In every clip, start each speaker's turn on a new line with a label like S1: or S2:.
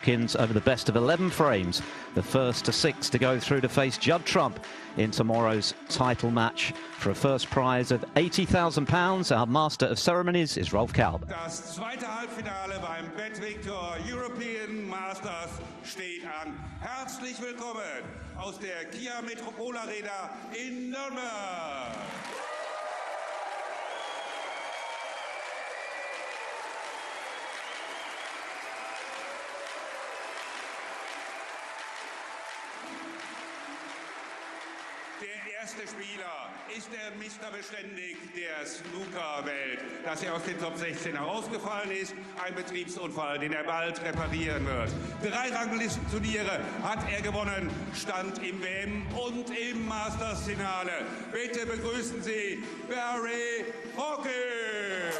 S1: Hawkins over the best of 11 frames, the first to 6 to go through to face Judd Trump in tomorrow's title match for a first prize of £80,000. Our Master of Ceremonies is Rolf Kalb.
S2: Das zweite Halbfinale beim Bettvictor European Masters steht an. Herzlich willkommen aus der Kia Metropol Arena in Nuremberg. Der erste Spieler ist der Mr. Beständig der Snooker-Welt. Dass er aus den Top 16 herausgefallen ist, ein Betriebsunfall, den er bald reparieren wird. 3 Ranglistenturniere hat er gewonnen, stand im WM- und im Masters-Finale. Bitte begrüßen Sie Barry Hawkins.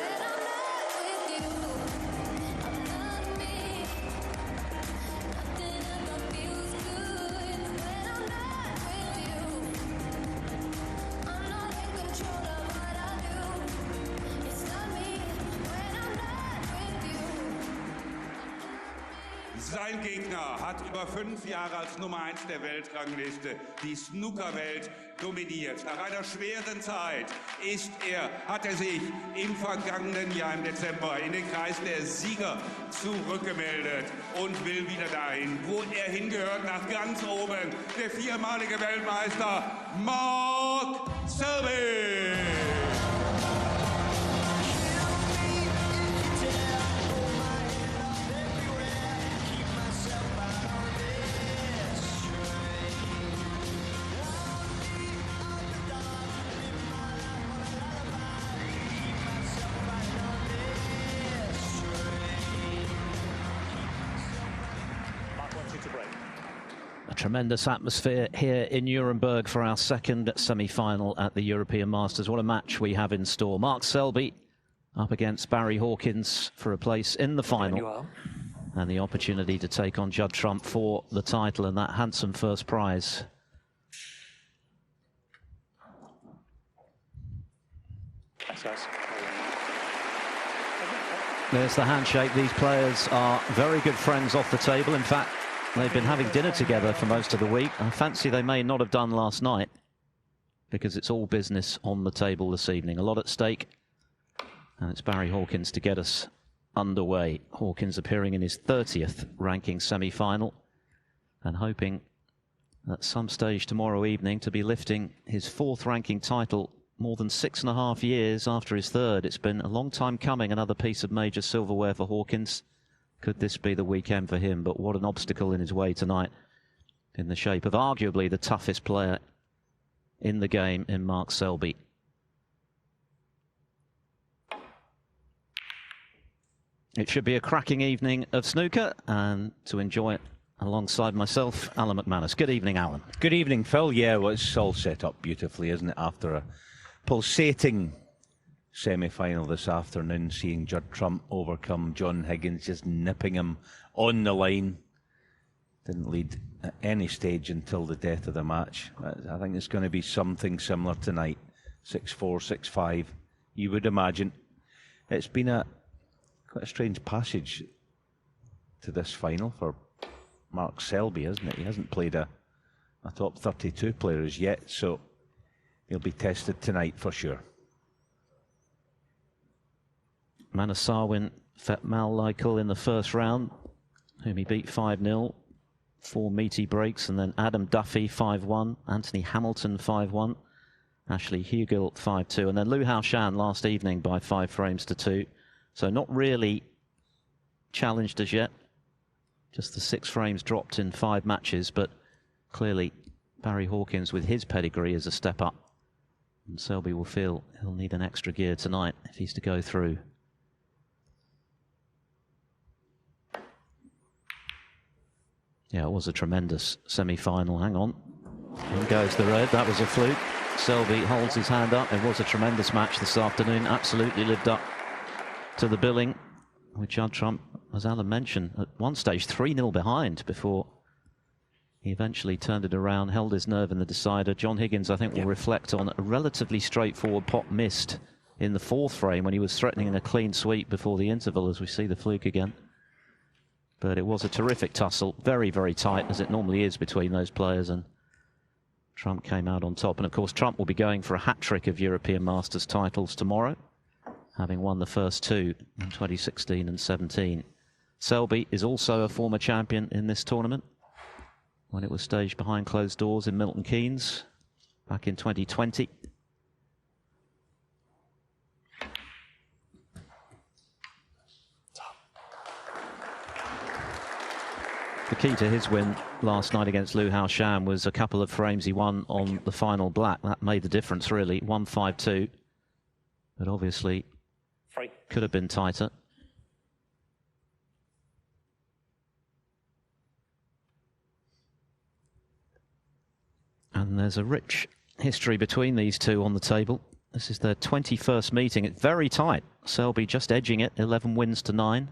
S2: Sein Gegner hat über 5 Jahre als Nummer 1 der Weltrangliste die Snookerwelt dominiert. Nach einer schweren Zeit hat er sich im vergangenen Jahr im Dezember in den Kreis der Sieger zurückgemeldet und will wieder dahin, wo er hingehört, nach ganz oben. Der 4-malige Weltmeister Selby.
S1: A tremendous atmosphere here in Nuremberg for our second semi-final at the European Masters. What a match we have in store. Mark Selby up against Barry Hawkins for a place in the final. And the opportunity to take on Judd Trump for the title and that handsome first prize. There's the handshake. These players are very good friends off the table. In fact, they've been having dinner together for most of the week. I fancy they may not have done last night because it's all business on the table this evening. A lot at stake. And it's Barry Hawkins to get us underway. Hawkins appearing in his 30th ranking semi-final and hoping at some stage tomorrow evening to be lifting his 4th ranking title more than 6.5 years after his 3rd. It's been a long time coming, another piece of major silverware for Hawkins. Could this be the weekend for him? But what an obstacle in his way tonight in the shape of arguably the toughest player in the game in Mark Selby. It should be a cracking evening of snooker, and to enjoy it alongside myself, Alan McManus. Good evening, Alan.
S3: Good evening, Phil. Yeah, well, it's all set up beautifully, isn't it? After a pulsating semi-final this afternoon, seeing Judd Trump overcome John Higgins, just nipping him on the line. Didn't lead at any stage until the death of the match. I think it's going to be something similar tonight. 6-4, 6-5. You would imagine. It's been quite a strange passage to this final for Mark Selby, isn't it? He hasn't played a top 32 player as yet, so he'll be tested tonight for sure.
S1: Manasarwin Fetmal-Lykel in the first round, whom he beat 5-0. 4 meaty breaks, and then Adam Duffy 5-1, Anthony Hamilton 5-1, Ashley Hugill 5-2, and then Liu Haoshan last evening by 5 frames to 2. So not really challenged as yet. Just the 6 frames dropped in 5 matches, but clearly Barry Hawkins with his pedigree is a step up. And Selby will feel he'll need an extra gear tonight if he's to go through. Yeah, it was a tremendous semi-final. Hang on. In goes the red. That was a fluke. Selby holds his hand up. It was a tremendous match this afternoon. Absolutely lived up to the billing with Judd Trump, as Alan mentioned, at one stage 3-0 behind before he eventually turned it around, held his nerve in the decider. John Higgins, I think, will reflect on a relatively straightforward pot missed in the 4th frame when he was threatening a clean sweep before the interval, as we see the fluke again. But it was a terrific tussle, very, very tight, as it normally is between those players, and Trump came out on top. And of course, Trump will be going for a hat-trick of European Masters titles tomorrow, having won the first two in 2016 and 17. Selby is also a former champion in this tournament when it was staged behind closed doors in Milton Keynes back in 2020. The key to his win last night against Liu Haoshan was a couple of frames he won on the final black. That made the difference, really. 1-5-2. But obviously could have been tighter. And there's a rich history between these two on the table. This is their 21st meeting. It's very tight. Selby just edging it, 11 wins to 9.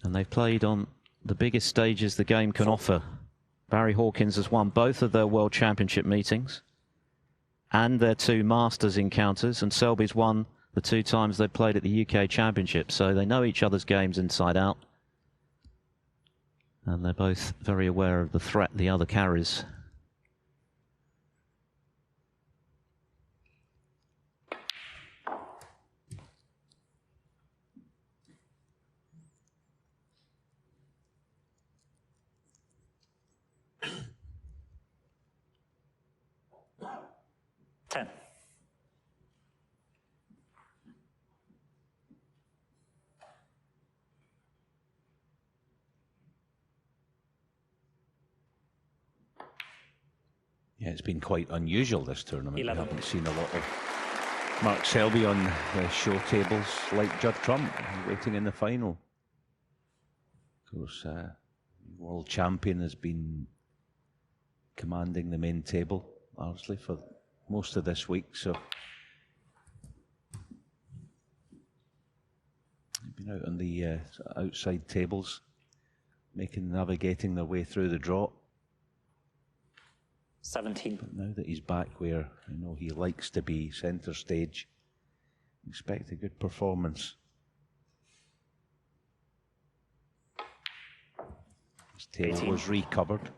S1: And they've played on the biggest stages the game can offer. Barry Hawkins has won both of their World Championship meetings and their 2 Masters encounters, and Selby's won the 2 times they've played at the UK Championship, so they know each other's games inside out. And they're both very aware of the threat the other carries.
S3: Yeah, it's been quite unusual this tournament. 11. We haven't seen a lot of Mark Selby on the show tables like Judd Trump waiting in the final. Of course, world champion has been commanding the main table largely for most of this week, so they've been out on the outside tables, navigating their way through the draw.
S4: 17.
S3: But now that he's back where he likes to be, centre stage, expect a good performance. His tail
S4: 18.
S3: was recovered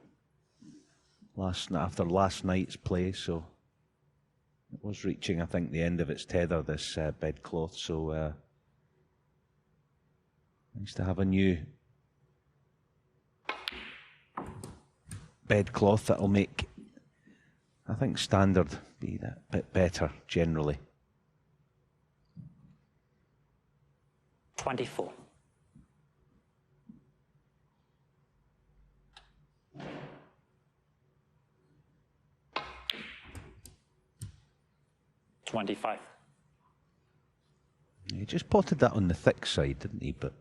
S3: after last night's play, so it was reaching, I think, the end of its tether, this bedcloth. So nice to have a new bedcloth that'll make, I think, standard be that bit better generally.
S4: 24. $25.
S3: He just potted that on the thick side, didn't he? But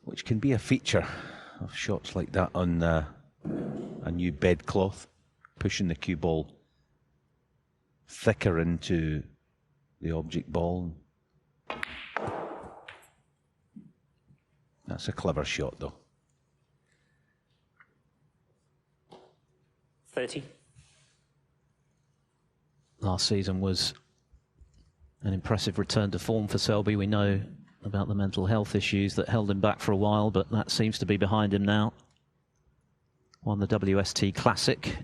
S3: which can be a feature of shots like that on a new bedcloth, pushing the cue ball thicker into the object ball. That's a clever shot, though.
S4: 30.
S1: Last season was an impressive return to form for Selby. We know about the mental health issues that held him back for a while, but that seems to be behind him now. Won the WST Classic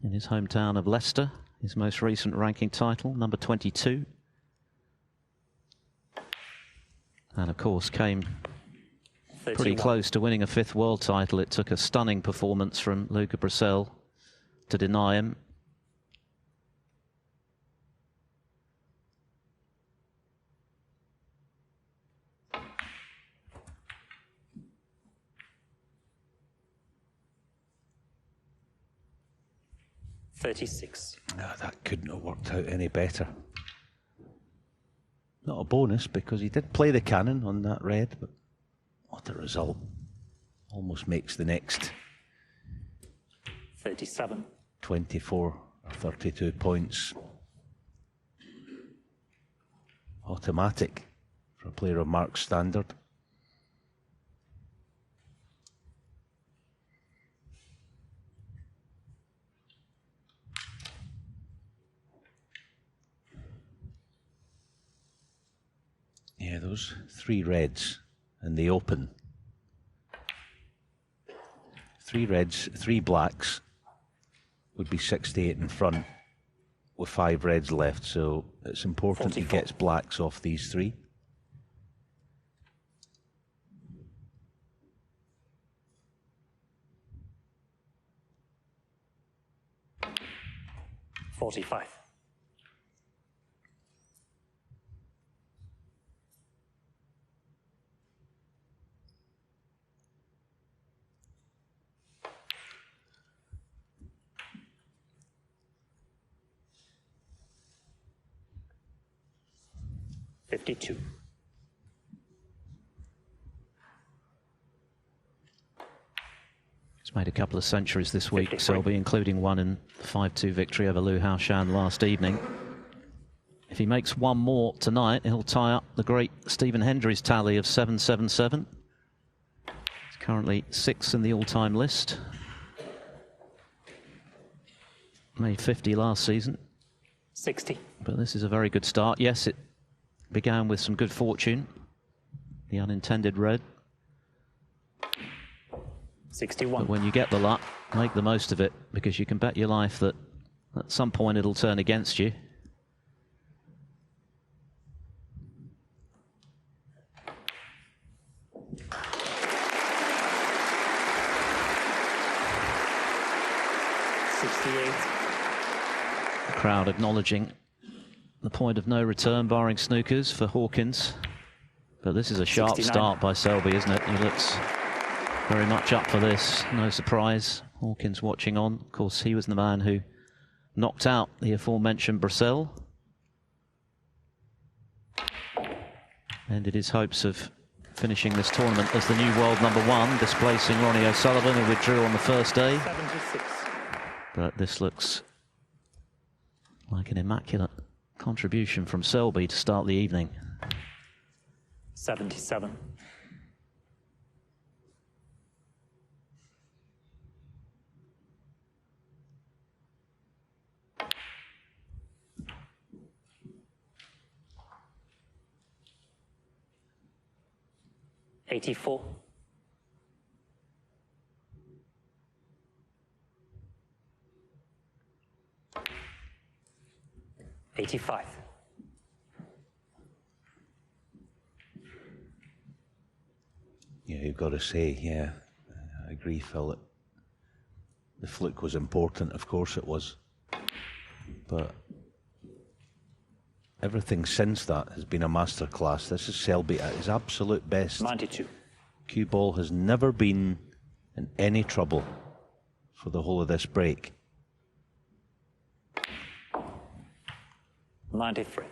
S1: in his hometown of Leicester, his most recent ranking title, number 22. And of course came
S4: 31.
S1: pretty close to winning a 5th world title. It took a stunning performance from Luca Brissell to deny him.
S4: $36.
S3: No, that couldn't have worked out any better. Not a bonus, because he did play the cannon on that red, but what a result. Almost makes the next
S4: 37.
S3: 24 or 32 points automatic for a player of Mark's standard. Yeah, those 3 reds in the open. 3 reds, 3 blacks would be 68 in front with 5 reds left, so it's important
S4: 44.
S3: he gets blacks off these 3.
S4: $45. 52.
S1: He's made a couple of centuries this week,
S4: 53.
S1: Selby, including one in the 5-2 victory over Liu Haoshan last evening. If he makes one more tonight, he'll tie up the great Stephen Hendry's tally of 777. He's currently 6th in the all-time list. Made 50 last season.
S4: 60.
S1: But this is a very good start. Yes, it began with some good fortune. The unintended red.
S4: 61.
S1: But when you get the luck, make the most of it, because you can bet your life that at some point it'll turn against you. The crowd acknowledging the point of no return, barring snookers for Hawkins. But this is a sharp
S4: 69.
S1: start by Selby, isn't it? He looks very much up for this. No surprise. Hawkins watching on. Of course, he was the man who knocked out the aforementioned Marcel. Ended his hopes of finishing this tournament as the new world #1, displacing Ronnie O'Sullivan, who withdrew on the first day.
S4: 76.
S1: But this looks like an immaculate contribution from Selby to start the evening.
S4: 77. $84. 85.
S3: Yeah, you've got to say, yeah, I agree, Phil. The fluke was important, of course it was. But everything since that has been a masterclass. This is Selby at his absolute best.
S4: 92.
S3: Cue ball has never been in any trouble for the whole of this break.
S4: 93.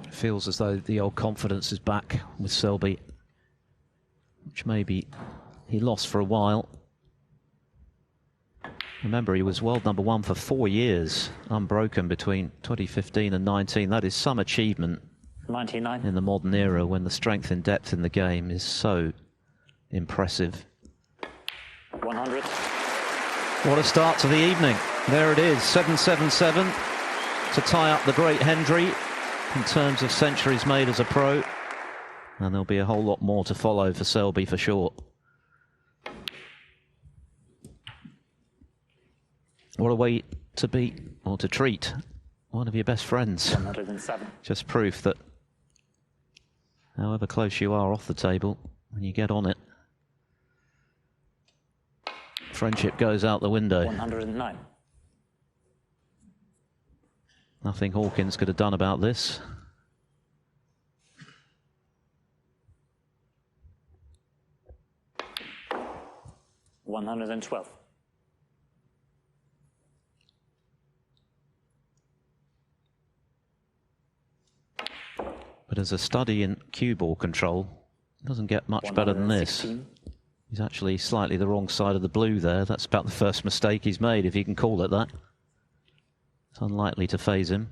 S1: Feels as though the old confidence is back with Selby, which maybe he lost for a while. Remember, he was world #1 for 4 years, unbroken between 2015 and 19. That is some achievement
S4: 99.
S1: in the modern era when the strength and depth in the game is so impressive.
S4: 100.
S1: What a start to the evening. There it is, 777 to tie up the great Hendry in terms of centuries made as a pro. And there'll be a whole lot more to follow for Selby for sure. What a way to beat, or to treat, one of your best friends.
S4: 107.
S1: Just proof that however close you are off the table, when you get on it, friendship goes out the window.
S4: 109.
S1: Nothing Hawkins could have done about this.
S4: $112.
S1: But as a study in cue ball control, it doesn't get much better than this.
S4: 116.
S1: He's actually slightly the wrong side of the blue there. That's about the first mistake he's made, if you can call it that. It's unlikely to faze him.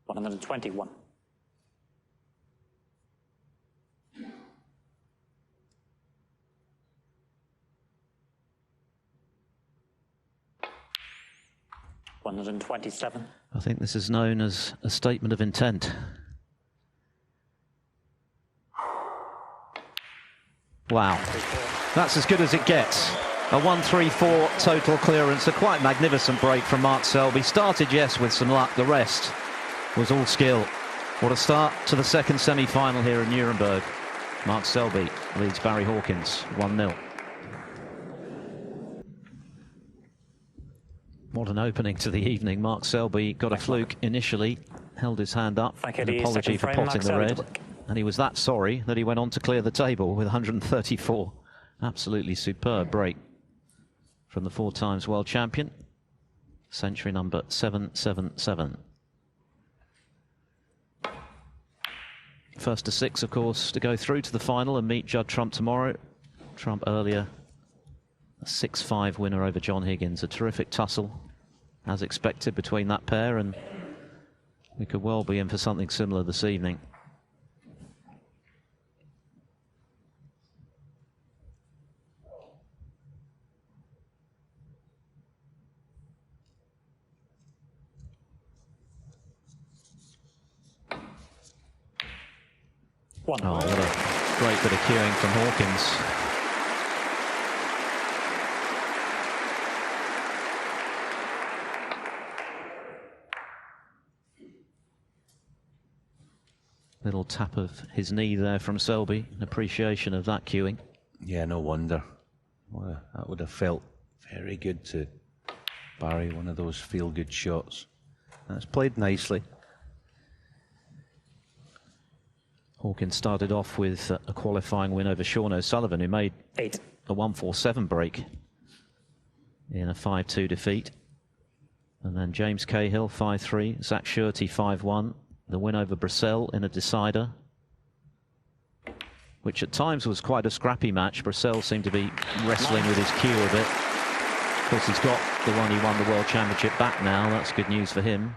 S4: $121. 127.
S1: I think this is known as a statement of intent. Wow, that's as good as it gets. A 1-3-4 total clearance, a quite magnificent break from Mark Selby. Started, yes, with some luck. The rest was all skill. What a start to the second semi-final here in Nuremberg. Mark Selby leads Barry Hawkins 1-0. What an opening to the evening. Mark Selby got a fluke initially, held his hand up, an apology for potting the red, and he was that sorry that he went on to clear the table with 134. Absolutely superb break from the 4 times world champion. Century number 777. First to 6, of course, to go through to the final and meet Judd Trump tomorrow. Trump earlier, a 6-5 winner over John Higgins. A terrific tussle, as expected, between that pair, and we could well be in for something similar this evening. Oh, what a great bit of cueing from Hawkins. Little tap of his knee there from Selby, an appreciation of that cueing.
S3: Yeah, no wonder. Well, that would have felt very good to Barry, one of those feel-good shots. That's played nicely. Hawkins started off with a qualifying win over Sean O'Sullivan, who made a 1-4-7 break in a 5-2 defeat. And then James Cahill, 5-3. Zach Shirty, 5-1. The win over Marcel in a decider, which at times was quite a scrappy match. Marcel seemed to be wrestling with his cue a bit. Of course, he's got the one he won the World Championship back now. That's good news for him.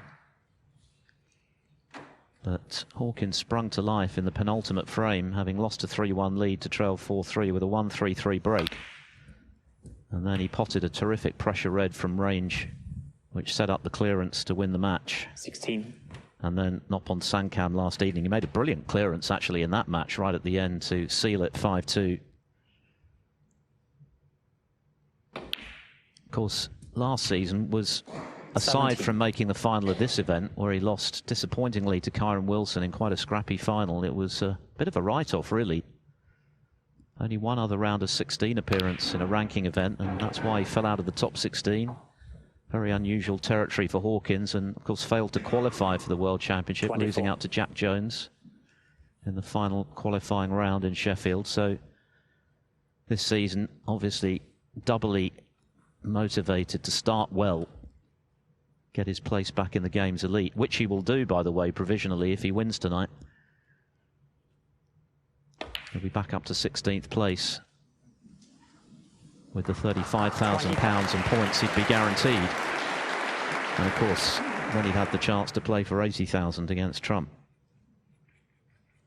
S3: But Hawkins sprung to life in the penultimate frame, having lost a 3-1 lead to trail 4-3 with a 1-3-3 break. And then he potted a terrific pressure red from range, which set up the clearance to win the match.
S4: 16.
S1: And then Noppon Sankam last evening. He made a brilliant clearance, actually, in that match right at the end to seal it 5-2. Of course, last season was, aside
S4: 17.
S1: from making the final of this event, where he lost disappointingly to Kyron Wilson in quite a scrappy final, it was a bit of a write-off, really. Only one other round of 16 appearance in a ranking event, and that's why he fell out of the top 16. Very unusual territory for Hawkins, and of course failed to qualify for the World Championship,
S4: 24.
S1: losing out to Jack Jones in the final qualifying round in Sheffield. So this season, obviously doubly motivated to start well, get his place back in the game's elite, which he will do, by the way, provisionally if he wins tonight. He'll be back up to 16th place. With the £35,000 and points he'd be guaranteed. And of course, then he'd had the chance to play for 80,000 against Trump.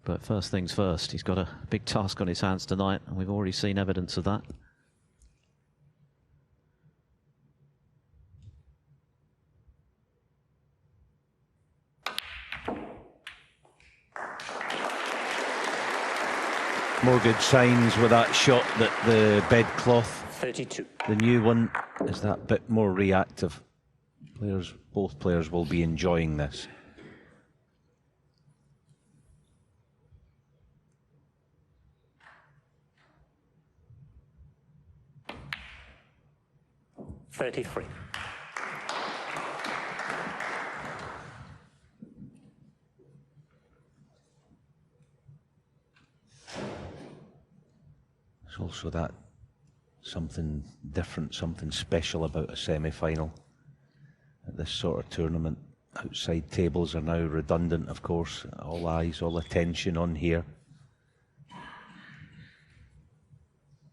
S1: But first things first, he's got a big task on his hands tonight, and we've already seen evidence of that.
S3: More good signs with that shot that the bedcloth,
S4: 32.
S3: the new one, is that bit more reactive. Both players will be enjoying this.
S4: $33.
S3: There's also that something different, something special about a semi-final at this sort of tournament. Outside tables are now redundant, of course. All eyes, all attention on here.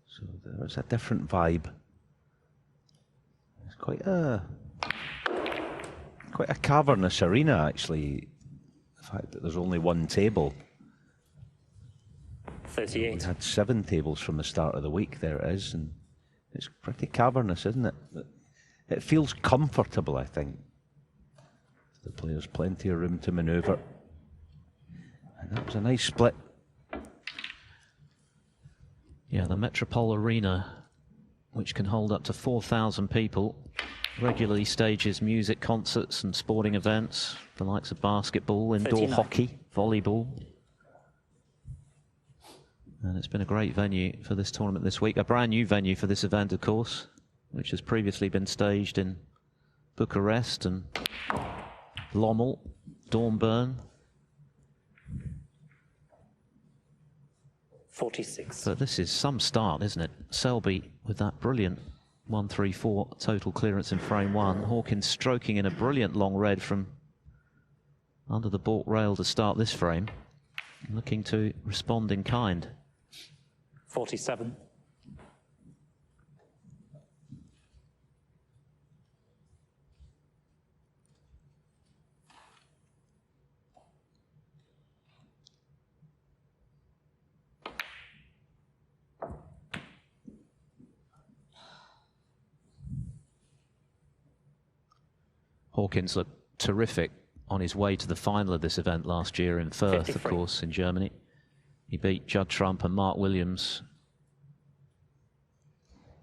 S3: So there's a different vibe. It's quite a cavernous arena, actually. The fact that there's only one table.
S4: 38.
S3: We had 7 tables from the start of the week. There it is, and it's pretty cavernous, isn't it? It feels comfortable, I think. the players plenty of room to manoeuvre. And that was a nice split.
S1: Yeah, the Metropol Arena, which can hold up to 4,000 people, regularly stages music concerts and sporting events, the likes of basketball, indoor
S4: 39.
S1: hockey, volleyball. And it's been a great venue for this tournament this week. A brand new venue for this event, of course, which has previously been staged in Bucharest and Lommel, Dornbirn.
S4: 46.
S1: But this is some start, isn't it? Selby with that brilliant 134 total clearance in frame one. Hawkins stroking in a brilliant long red from under the baulk rail to start this frame. Looking to respond in kind.
S4: 47.
S1: Hawkins looked terrific on his way to the final of this event last year in Firth,
S4: 53.
S1: of course, in Germany. He beat Judd Trump and Mark Williams.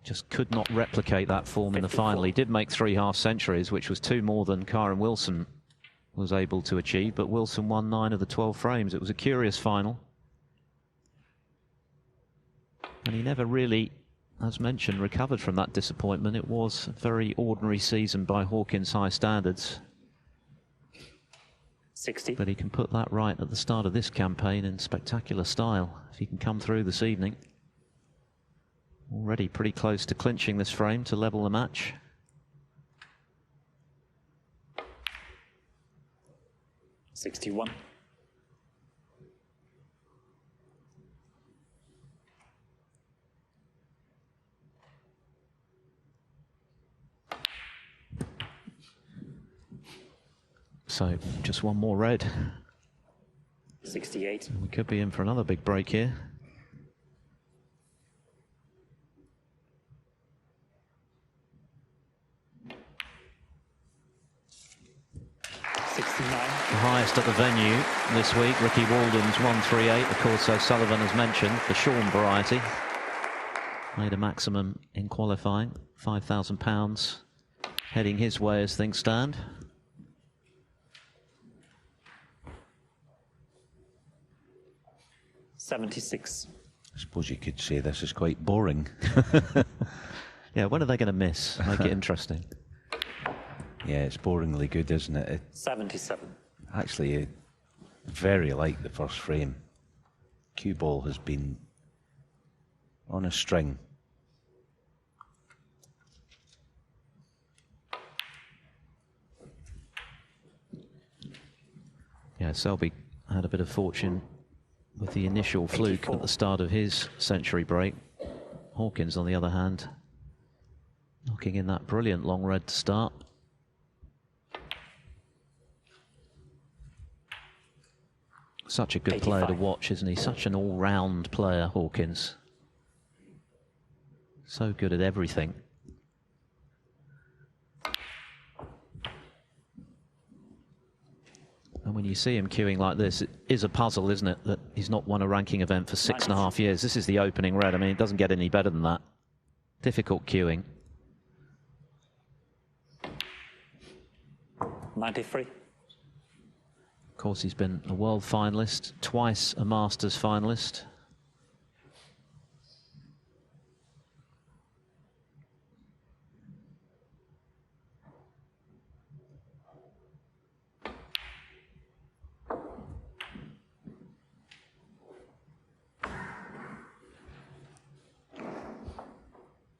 S1: Just could not replicate that form in the
S4: 54.
S1: final. He did make 3 half-centuries, which was 2 more than Kyron Wilson was able to achieve, but Wilson won 9 of the 12 frames. It was a curious final. And he never really, as mentioned, recovered from that disappointment. It was a very ordinary season by Hawkins' high standards.
S4: 60.
S1: But he can put that right at the start of this campaign in spectacular style, if he can come through this evening. Already pretty close to clinching this frame to level the match.
S4: $61.
S1: So just one more red.
S4: 68.
S1: We could be in for another big break here. The highest at the venue this week, Ricky Walden's 138. Of course, O'Sullivan has mentioned the Sean variety. Made a maximum in qualifying, £5,000 heading his way as things stand.
S4: $76.
S3: I suppose you could say this is quite boring.
S1: Yeah, when are they going to miss? Make it interesting.
S3: Yeah, it's boringly good, isn't it?
S4: 77.
S3: Actually, very like the first frame. Cue ball has been on a string.
S1: Yeah, Selby had a bit of fortune with the initial fluke
S4: 84.
S1: at the start of his century break. Hawkins, on the other hand, knocking in that brilliant long red to start. Such a good player to
S4: 85.
S1: watch, isn't he? Such an all-round player, Hawkins. So good at everything. And when you see him queuing like this, it is a puzzle, isn't it, that he's not won a ranking event for 6.5 years. This is the opening red. I mean, it doesn't get any better than that. Difficult queuing.
S4: 93.
S1: Of course, he's been a world finalist, twice a Masters finalist.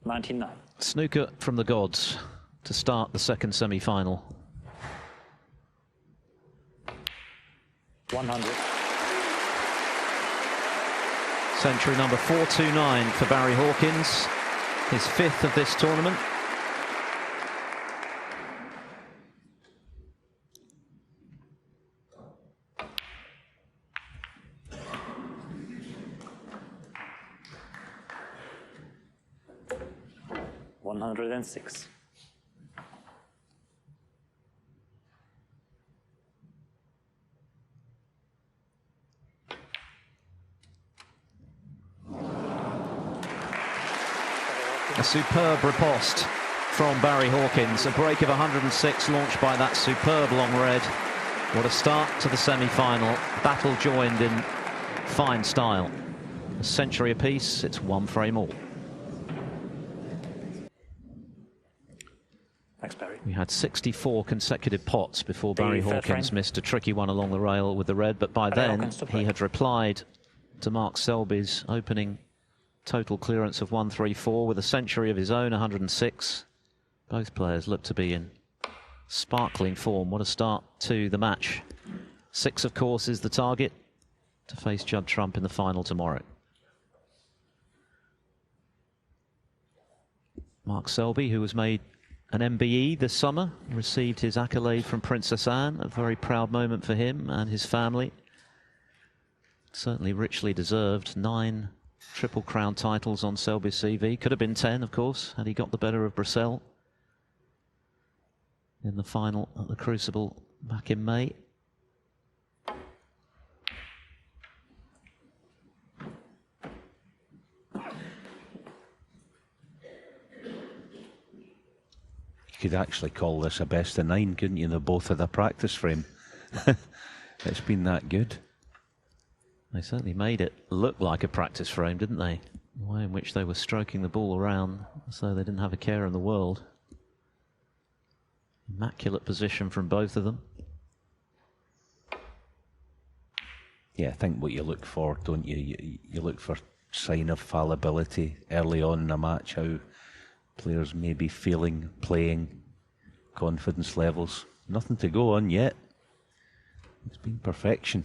S4: $99.
S1: Snooker from the gods to start the second semi-final.
S4: 100.
S1: Century number 429 for Barry Hawkins, his 5th of this tournament.
S4: $106.
S1: A superb riposte from Barry Hawkins. A break of 106 launched by that superb long red. What a start to the semi-final. Battle joined in fine style. A century apiece, it's 1 frame all.
S4: Thanks, Barry.
S1: We had 64 consecutive pots before Barry Hawkins missed a tricky one along the rail with the red, but by then he had replied to Mark Selby's opening total clearance of 134 with a century of his own, 106. Both players look to be in sparkling form. What a start to the match. 6, of course, is the target to face Judd Trump in the final tomorrow. Mark Selby, who was made an MBE this summer, received his accolade from Princess Anne, a very proud moment for him and his family. Certainly richly deserved. 9 Triple Crown titles on Selby's CV. Could have been 10, of course, had he got the better of Marcel in the final at the Crucible back in May.
S3: You could actually call this a best of 9, couldn't you? They're both at the practice frame. It's been that good.
S1: They certainly made it look like a practice frame, didn't they? The way in which they were stroking the ball around as though they didn't have a care in the world. Immaculate position from both of them.
S3: Yeah, I think what you look for, don't you? You look for sign of fallibility early on in a match, how players may be feeling, playing, confidence levels. Nothing to go on yet. It's been perfection.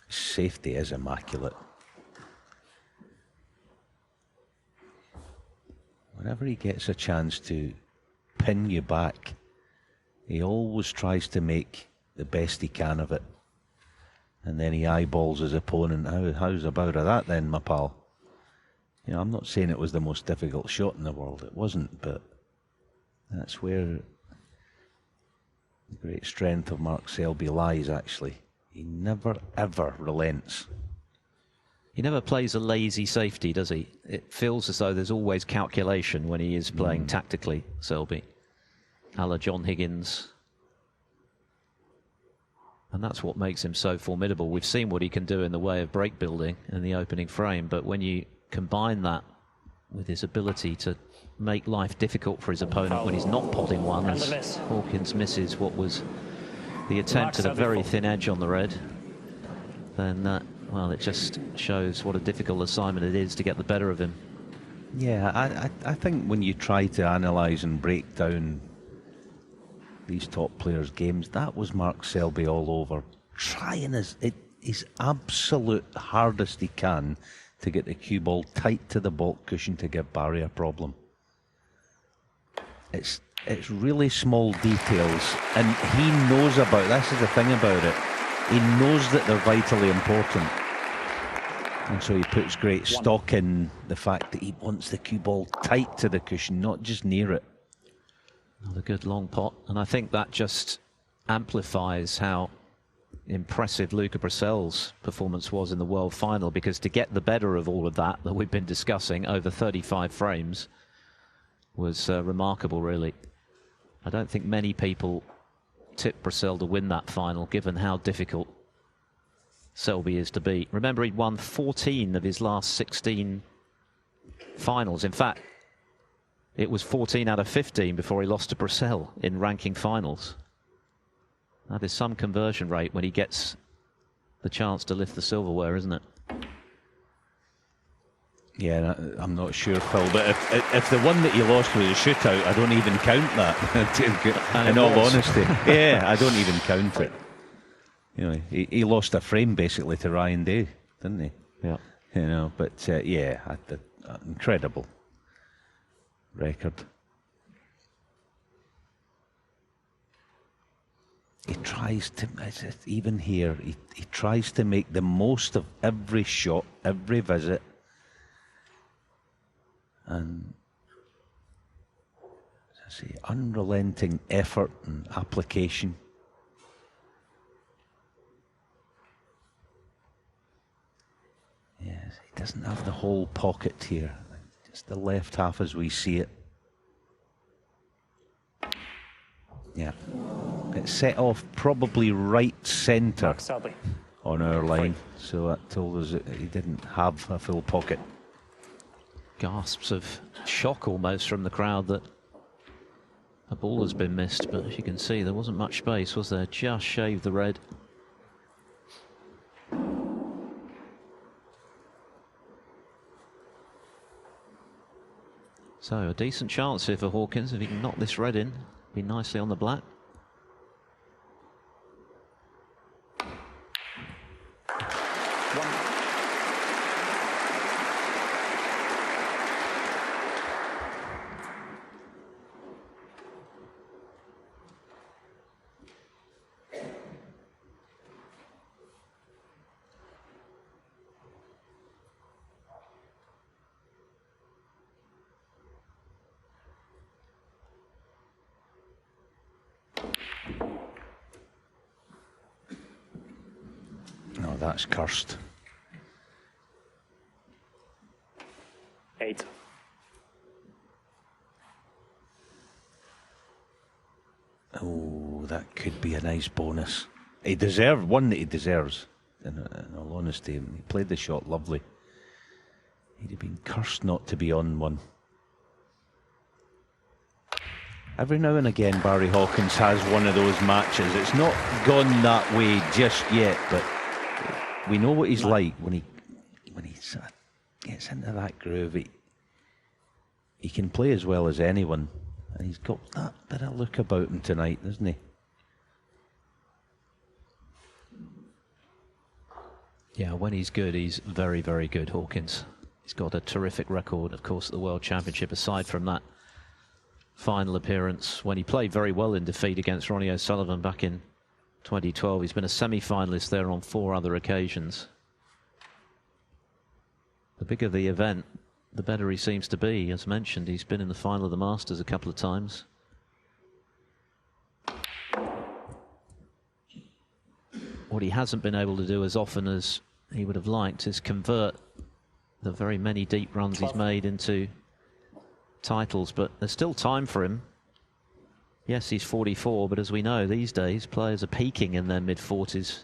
S3: Safety is immaculate. Whenever he gets a chance to pin you back, he always tries to make the best he can of it. And then he eyeballs his opponent. How's about that then, my pal? You know, I'm not saying it was the most difficult shot in the world. It wasn't, but that's where the great strength of Mark Selby lies, actually. He never, ever relents.
S1: He never plays a lazy safety, does he? It feels as though there's always calculation when he is playing tactically, Selby. A la John Higgins. And that's what makes him so formidable. We've seen what he can do in the way of break building in the opening frame, but when you combine that with his ability to make life difficult for his opponent when he's not potting one, as Hawkins misses what was the attempt at a very thin edge on the red, then well, it just shows what a difficult assignment it is to get the better of him.
S3: Yeah, I think when you try to analyse and break down these top players' games, that was Mark Selby all over, trying his absolute hardest he can to get the cue ball tight to the baulk cushion to give Barry a problem. It's really small details, and he knows about, this is the thing about it, he knows that they're vitally important. And so he puts great stock in the fact that he wants the cue ball tight to the cushion, not just near it.
S1: Another good long pot, and I think that just amplifies how impressive Luca Brisell's performance was in the World Final, because to get the better of all of that we've been discussing over 35 frames was remarkable, really. I don't think many people tipped Brisell to win that final, given how difficult Selby is to beat. Remember, he'd won 14 of his last 16 finals. In fact, it was 14 out of 15 before he lost to Brisell in ranking finals. That is some conversion rate when he gets the chance to lift the silverware, isn't it?
S3: Yeah, I'm not sure, Phil, but if the one that you lost was a shootout, I don't even count that. In all honesty, yeah, I don't even count it. You know, he lost a frame basically to Ryan Day, didn't he?
S1: Yeah.
S3: You know, but yeah, incredible record. he tries to, even here, he tries to make the most of every shot, every visit. And as I say, unrelenting effort and application. Yes, he doesn't have the whole pocket here. Just the left half as we see it. Yeah. It's set off probably right centre
S4: Selby.
S3: on our line. So that told us that he didn't have a full pocket.
S1: Gasps of shock almost from the crowd that a ball has been missed, but as you can see, there wasn't much space, was there? Just shaved the red. So a decent chance here for Hawkins if he can knock this red in. Be nicely on the black.
S3: No, that's cursed.
S4: 8.
S3: Oh, that could be a nice bonus. He deserved one that he deserves, in all honesty. He played the shot lovely. He'd have been cursed not to be on one. Every now and again, Barry Hawkins has one of those matches. It's not gone that way just yet, but we know what he's like when he sort of gets into that groove. He can play as well as anyone, and he's got that bit of look about him tonight, doesn't he?
S1: Yeah, when he's good, he's very, very good, Hawkins. He's got a terrific record, of course, at the World Championship, aside from that final appearance when he played very well in defeat against Ronnie O'Sullivan back in 2012. He's been a semi-finalist there on 4 other occasions. The bigger the event, the better he seems to be. As mentioned, he's been in the final of the Masters a couple of times. What he hasn't been able to do as often as he would have liked is convert the very many deep runs he's made into titles, but there's still time for him. Yes, he's 44, but as we know, these days players are peaking in their mid-40s,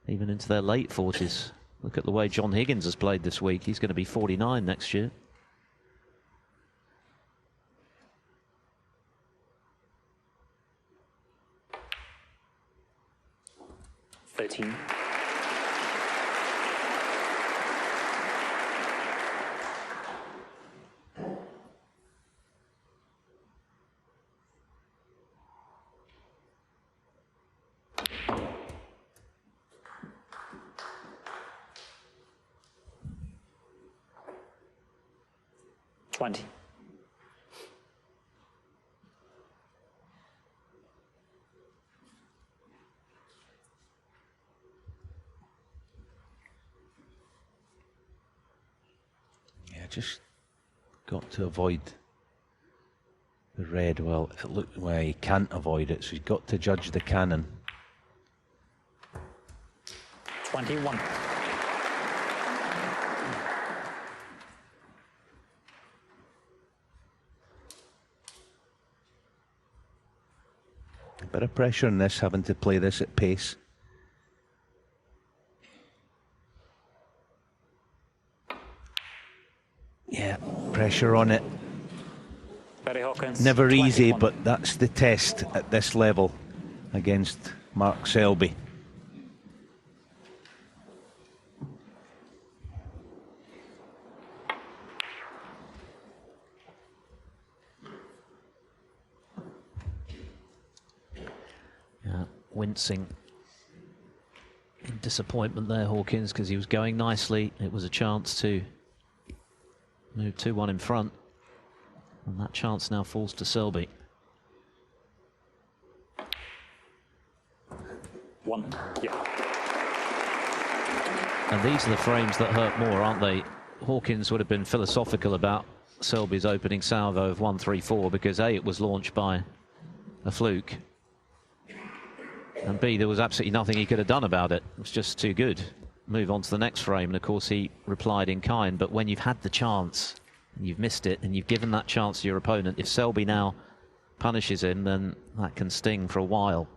S1: even into their late 40s. Look at the way John Higgins has played this week. He's going to be 49 next year.
S4: $13. $20.
S3: Yeah, just got to avoid the red. Well, it looked well, he can't avoid it, so he's got to judge the cannon.
S4: 21.
S3: A bit of pressure on this, having to play this at pace. Yeah, pressure on it.
S4: Barry Hawkins.
S3: Never easy,
S4: 21.
S3: but that's the test at this level against Mark Selby.
S1: Wincing in disappointment there, Hawkins, because he was going nicely. It was a chance to move 2-1 in front, and that chance now falls to Selby.
S4: 1. Yeah.
S1: And these are the frames that hurt more, aren't they? Hawkins would have been philosophical about Selby's opening salvo of 1-3-4 because A, it was launched by a fluke, and B, there was absolutely nothing he could have done about it. It was just too good. Move on to the next frame, and of course he replied in kind. But when you've had the chance and you've missed it and you've given that chance to your opponent, if Selby now punishes him, then that can sting for a while.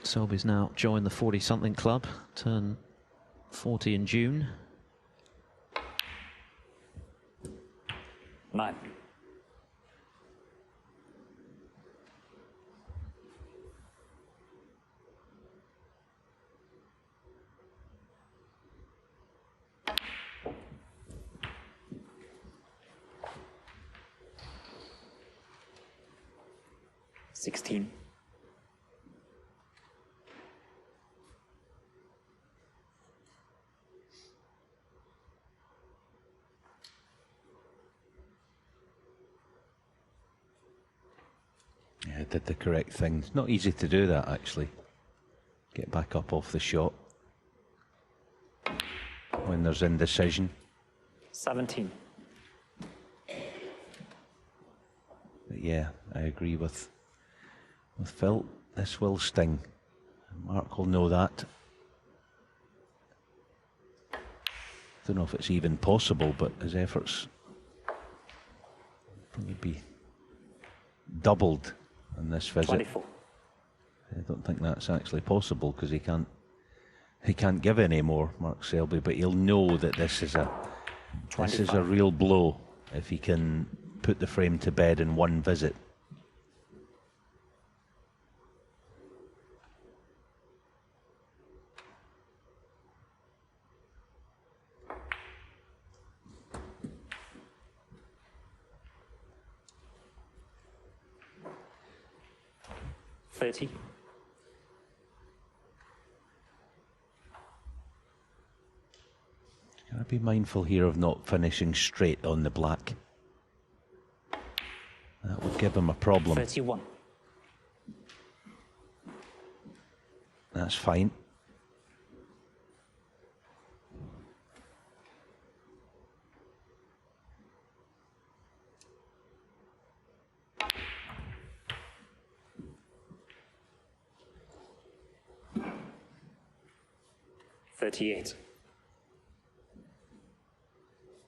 S1: Selby's now joined the 40-something club, turned 40 in June.
S4: 9. $16.
S3: Yeah, did the correct thing. It's not easy to do that, actually. Get back up off the shot when there's indecision.
S4: 17.
S3: But yeah, I agree with Phil. This will sting. Mark will know that. Don't know if it's even possible, but his efforts probably be doubled on this visit.
S4: 24.
S3: I don't think that's actually possible because he can't give any more, Mark Selby. But he'll know that this is a real blow if he can put the frame to bed in one visit. Gotta be mindful here of not finishing straight on the black. That would give him a problem.
S4: 31.
S3: That's fine.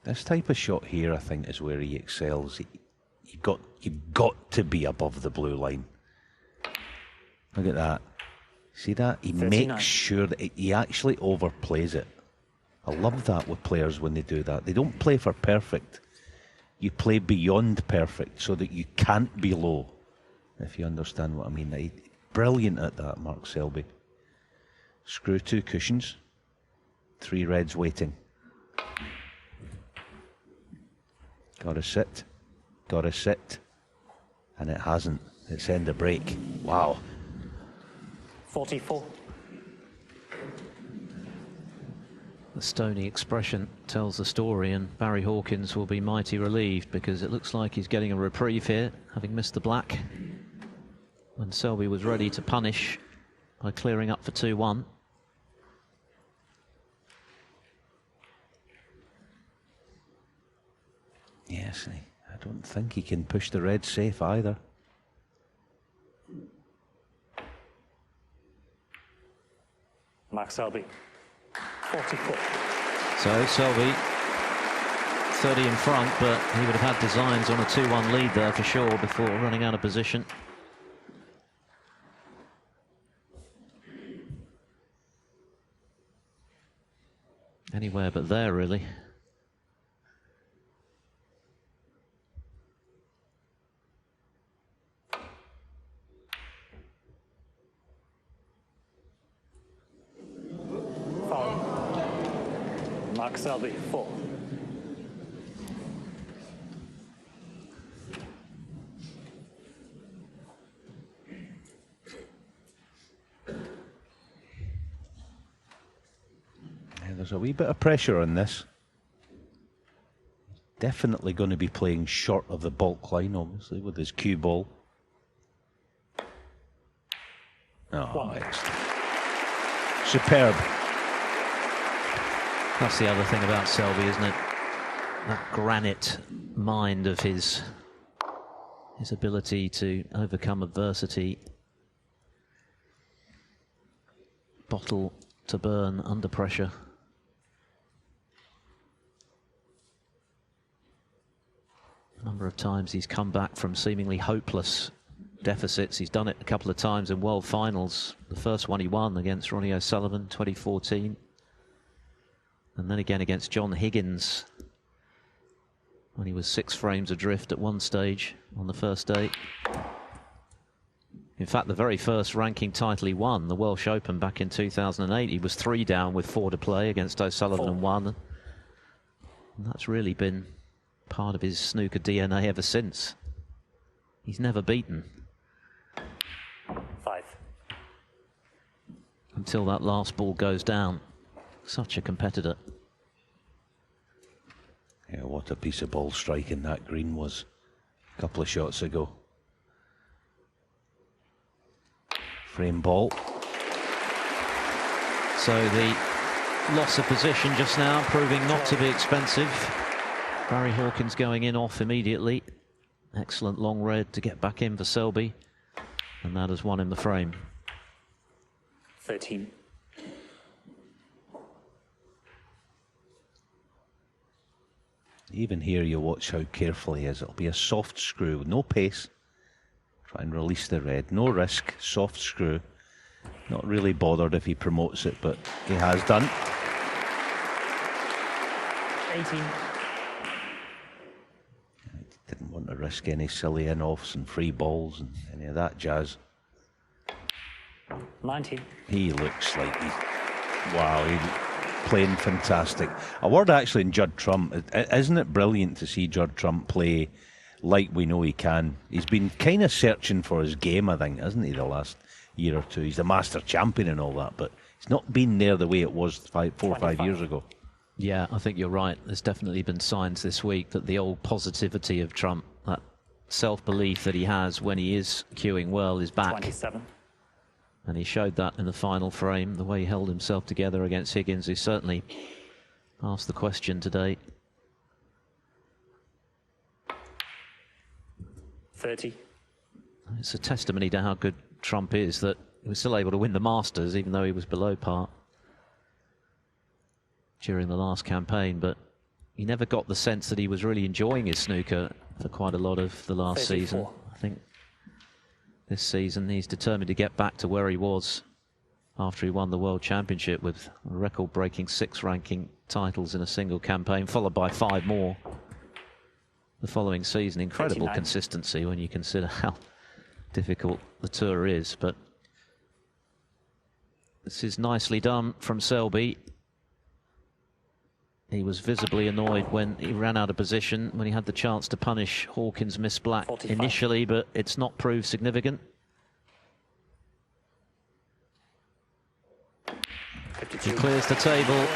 S3: This type of shot here, I think, is where he excels. You've got to be above the blue line. Look at that. See that? He
S4: 39.
S3: makes sure that he actually overplays it. I love that with players when they do that. They don't play for perfect. You play beyond perfect so that you can't be low, if you understand what I mean. He's brilliant at that, Mark Selby. Screw 2 cushions. 3 reds waiting. Gotta sit. Gotta sit. And it hasn't. It's end of break. Wow.
S4: 44.
S1: The stony expression tells the story, and Barry Hawkins will be mighty relieved because it looks like he's getting a reprieve here, having missed the black when Selby was ready to punish by clearing up for 2-1.
S3: Yes, I don't think he can push the red safe either.
S4: Mark Selby, 44.
S1: So Selby 30 in front, but he would have had designs on a 2-1 lead there for sure before running out of position. Anywhere but there, really.
S4: Mark Selby, 4.
S3: There's a wee bit of pressure on this. Definitely going to be playing short of the baulk line, obviously, with his cue ball. Oh, excellent. Superb.
S1: That's the other thing about Selby, isn't it? That granite mind of his ability to overcome adversity, bottle to burn under pressure. A number of times he's come back from seemingly hopeless deficits. He's done it a couple of times in world finals. The first one he won against Ronnie O'Sullivan, 2014. And then again against John Higgins, when he was 6 frames adrift at one stage on the first day. In fact, the very first ranking title he won, the Welsh Open back in 2008, he was 3 down with 4 to play against O'Sullivan and won. And that's really been part of his snooker DNA ever since. He's never beaten.
S4: 5.
S1: Until that last ball goes down. Such a competitor.
S3: Yeah, what a piece of ball striking that green was a couple of shots ago. Frame ball.
S1: So the loss of position just now proving not to be expensive. Barry Hawkins going in off immediately. Excellent long red to get back in for Selby. And that has won him the frame.
S4: 13.
S3: Even here you watch how careful he is. It'll be a soft screw, no pace. Try and release the red. No risk, soft screw. Not really bothered if he promotes it, but he has done.
S4: 18.
S3: Didn't want to risk any silly in-offs and free balls and any of that jazz.
S4: 19.
S3: He looks like he's... Wow, he's playing fantastic. A word actually in Judd Trump. Isn't it brilliant to see Judd Trump play like we know he can? He's been kind of searching for his game, I think, hasn't he, the last year or two? He's the master champion and all that, but it's not been there the way it was 4 or 5 years ago.
S1: Yeah, I think you're right. There's definitely been signs this week that the old positivity of Trump, that self-belief that he has when he is cueing well, is back.
S4: 27.
S1: And he showed that in the final frame, the way he held himself together against Higgins, who certainly asked the question today.
S4: 30.
S1: It's a testimony to how good Trump is that he was still able to win the Masters, even though he was below par during the last campaign. But he never got the sense that he was really enjoying his snooker for quite a lot of the last
S4: 34.
S1: season. I think this season he's determined to get back to where he was after he won the World Championship with a record-breaking 6 ranking titles in a single campaign, followed by 5 more the following season. Incredible
S4: 39.
S1: consistency when you consider how difficult the tour is. But this is nicely done from Selby. He was visibly annoyed when he ran out of position, when he had the chance to punish Hawkins' miss black
S4: 45.
S1: initially, but it's not proved significant.
S4: 52.
S1: He clears the table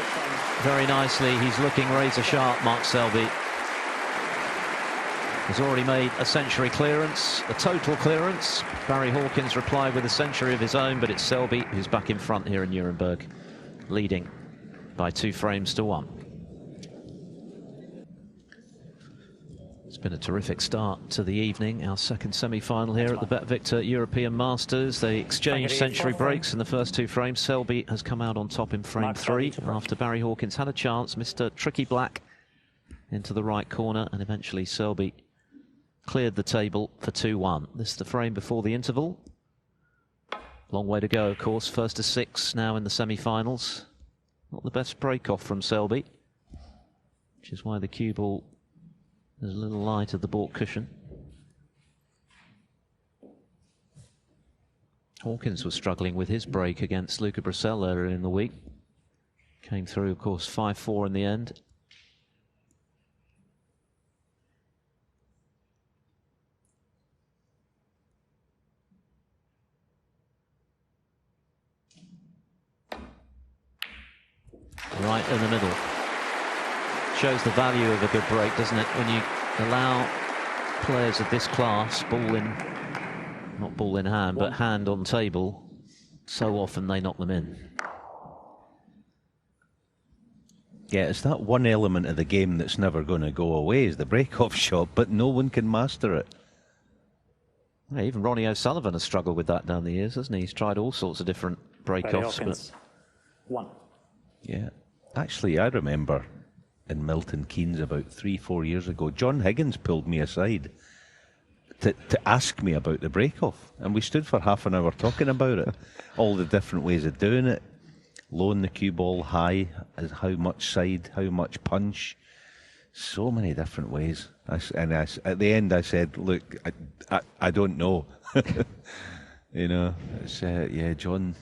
S1: very nicely. He's looking razor sharp, Mark Selby. He's already made a century clearance, a total clearance. Barry Hawkins replied with a century of his own, but it's Selby who's back in front here in Nuremberg, leading by 2 frames to 1. It's been a terrific start to the evening. Our second semi-final here at the Bet Victor European Masters. They exchanged century breaks in the first 2 frames. Selby has come out on top in frame 3 after Barry Hawkins had a chance. Mr. Tricky Black into the right corner, and eventually Selby cleared the table for 2-1. This is the frame before the interval. Long way to go, of course. First to 6 now in the semi-finals. Not the best break-off from Selby, which is why the cue ball is a little light of the baulk cushion. Hawkins was struggling with his break against Luca Brissell earlier in the week. Came through, of course, 5-4 in the end. right in the middle. Shows the value of a good break, doesn't it? When you allow players of this class, not ball in hand, but hand on table, so often they knock them in.
S3: Yeah, it's that one element of the game that's never going to go away, is the break-off shot, but no one can master it.
S1: Yeah, even Ronnie O'Sullivan has struggled with that down the years, hasn't he? He's tried all sorts of different break-offs.
S4: Hawkins. 1.
S3: Yeah, actually, I remember in Milton Keynes about 3-4 years ago, John Higgins pulled me aside to ask me about the break-off, and we stood for half an hour talking about it, all the different ways of doing it. Lowing the cue ball high, as how much side, how much punch, so many different ways. At the end I said, look, I don't know. You know, it's, yeah, John,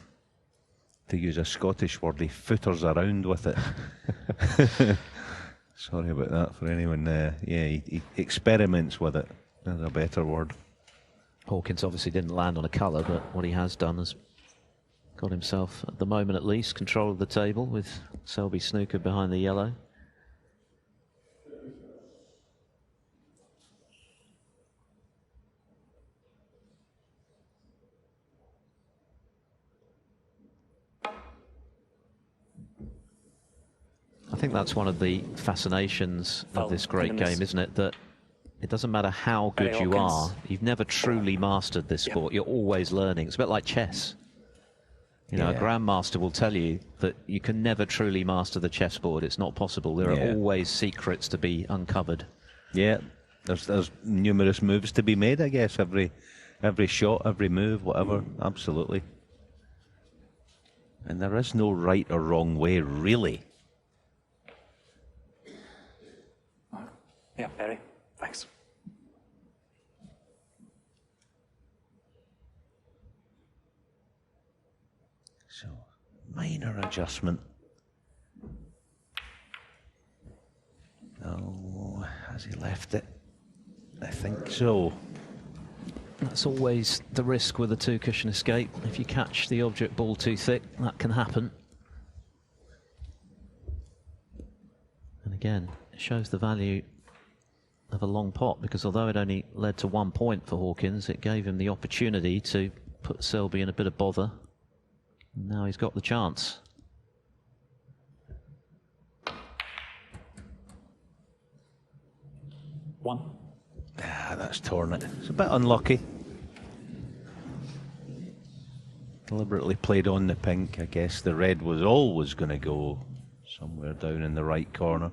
S3: to use a Scottish word, he footers around with it. Sorry about that for anyone. Yeah, he experiments with it. That's a better word.
S1: Hawkins obviously didn't land on a colour, but what he has done is got himself, at the moment at least, control of the table with Selby Snooker behind the yellow. I think that's one of the fascinations of this great game, isn't it? That it doesn't matter how good you are, you've never truly mastered this sport. You're always learning. It's a bit like chess. You know, a grandmaster will tell you that you can never truly master the chessboard. It's not possible. There are always secrets to be uncovered.
S3: Yeah, there's numerous moves to be made, I guess. Every shot, every move, whatever. Absolutely. And there is no right or wrong way, really.
S4: Yeah, Barry. Thanks.
S3: So, minor adjustment. Oh, has he left it? I think so.
S1: That's always the risk with a two-cushion escape. If you catch the object ball too thick, that can happen. And again, it shows the value of a long pot, because although it only led to 1 point for Hawkins, it gave him the opportunity to put Selby in a bit of bother. Now he's got the chance.
S4: One.
S3: Ah, that's torn it. It's a bit unlucky. Deliberately played on the pink. I guess the red was always going to go somewhere down in the right corner.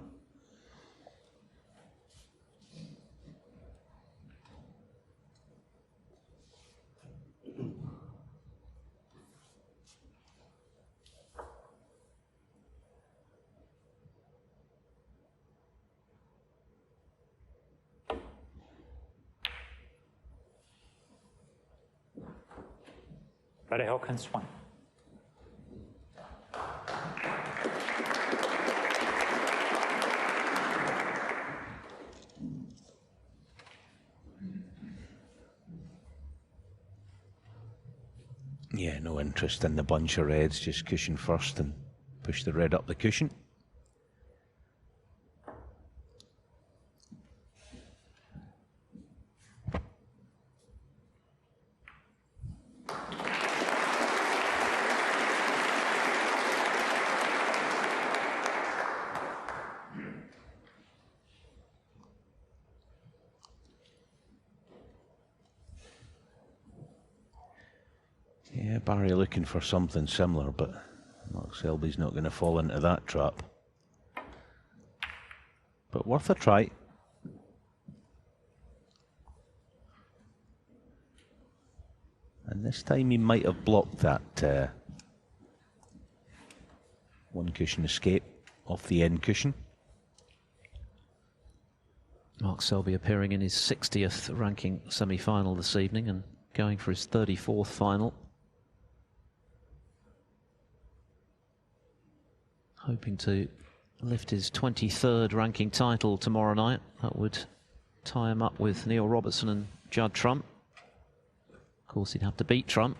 S4: Ready, Hawkins, 1.
S3: Yeah, no interest in the bunch of reds, just cushion first and push the red up the cushion. Yeah, Barry looking for something similar, but Mark Selby's not going to fall into that trap. But worth a try. And this time he might have blocked that one cushion escape off the end cushion.
S1: Mark Selby appearing in his 60th ranking semi-final this evening and going for his 34th final. Hoping to lift his 23rd ranking title tomorrow night. That would tie him up with Neil Robertson and Judd Trump. Of course, he'd have to beat Trump.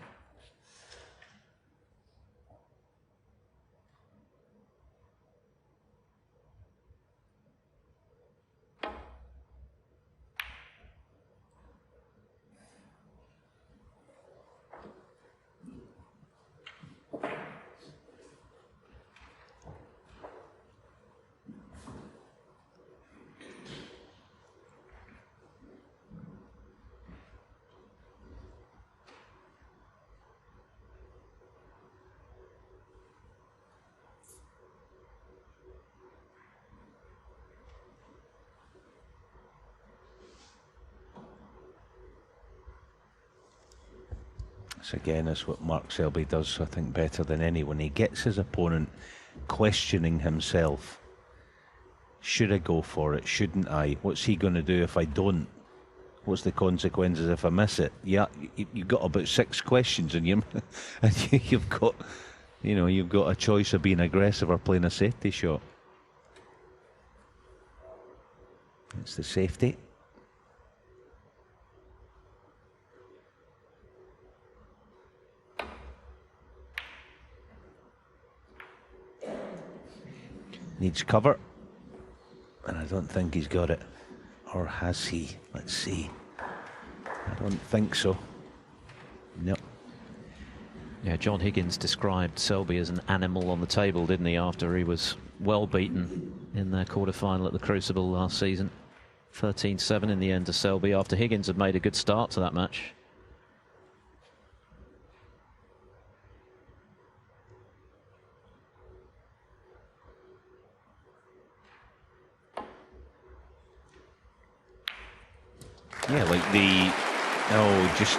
S3: This again is what Mark Selby does, I think, better than anyone. He gets his opponent questioning himself. Should I go for it? Shouldn't I? What's he going to do if I don't? What's the consequences if I miss it? Yeah, you've got about 6 questions in you, and you've got a choice of being aggressive or playing a safety shot. It's the safety. Needs cover, and I don't think he's got it. Or has he? Let's see. I don't think so. No.
S1: Yeah, John Higgins described Selby as an animal on the table, didn't he, after he was well beaten in their quarter-final at the Crucible last season. 13-7 in the end to Selby, after Higgins had made a good start to that match.
S3: Yeah, like just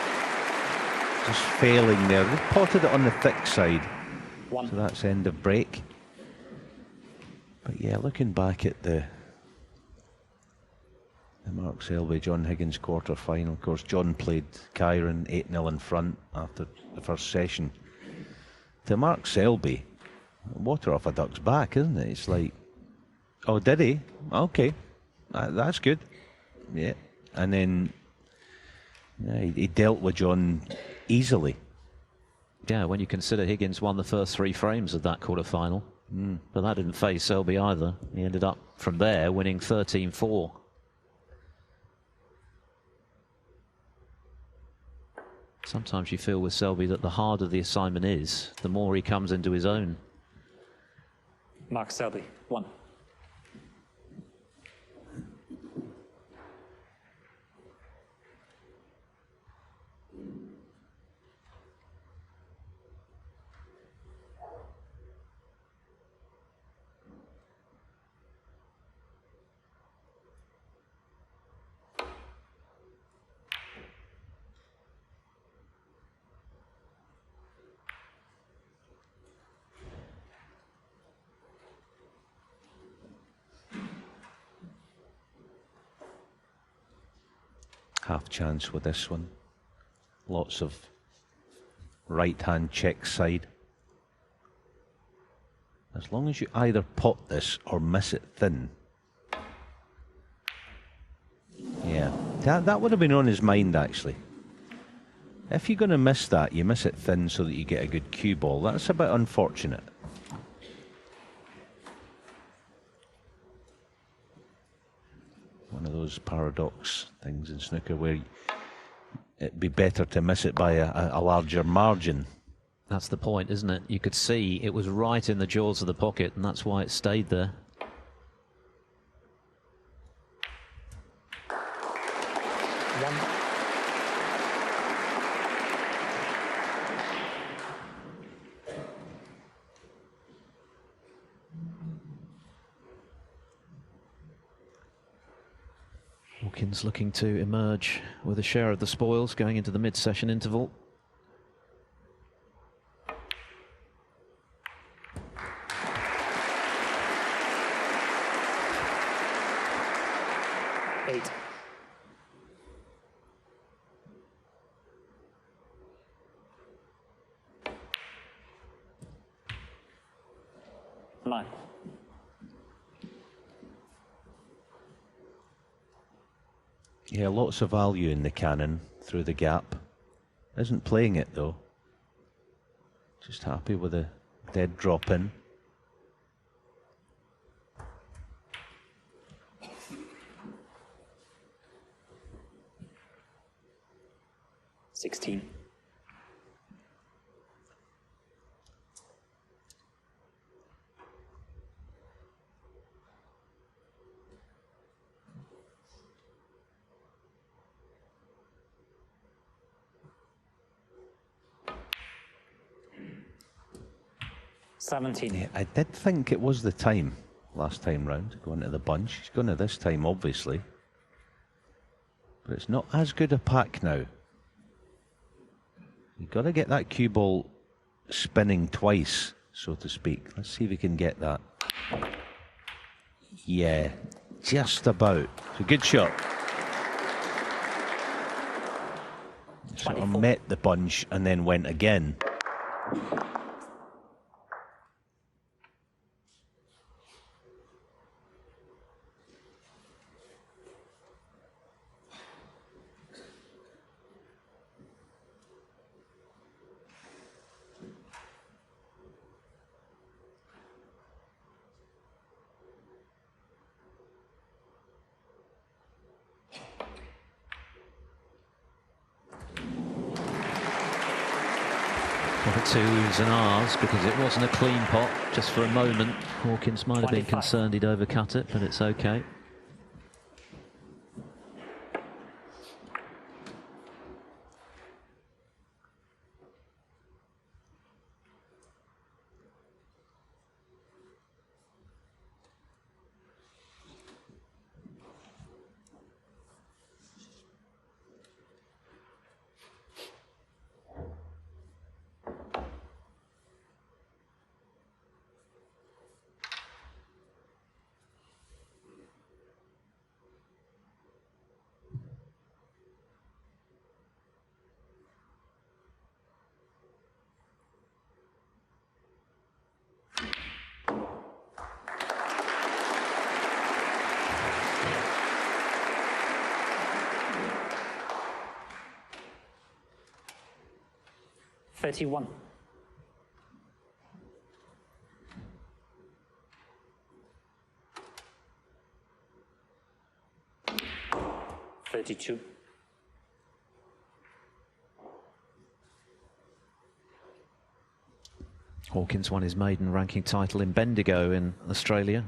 S3: failing there. They potted it on the thick side. So that's end of break. But yeah, looking back at the Mark Selby, John Higgins quarter-final, of course, John played Kyron 8-0 in front after the first session. To Mark Selby, water off a duck's back, isn't it? It's like, oh, did he? Okay, that's good. Yeah. And then he dealt with John easily.
S1: Yeah, when you consider Higgins won the first 3 frames of that quarter-final. But that didn't faze Selby either. He ended up, from there, winning 13-4. Sometimes you feel with Selby that the harder the assignment is, the more he comes into his own.
S4: Mark Selby, 1.
S3: Half chance with this one. Lots of right hand check side. As long as you either pot this or miss it thin. Yeah, that would have been on his mind actually. If you're going to miss that, you miss it thin so that you get a good cue ball. That's a bit unfortunate. One of those paradox things in snooker where it'd be better to miss it by a larger margin.
S1: That's the point, isn't it? You could see it was right in the jaws of the pocket, and that's why it stayed there. Hawkins looking to emerge with a share of the spoils going into the mid-session interval.
S4: Eight. Nine.
S3: Yeah, lots of value in the cannon through the gap. Isn't playing it though. Just happy with a dead drop in.
S4: $16.
S3: Yeah, I did think it was the time last time round, going to the bunch. He's going to this time, obviously. But it's not as good a pack now. You've got to get that cue ball spinning twice, so to speak. Let's see if we can get that. Yeah, just about. It's a good shot. Sort of met the punch and then went again.
S1: The twos and R's, because it wasn't a clean pot just for a moment. Hawkins might have been concerned he'd overcut it, but it's okay.
S4: $31. $32.
S1: Hawkins won his maiden ranking title in Bendigo in Australia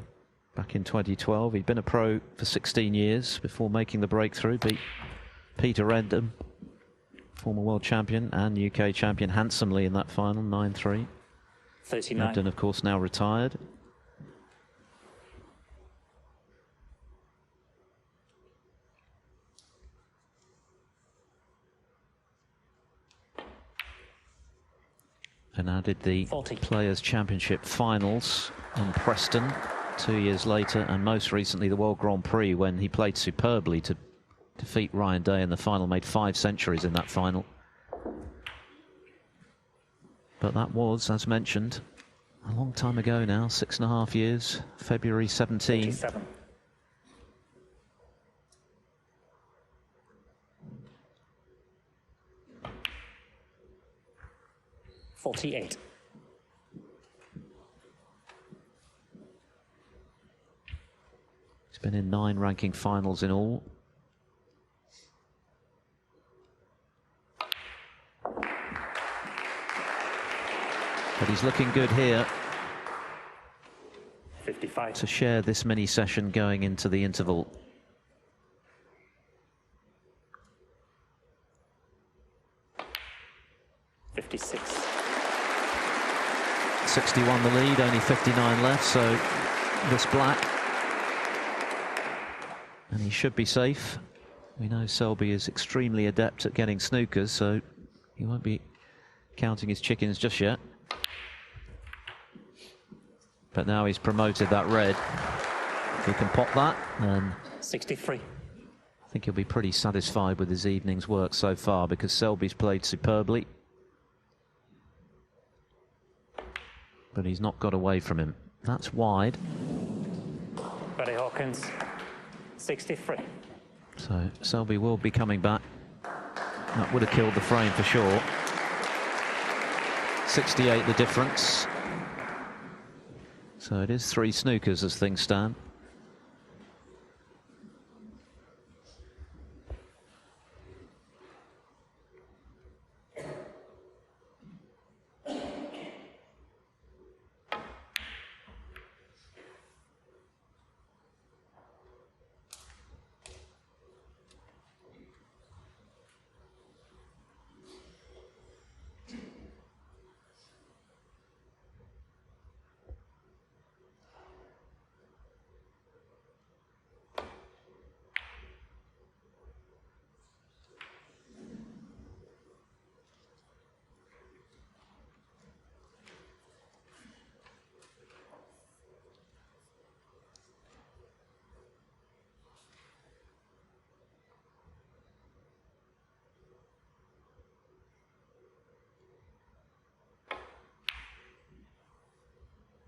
S1: back in 2012. He'd been a pro for 16 years before making the breakthrough. Beat Peter Rendham, former world champion and UK champion, handsomely in that final, 9-3.
S4: 39.
S1: Rendham, of course, now retired. And added the
S4: 40.
S1: Players' Championship finals in Preston 2 years later, and most recently the World Grand Prix, when he played superbly to defeat Ryan Day in the final, made 5 centuries in that final. But that was, as mentioned, a long time ago now, 6.5 years, February 17.
S4: 47. $48.
S1: He's been in 9 ranking finals in all. But he's looking good here
S4: 55.
S1: to share this mini session going into the interval.
S4: $56.
S1: 61 the lead, only 59 left, so this black. And he should be safe. We know Selby is extremely adept at getting snookers, so he won't be counting his chickens just yet. But now he's promoted that red. If he can pop that, then
S4: 63.
S1: I think he'll be pretty satisfied with his evening's work so far, because Selby's played superbly. But he's not got away from him. That's wide.
S4: Barry Hawkins, 63.
S1: So Selby will be coming back. That would have killed the frame for sure. 68 the difference. So it is 3 snookers as things stand.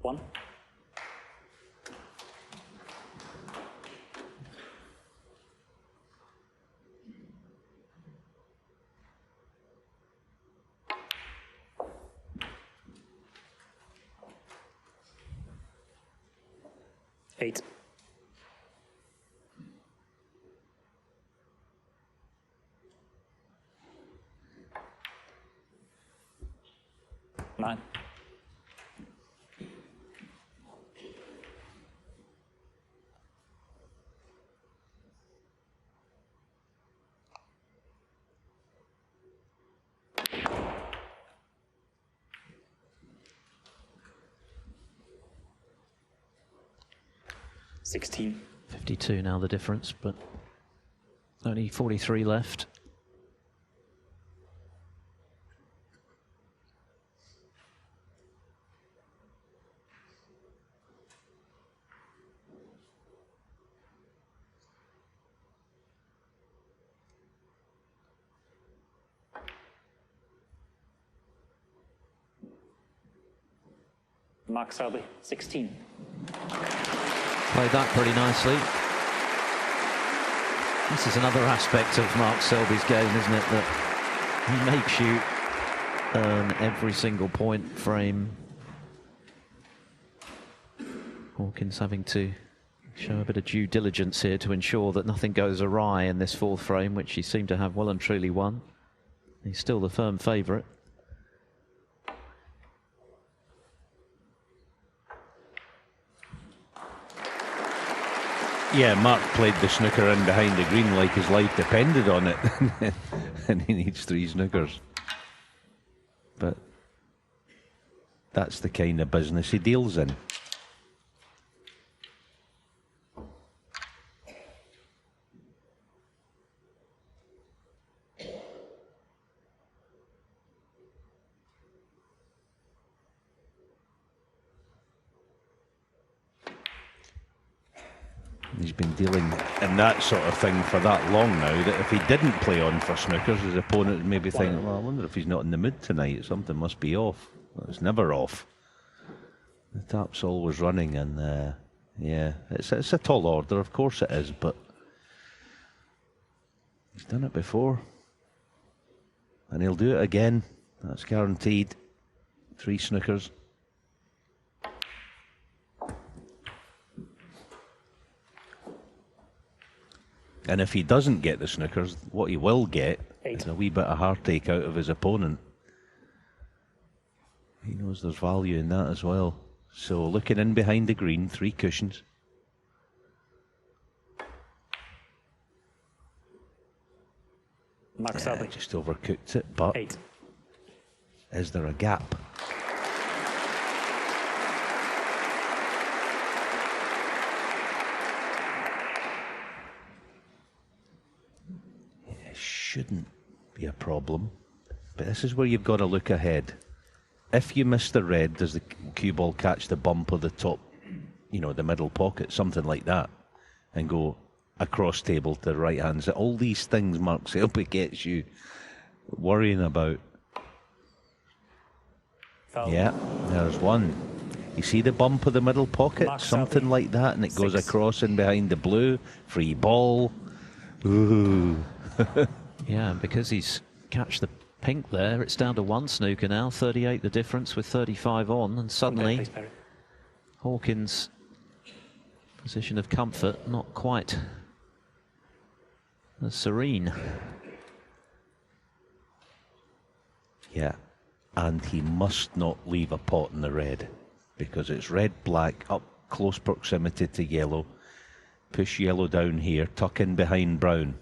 S4: 1. Eight. Nine. $16.
S1: 52 now the difference, but only 43 left.
S4: Mark Selby, 16.
S1: Played that pretty nicely. This is another aspect of Mark Selby's game, isn't it? That he makes you earn every single point frame. Hawkins having to show a bit of due diligence here to ensure that nothing goes awry in this fourth frame, which he seemed to have well and truly won. He's still the firm favourite.
S3: Yeah, Mark played the snooker in behind the green like his life depended on it. And he needs 3 snookers. But that's the kind of business he deals in. He's been dealing in that sort of thing for that long now that if he didn't play on for snookers, his opponent would maybe think, well, I wonder if he's not in the mood tonight. Something must be off. Well, it's never off. The tap's always running, and yeah, it's a tall order, of course it is, but he's done it before. And he'll do it again. That's guaranteed. 3 snookers. And if he doesn't get the snookers, what he will get is a wee bit of heartache out of his opponent. He knows there's value in that as well. So looking in behind the green, 3 cushions.
S4: Mark Selby.
S3: Just overcooked it, but
S4: 8.
S3: Is there a gap? Shouldn't be a problem, but this is where you've got to look ahead. If you miss the red, does the cue ball catch the bump of the top, the middle pocket, something like that, and go across table to the right hand? So all these things Mark Selby gets you worrying about.
S4: Foul.
S3: Yeah, there's one. You see the bump of the middle pocket,
S4: Mark
S3: something
S4: Selby.
S3: like that, and it goes
S4: 6.
S3: across in behind the blue. Free ball. Ooh.
S1: Yeah, and because he's catched the pink there, it's down to 1 snooker now, 38 the difference with 35 on, and suddenly
S4: Please, Barry.
S1: Hawkins' position of comfort not quite as serene.
S3: Yeah, and he must not leave a pot in the red, because it's red-black up close proximity to yellow. Push yellow down here, tuck in behind brown.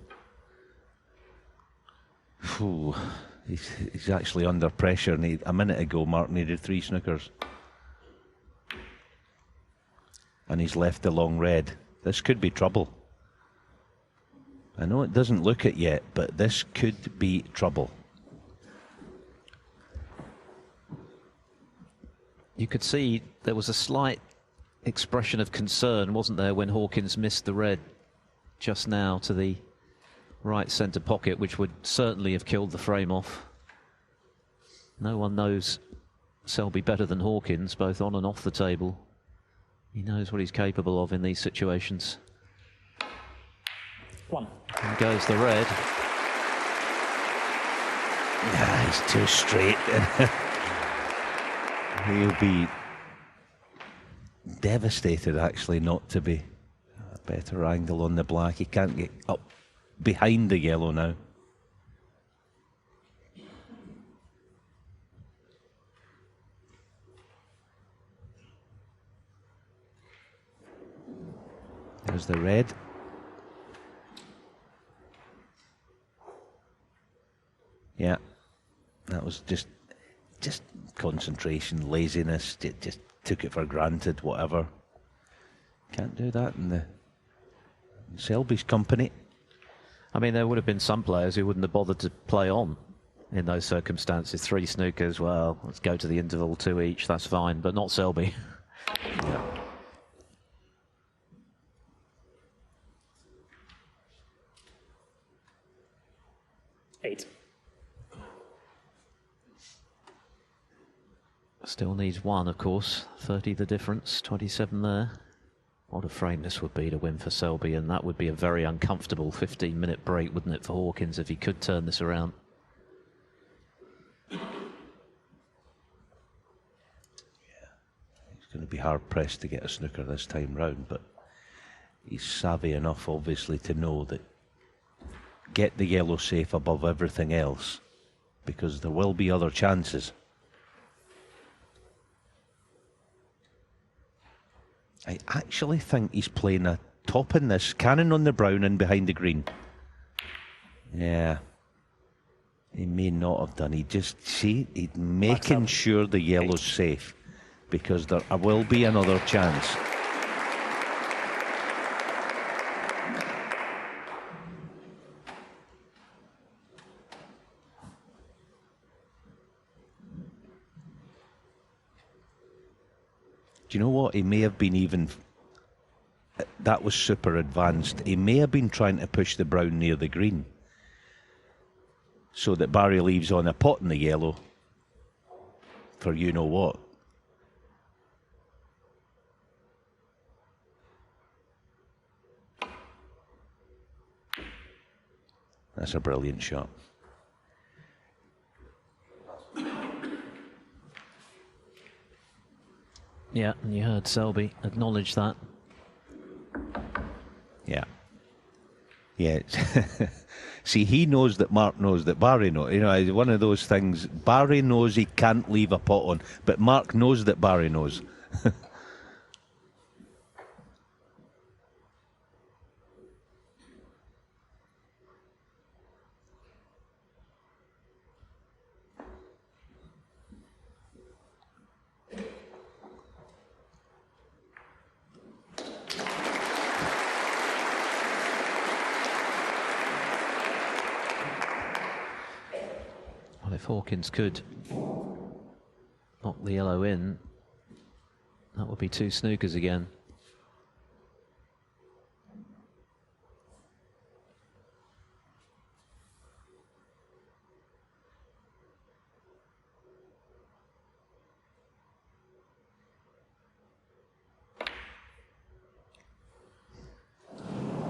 S3: Ooh, he's actually under pressure. A minute ago, Mark needed 3 snookers. And he's left the long red. This could be trouble. I know it doesn't look it yet, but this could be trouble.
S1: You could see there was a slight expression of concern, wasn't there, when Hawkins missed the red just now to the right centre pocket, which would certainly have killed the frame off. No one knows Selby better than Hawkins, both on and off the table. He knows what he's capable of in these situations.
S4: 1.
S1: And goes the red.
S3: Yeah, he's too straight. He'll be devastated, actually, not to be a better angle on the black. He can't get up behind the yellow now. There's the red. Yeah, that was just concentration, laziness. Just took it for granted. Whatever. Can't do that in Selby's company.
S1: I mean, there would have been some players who wouldn't have bothered to play on in those circumstances. 3 snookers, well, let's go to the interval, 2 each. That's fine, but not Selby.
S3: Yeah.
S1: Still needs 1, of course. 30 the difference, 27 there. What a frame this would be to win for Selby, and that would be a very uncomfortable 15-minute break, wouldn't it, for Hawkins, if he could turn this around.
S3: Yeah. He's going to be hard-pressed to get a snooker this time round, but he's savvy enough, obviously, to know that get the yellow safe above everything else, because there will be other chances. I actually think he's playing a top in this, cannon on the brown and behind the green. Yeah. He may not have done. He just, see, he's making sure the yellow's safe, because there will be another chance. Do you know what? He may have been even... That was super advanced. He may have been trying to push the brown near the green, so that Barry leaves on a pot in the yellow for you-know-what. That's a brilliant shot.
S1: Yeah, and you heard Selby acknowledge that.
S3: Yeah. Yeah. See, he knows that Mark knows that Barry knows. You know, it's one of those things. Barry knows he can't leave a pot on, but Mark knows that Barry knows.
S1: If Hawkins could knock the yellow in, that would be 2 snookers again.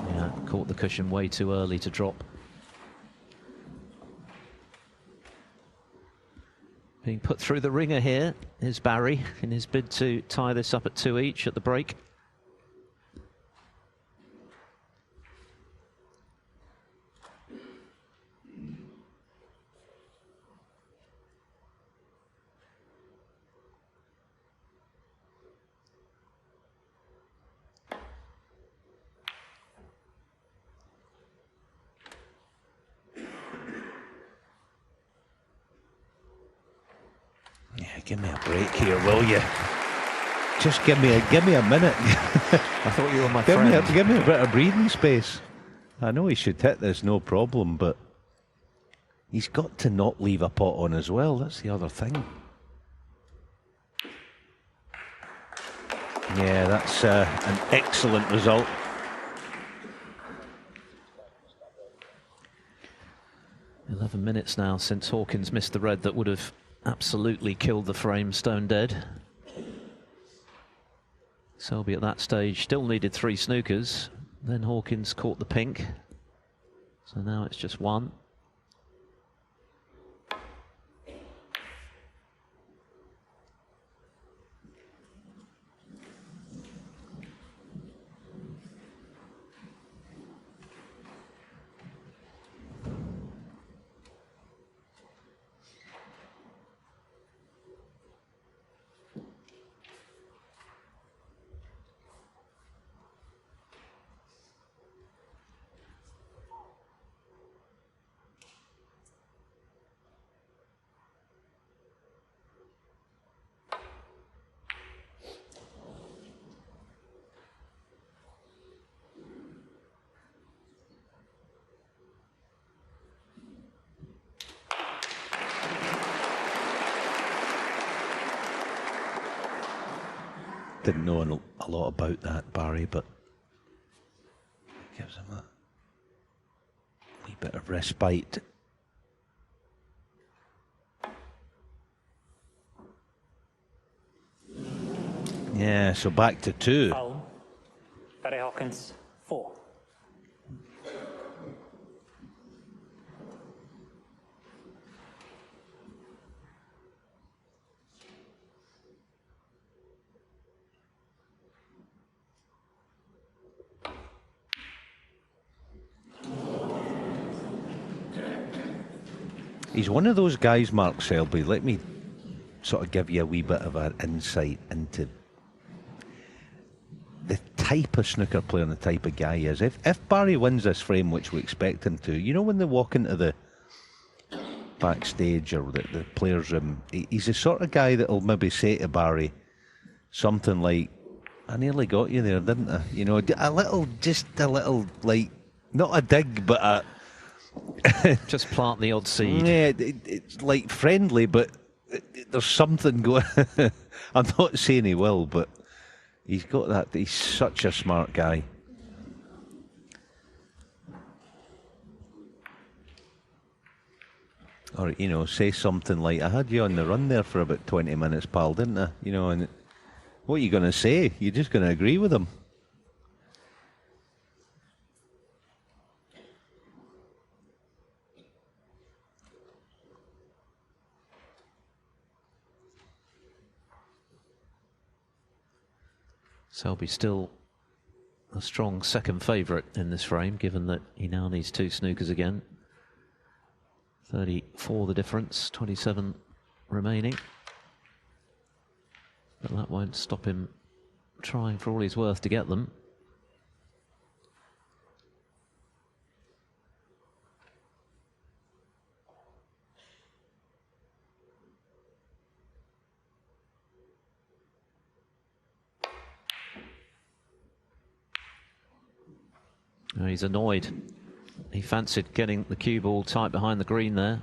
S1: Yeah, caught the cushion way too early to drop. Being put through the ringer here is Barry in his bid to tie this up at 2 each at the break.
S3: Yeah, give me a break here, will you? Just give me a minute.
S1: I thought you were my friend.
S3: Give me a bit of breathing space. I know he should hit this, no problem, but he's got to not leave a pot on as well. That's the other thing. Yeah, that's an excellent result.
S1: .11 minutes now since Hawkins missed the red that would have absolutely killed the frame stone dead. Selby at that stage still needed 3 snookers. Then Hawkins caught the pink. So now it's just 1.
S3: Didn't know a lot about that, Barry, but it gives him a wee bit of respite. Yeah, so back to 2.
S4: Foul. Barry Hawkins, 4.
S3: He's one of those guys, Mark Selby. Let me sort of give you a wee bit of an insight into the type of snooker player and the type of guy he is. If Barry wins this frame, which we expect him to, you know, when they walk into the backstage or the players' room, he's the sort of guy that'll maybe say to Barry something like, "I nearly got you there, didn't I?" You know, just a little, like, not a dig, but a
S1: Just plant the odd seed.
S3: yeah, it's like friendly, but there's something going. I'm not saying he will, but he's got that. He's such a smart guy. Or, you know, say something like, "I had you on the run there for about 20 minutes, pal, didn't I?" You know, and what are you going to say? You're just going to agree with him.
S1: Selby still a strong second favourite in this frame, given that he now needs 2 snookers again. 34 the difference, 27 remaining. But that won't stop him trying for all he's worth to get them. Oh, he's annoyed. He fancied getting the cue ball tight behind the green there.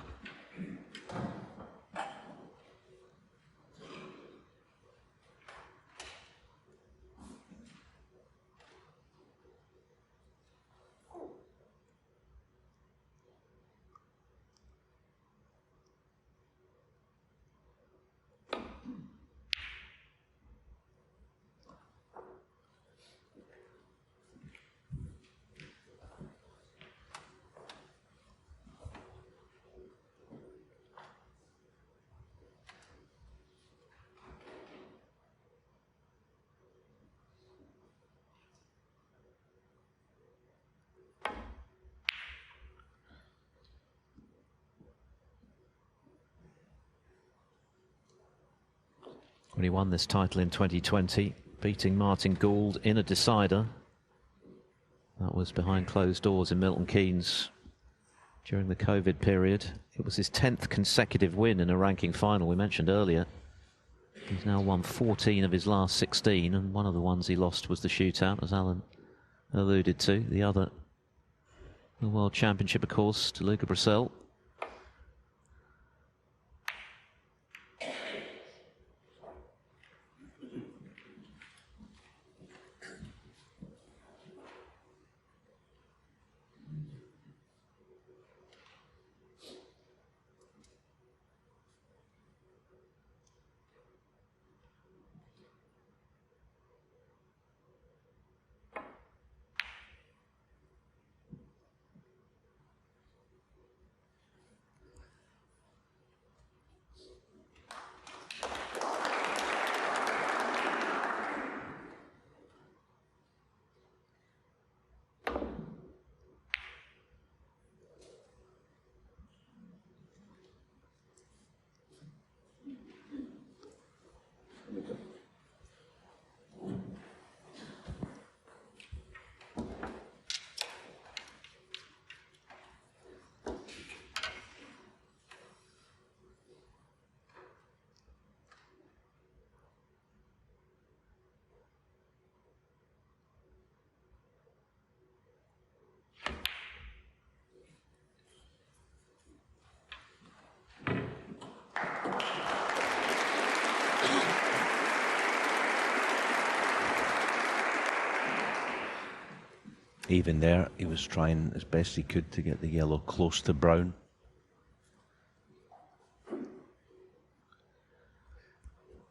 S1: When he won this title in 2020, beating Martin Gould in a decider. That was behind closed doors in Milton Keynes during the COVID period. It was his 10th consecutive win in a ranking final we mentioned earlier. He's now won 14 of his last 16, and one of the ones he lost was the shootout, as Alan alluded to. The other, the World Championship, of course, to Luca Bracel.
S3: Even there, he was trying as best he could to get the yellow close to brown.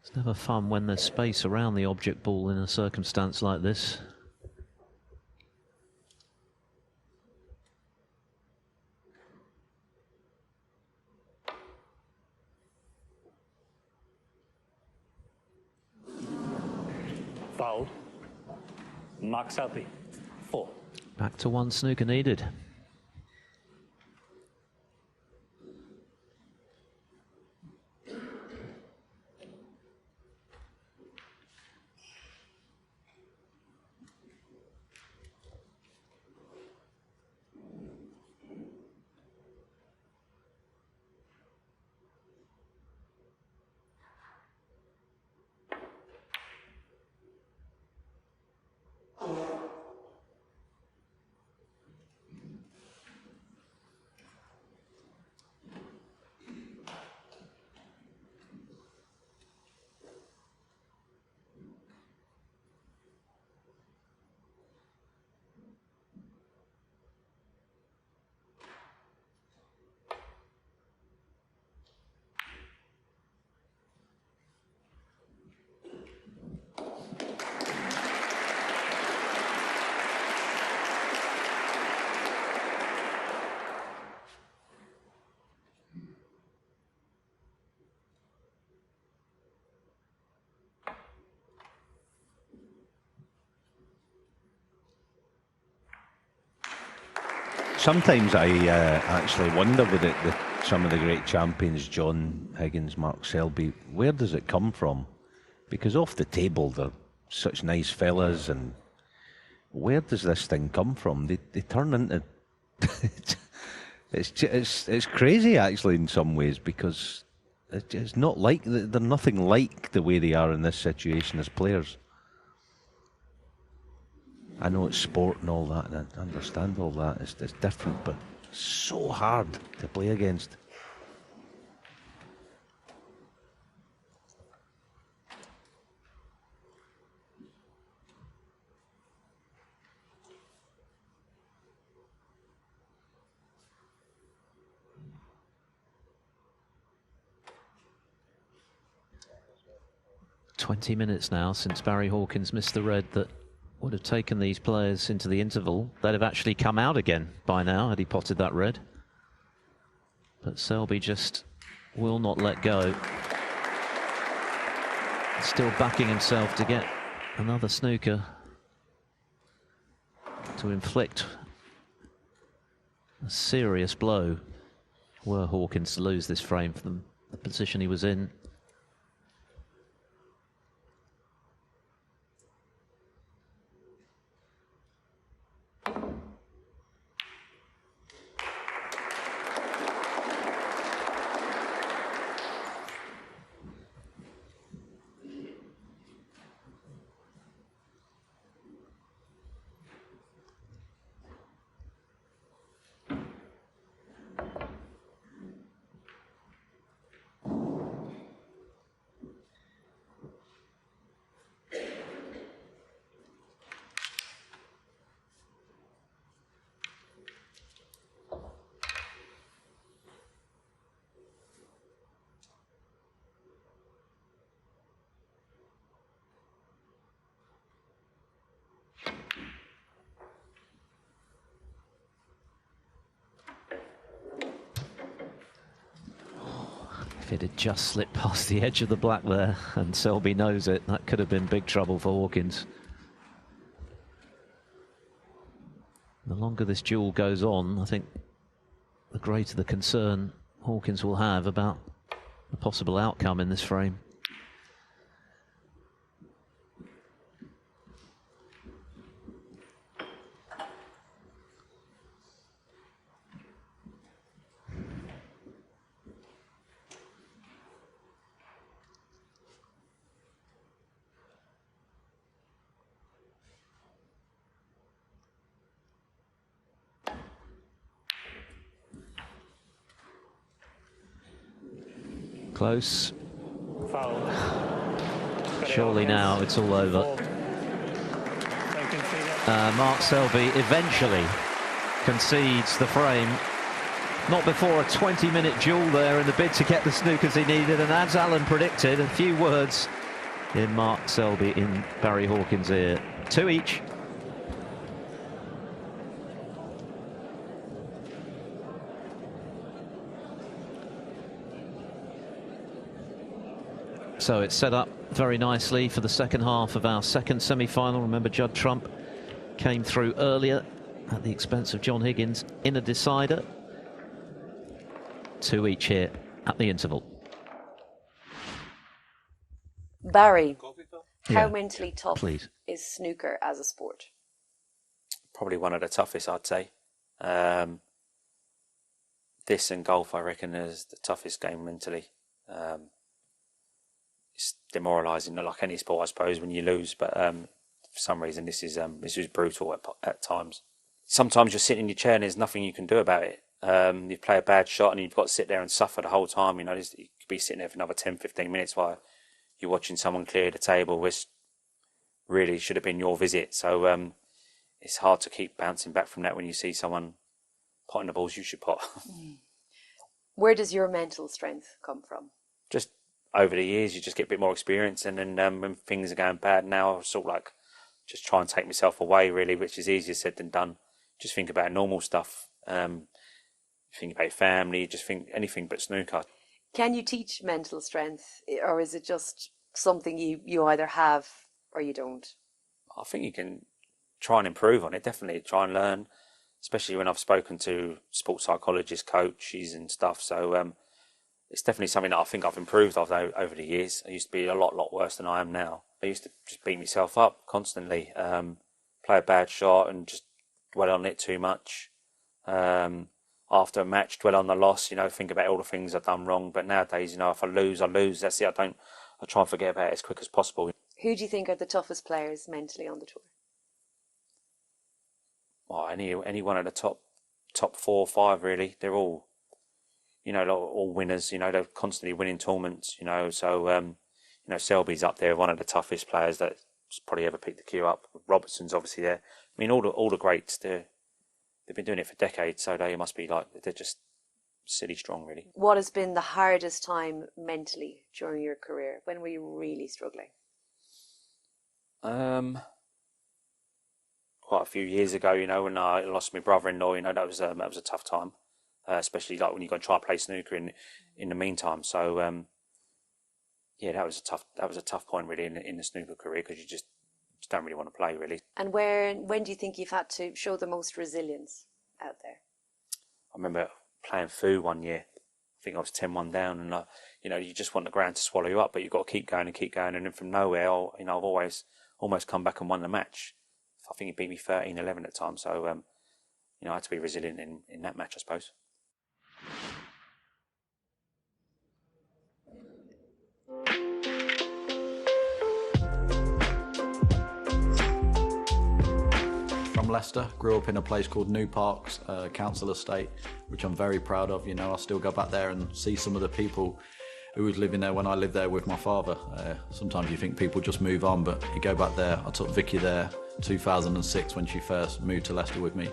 S1: It's never fun when there's space around the object ball in a circumstance like this.
S4: Foul. Mark Selby, 4.
S1: Back to 1 snooker needed.
S3: Sometimes I actually wonder with some of the great champions, John Higgins, Mark Selby, where does it come from? Because off the table they're such nice fellas, and where does this thing come from? They turn into it's crazy actually in some ways, because it's not like they're nothing like the way they are in this situation as players. I know it's sport and all that, and I understand all that. It's different, but so hard to play against.
S1: "20 minutes now since Barry Hawkins missed the red that would have taken these players into the interval. They'd have actually come out again by now had he potted that red. But Selby just will not let go. Still backing himself to get another snooker to inflict a serious blow were Hawkins to lose this frame from the position he was in. If it had just slipped past the edge of the black there, and Selby knows it, that could have been big trouble for Hawkins. The longer this duel goes on, I think the greater the concern Hawkins will have about the possible outcome in this frame. Close.
S4: Foul.
S1: Surely now it's all over.
S4: So you can see that
S1: Mark Selby eventually concedes the frame. Not before a 20-minute duel there in the bid to get the snookers he needed. And as Alan predicted, a few words in Mark Selby in Barry Hawkins' ear. 2 each. So it's set up very nicely for the second half of our second semi-final. Remember, Judd Trump came through earlier at the expense of John Higgins in a decider. 2 each here at the interval.
S5: Barry,
S1: Yeah.
S5: how mentally tough
S1: Please.
S5: is snooker as a sport?
S6: Probably one of the toughest, I'd say. This and golf, I reckon, is the toughest game mentally. It's demoralising, not like any sport, I suppose, when you lose. But for some reason, this is brutal at times. Sometimes you're sitting in your chair and there's nothing you can do about it. You play a bad shot and you've got to sit there and suffer the whole time. You know, you could be sitting there for another 10, 15 minutes while you're watching someone clear the table, which really should have been your visit. So it's hard to keep bouncing back from that when you see someone potting the balls you should pot.
S5: Where does your mental strength come from?
S6: Just over the years, you just get a bit more experience, and then when things are going bad now, I sort of like just try and take myself away, really, which is easier said than done. Just think about normal stuff. Think about family, just think anything but snooker.
S5: Can you teach mental strength, or is it just something you either have or you don't?
S6: I think you can try and improve on it, definitely try and learn, especially when I've spoken to sports psychologists, coaches and stuff. So it's definitely something that I think I've improved over the years. I used to be a lot worse than I am now. I used to just beat myself up constantly, play a bad shot and just dwell on it too much. After a match, dwell on the loss, you know, think about all the things I've done wrong. But nowadays, you know, if I lose, I lose. That's it. I try and forget about it as quick as possible.
S5: Who do you think are the toughest players mentally on the tour?
S6: Well, any one of the top 4 or 5, really. They're all, you know, all winners. You know, they're constantly winning tournaments. You know, so you know, Selby's up there, one of the toughest players that's probably ever picked the queue up. Robertson's obviously there. I mean, all the greats. They've been doing it for decades, so they must be like, they're just silly strong, really.
S5: What has been the hardest time mentally during your career? When were you really struggling?
S6: Quite a few years ago, you know, when I lost my brother-in-law, you know, that was a tough time, especially like when you go and try and play snooker in the meantime. So yeah, that was a tough point really in the snooker career, because you just don't really want to play, really.
S5: And when do you think you've had to show the most resilience out there?
S6: I remember playing Foo one year. I think I was 10-1 down, and you know, you just want the ground to swallow you up, but you've got to keep going, and then from nowhere, you know, I've always almost come back and won the match. I think he beat me 13-11 at the time, so you know, I had to be resilient in that match, I suppose.
S7: From Leicester, grew up in a place called New Parks, council estate, which I'm very proud of. You know, I still go back there and see some of the people who was living there when I lived there with my father. Sometimes you think people just move on, but you go back there. I took Vicky there 2006 when she first moved to Leicester with me.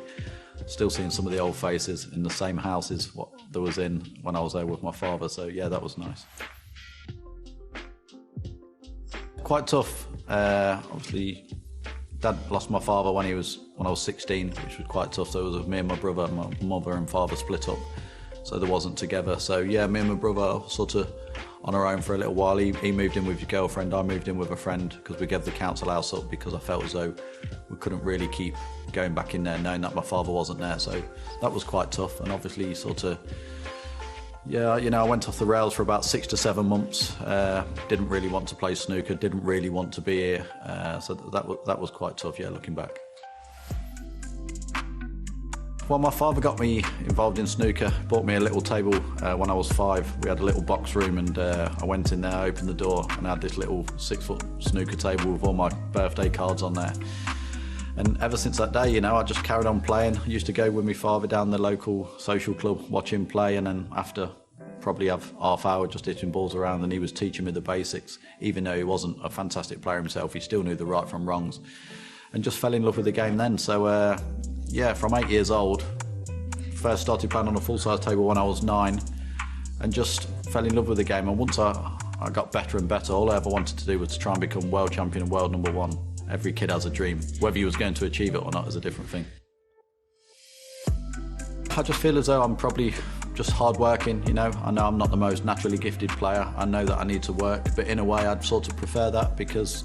S7: Still seeing some of the old faces in the same houses what there was in when I was there with my father. So yeah, that was nice. Quite tough. Obviously, Dad lost my father when I was 16, which was quite tough. So it was me and my brother, my mother and father split up, so they wasn't together. So yeah, me and my brother sort of on our own for a little while. He moved in with his girlfriend, I moved in with a friend, because we gave the council house up because I felt as though we couldn't really keep going back in there knowing that my father wasn't there. So that was quite tough. And obviously sort of, yeah, you know, I went off the rails for about 6 to 7 months. Didn't really want to play snooker, didn't really want to be here. So that was quite tough, yeah, looking back. Well, my father got me involved in snooker, bought me a little table when I was 5. We had a little box room, and I went in there, opened the door, and I had this little 6-foot snooker table with all my birthday cards on there. And ever since that day, you know, I just carried on playing. I used to go with my father down the local social club, watch him play, and then after probably have half hour just hitting balls around, and he was teaching me the basics. Even though he wasn't a fantastic player himself, he still knew the right from wrongs. and just fell in love with the game then. So yeah, from 8 years old, first started playing on a full-size table when I was 9, and just fell in love with the game. And once I got better and better, all I ever wanted to do was to try and become world champion and world number 1. Every kid has a dream. Whether you was going to achieve it or not is a different thing. I just feel as though I'm probably just hard-working, you know. I know I'm not the most naturally gifted player. I know that I need to work, but in a way I'd sort of prefer that, because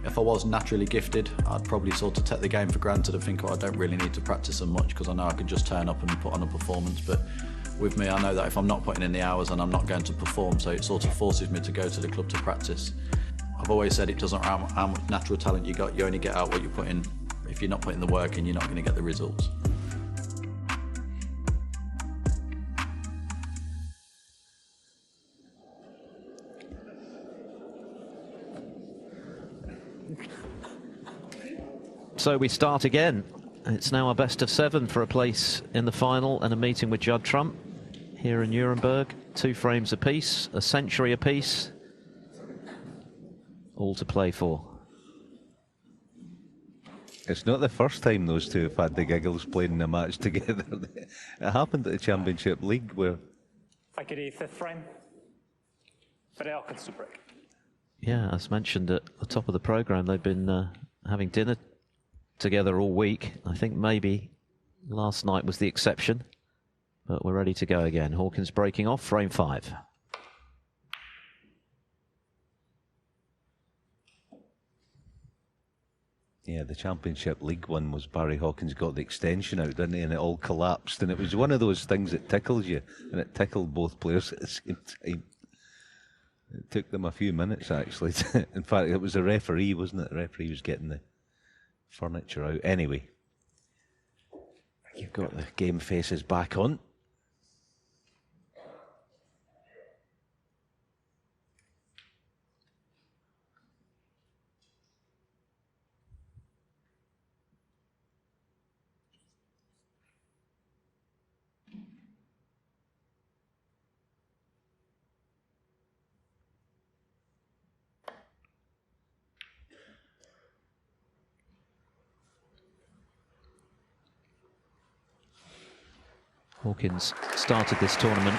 S7: if I was naturally gifted, I'd probably sort of take the game for granted and think, oh, I don't really need to practice so much because I know I can just turn up and put on a performance. But with me, I know that if I'm not putting in the hours, and I'm not going to perform, so it sort of forces me to go to the club to practice. I've always said it doesn't matter how much natural talent you got, you only get out what you put in. If you're not putting the work in, you're not going to get the results.
S1: So we start again. It's now a best of 7 for a place in the final and a meeting with Judd Trump here in Nuremberg. 2 frames apiece, a century apiece, all to play for.
S3: It's not the first time those two have had the giggles playing in a match together. It happened at the Championship League where...
S4: If I could 5th frame, for the Hawkins to break.
S1: Yeah, as mentioned at the top of the programme, they've been having dinner together all week. I think maybe last night was the exception, but we're ready to go again. Hawkins breaking off, frame 5.
S3: Yeah, the Championship League one was Barry Hawkins got the extension out, didn't he? And it all collapsed. And it was one of those things that tickles you. And it tickled both players at the same time. It took them a few minutes, actually. In fact, it was the referee, wasn't it? The referee was getting the furniture out. Anyway, you've got the game faces back on.
S1: Hawkins started this tournament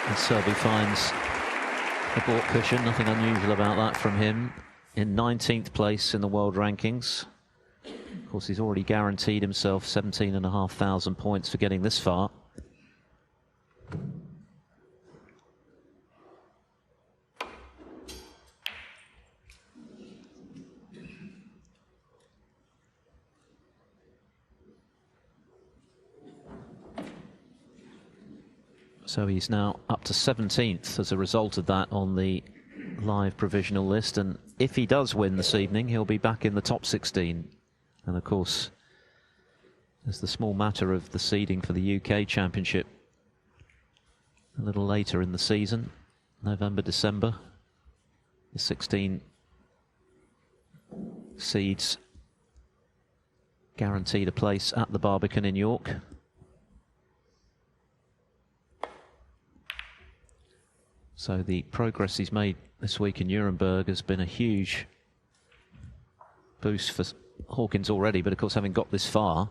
S1: and Selby finds a baulk cushion. Nothing unusual about that from him. In 19th place in the world rankings. Of course, he's already guaranteed himself 17,500 points for getting this far. So he's now up to 17th as a result of that on the live provisional list. And if he does win this evening, he'll be back in the top 16. And of course, there's the small matter of the seeding for the UK Championship a little later in the season, November, December. The 16 seeds guaranteed a place at the Barbican in York. So the progress he's made this week in Nuremberg has been a huge boost for Hawkins already, but of course having got this far,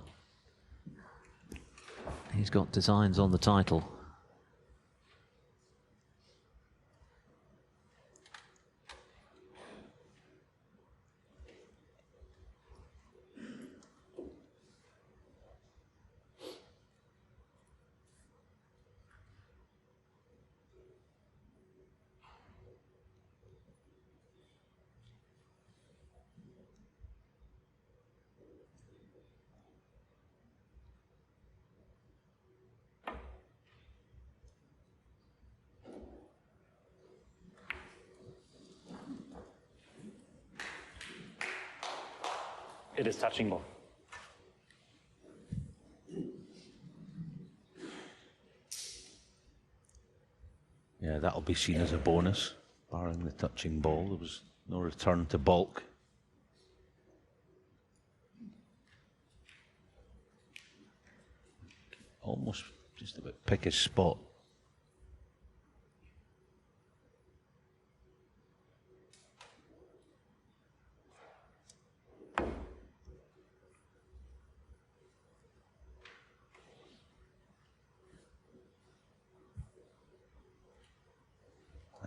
S1: he's got designs on the title.
S4: It is touching ball.
S3: Yeah, that'll be seen as a bonus, barring the touching ball. There was no return to baulk. Almost just about pick his spot.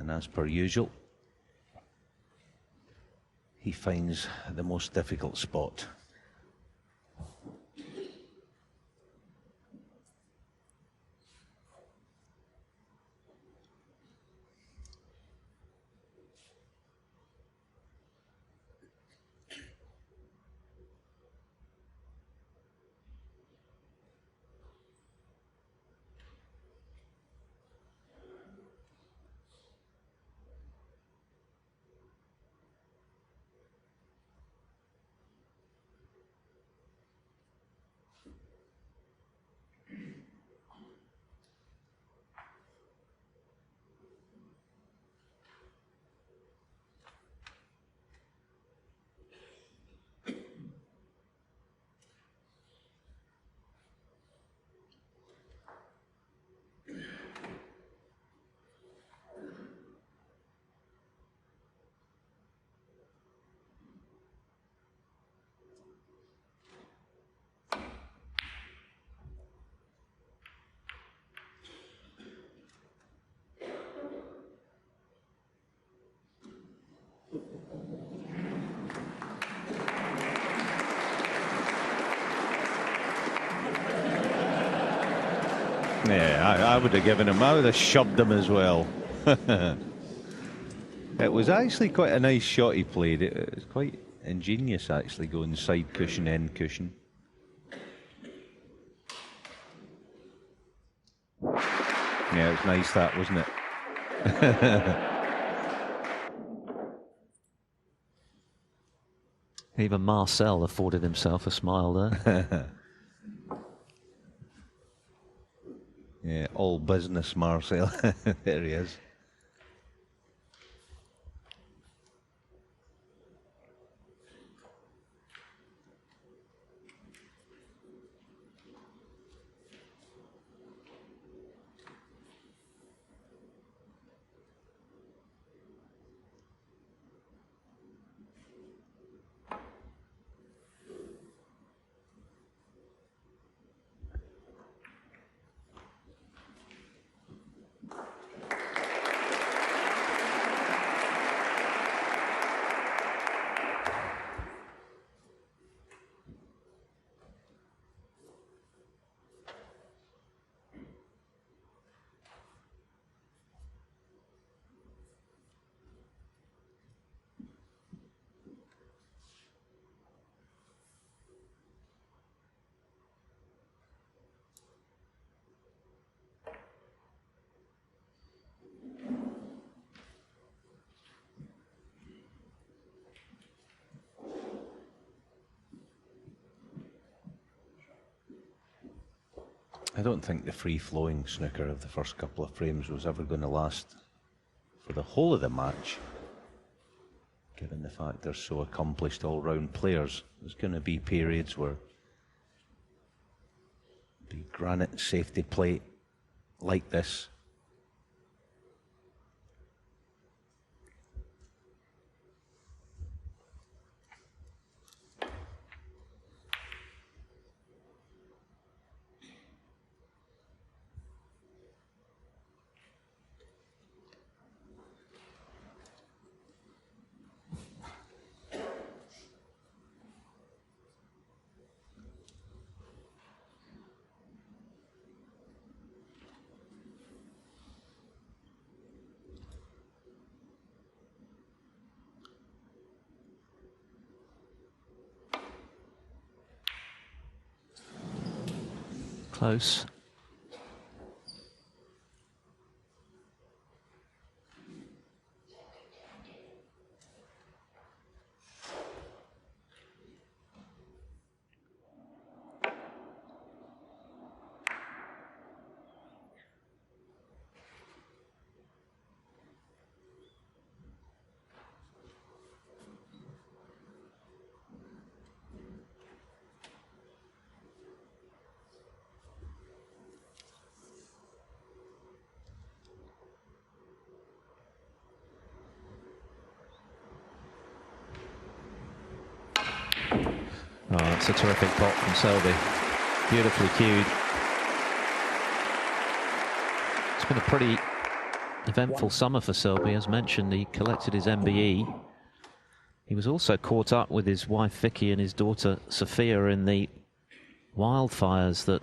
S3: And as per usual, he finds the most difficult spot. Yeah, I would have given him, I would have shoved him as well. It was actually quite a nice shot he played. It was quite ingenious, actually, going side cushion, end cushion. Yeah, it was nice that, wasn't it?
S1: Even Marcel afforded himself a smile there.
S3: Yeah, all business, Marcel. There he is. I don't think the free-flowing snooker of the first couple of frames was ever going to last for the whole of the match, given the fact they're so accomplished all-round players. There's going to be periods where the granite safety plate like this.
S1: Close. Oh, that's a terrific pot from Selby. Beautifully cued. It's been a pretty eventful summer for Selby. As mentioned, he collected his MBE. He was also caught up with his wife Vicky and his daughter Sophia in the wildfires that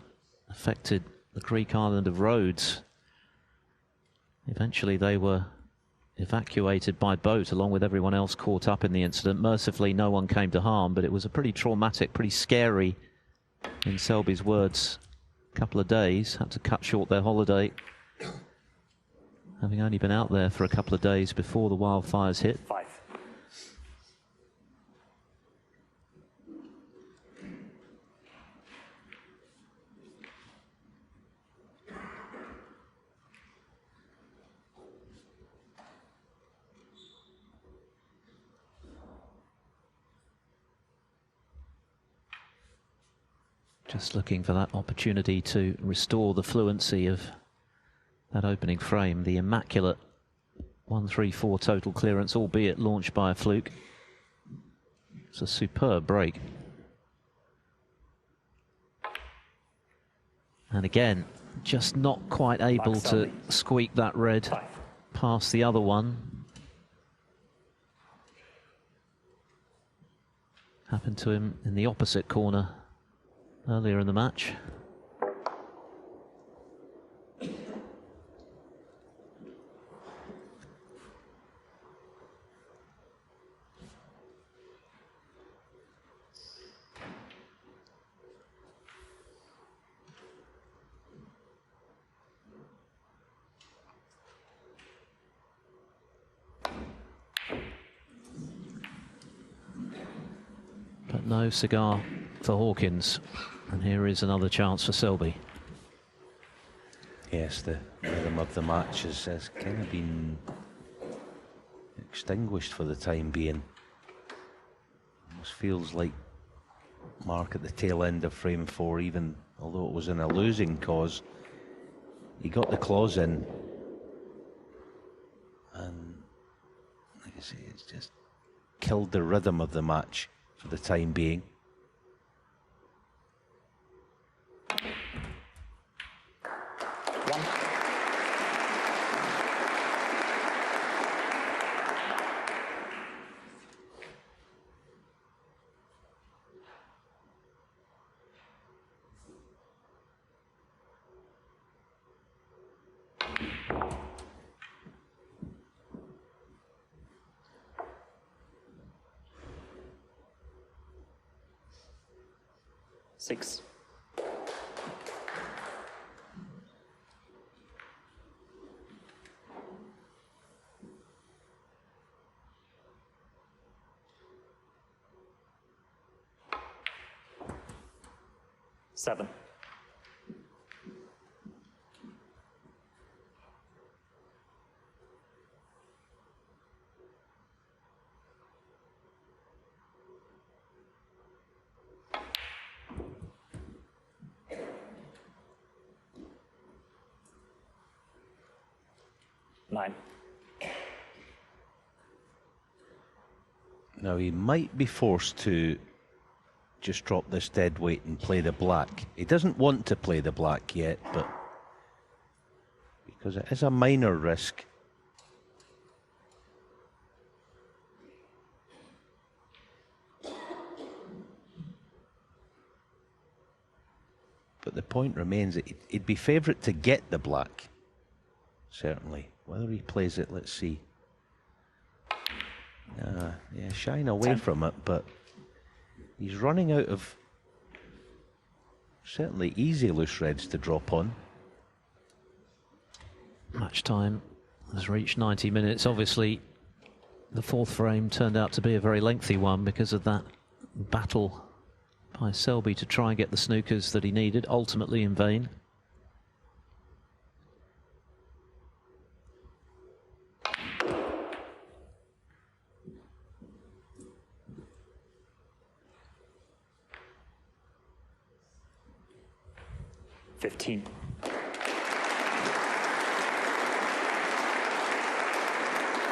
S1: affected the Greek island of Rhodes. Eventually they were evacuated by boat along with everyone else caught up in the incident. Mercifully no one came to harm, but it was a pretty traumatic, pretty scary, in Selby's words, couple of days. Had to cut short their holiday, having only been out there for a couple of days before the wildfires hit.
S4: 5.
S1: Just looking for that opportunity to restore the fluency of that opening frame. The immaculate 134 total clearance, albeit launched by a fluke. It's a superb break. And again, just not quite able to squeak that red past the other one. Happened to him in the opposite corner earlier in the match. But no cigar for Hawkins. And here is another chance for Selby.
S3: Yes, the rhythm of the match has kind of been extinguished for the time being. Almost feels like Mark at the tail end of frame 4, even although it was in a losing cause, he got the claws in. And like I say, it's just killed the rhythm of the match for the time being.
S4: Six. Seven. Nine.
S3: Now he might be forced to just drop this dead weight and play the black. He doesn't want to play the black yet, but because it is a minor risk. But the point remains that he'd be favourite to get the black, certainly. Whether he plays it, let's see. Yeah, shying away
S4: 10.
S3: from it, but he's running out of certainly easy loose reds to drop on.
S1: Match time has reached 90 minutes. Obviously, the fourth frame turned out to be a very lengthy one because of that battle by Selby to try and get the snookers that he needed, ultimately in vain.
S4: $15.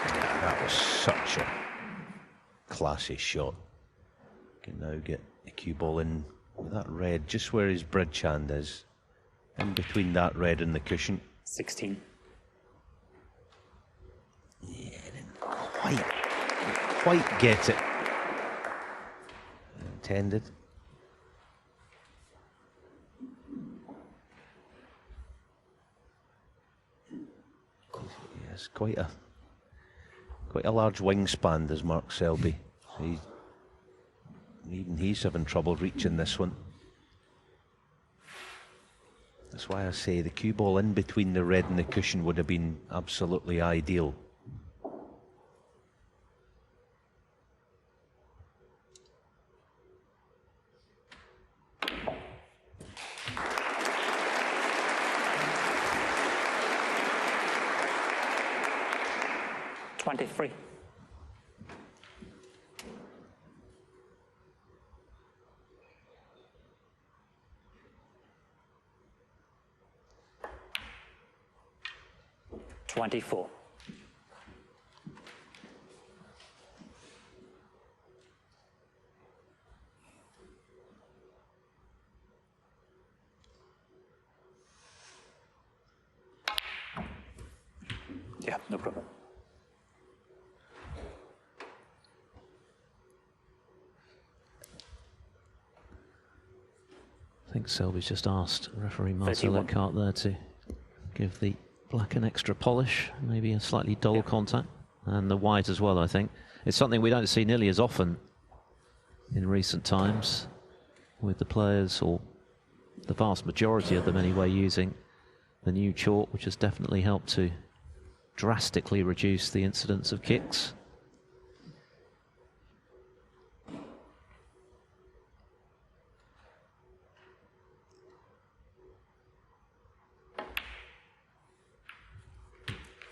S3: Yeah, that was such a classy shot. Can now get a cue ball in with that red just where his bridge hand is, in between that red and the cushion.
S4: 16.
S3: quite get it. Intended. Yes, quite a large wingspan, does Mark Selby. Even he's having trouble reaching this one. That's why I say the cue ball in between the red and the cushion would have been absolutely ideal.
S4: '23. '24. Yeah, no problem.
S1: I think Selby's just asked referee Marcel
S4: 31.
S1: Eckardt there to give the black an extra polish, maybe a slightly dull contact, and the white as well, I think. It's something we don't see nearly as often in recent times with the players, or the vast majority of them anyway, using the new chalk, which has definitely helped to drastically reduce the incidence of kicks.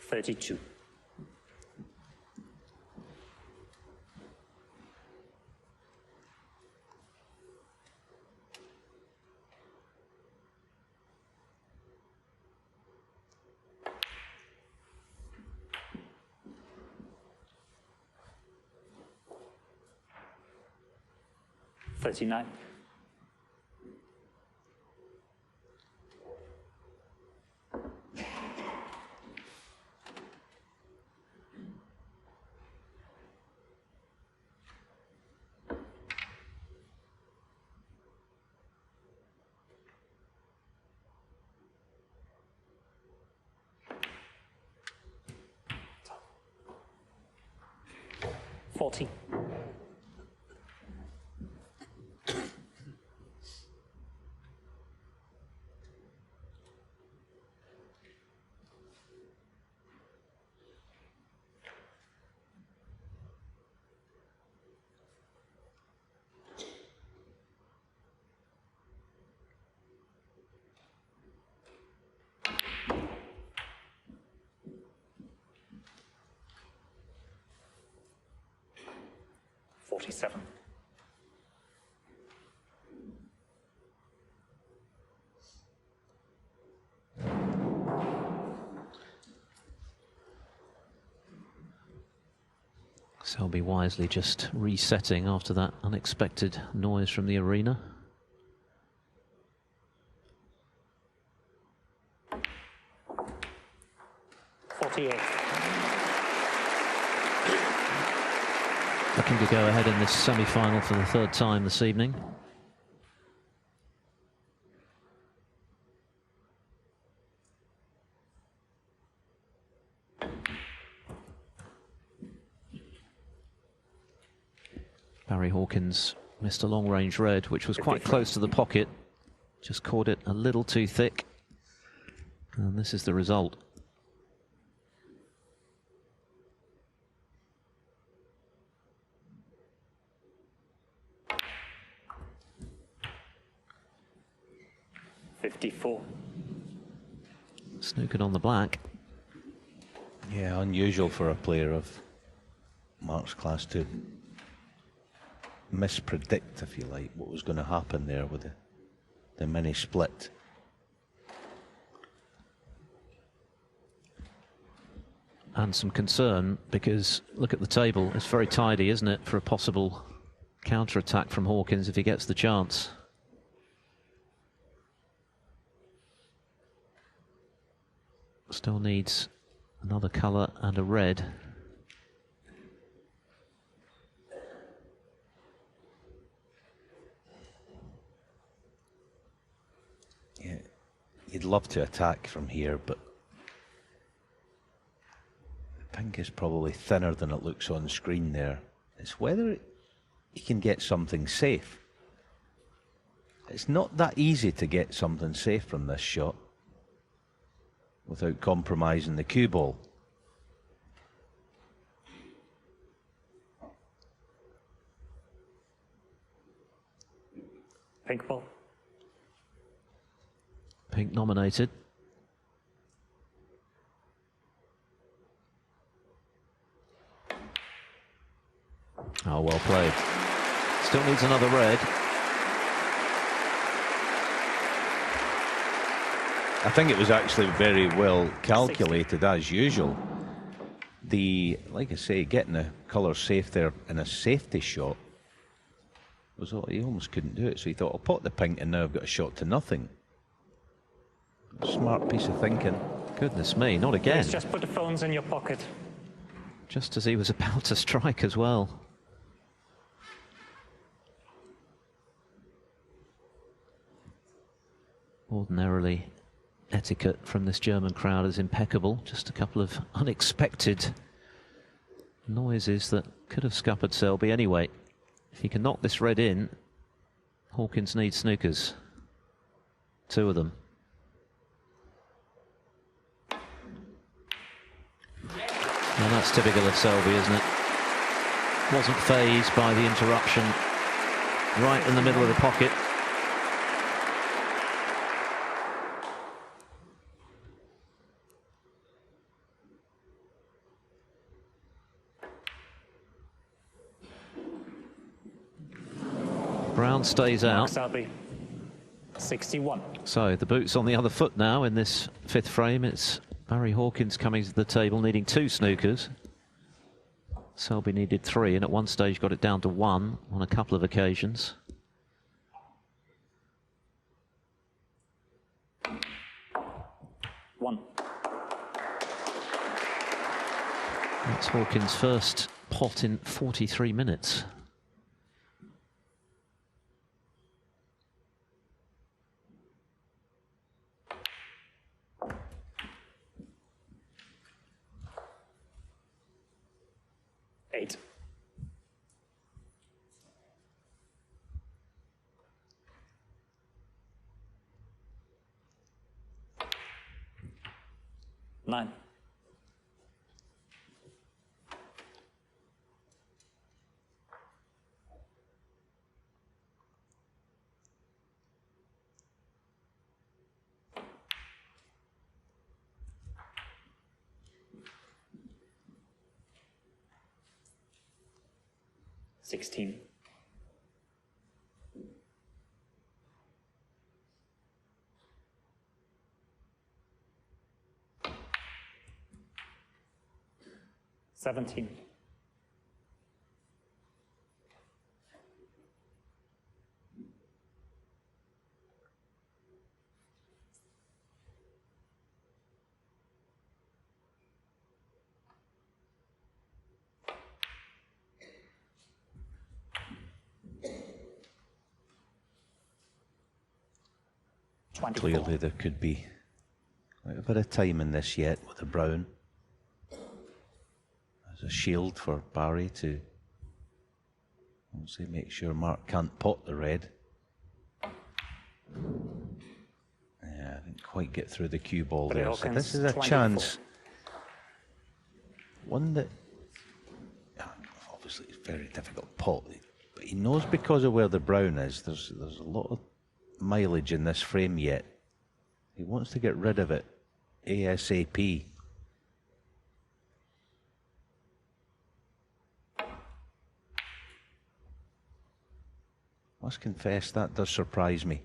S4: '32. '39. '40. '47.
S1: Selby wisely just resetting after that unexpected noise from the arena.
S4: '48.
S1: Looking to go ahead in this semi-final for the third time this evening. Barry Hawkins missed a long-range red, which was quite close to the pocket. Just caught it a little too thick. And this is the result.
S4: '54.
S1: Snookered on the black.
S3: Yeah, unusual for a player of Mark's class to mispredict, if you like, what was going to happen there with the mini split.
S1: And some concern, because look at the table, it's very tidy, isn't it, for a possible counter-attack from Hawkins if he gets the chance. Still needs another colour and a red.
S3: he'd love to attack from here, but the pink is probably thinner than it looks on screen there. It's whether he can get something safe. It's not that easy to get something safe from this shot without compromising the cue ball.
S4: Pink ball.
S1: Pink nominated. Oh, well played. Still needs another red.
S3: I think it was actually very well calculated, as usual. Like I say, getting the colour safe there in a safety shot was he almost couldn't do it. So he thought, I'll pot the pink and now I've got a shot to nothing. Smart piece of thinking.
S1: Goodness me, not again.
S4: Please just put the phones in your pocket.
S1: Just as he was about to strike as well. Ordinarily, etiquette from this German crowd is impeccable. Just a couple of unexpected noises that could have scuppered Selby. Anyway, if he can knock this red in, Hawkins needs snookers. 2 of them. And that's typical of Selby, isn't it? Wasn't fazed by the interruption right in the middle of the pocket. Brown stays out.
S4: Selby, 61.
S1: So the boot's on the other foot now in this 5th frame. It's Barry Hawkins coming to the table needing 2 snookers. Selby needed 3 and at one stage got it down to 1 on a couple of occasions.
S4: One.
S1: That's Hawkins' first pot in 43 minutes.
S4: Eight. Nine. 16. Seventeen.
S3: Clearly there could be quite a bit of time in this yet with the brown. As a shield for Barry to obviously make sure Mark can't pot the red. Yeah, I didn't quite get through the cue ball there. So this is a
S4: 24.
S3: chance. One that obviously it's very difficult pot, but he knows because of where the brown is, there's a lot of mileage in this frame yet. He wants to get rid of it ASAP. Must confess that does surprise me.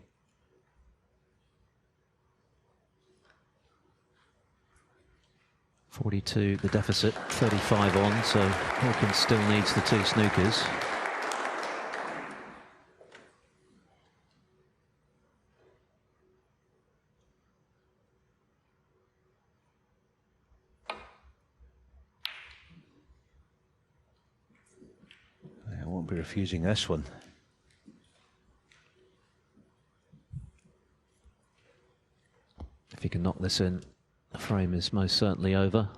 S1: .42 the deficit, 35 on, so Hawkins still needs the 2 snookers.
S3: I won't be refusing this one.
S1: this in. The frame is most certainly over.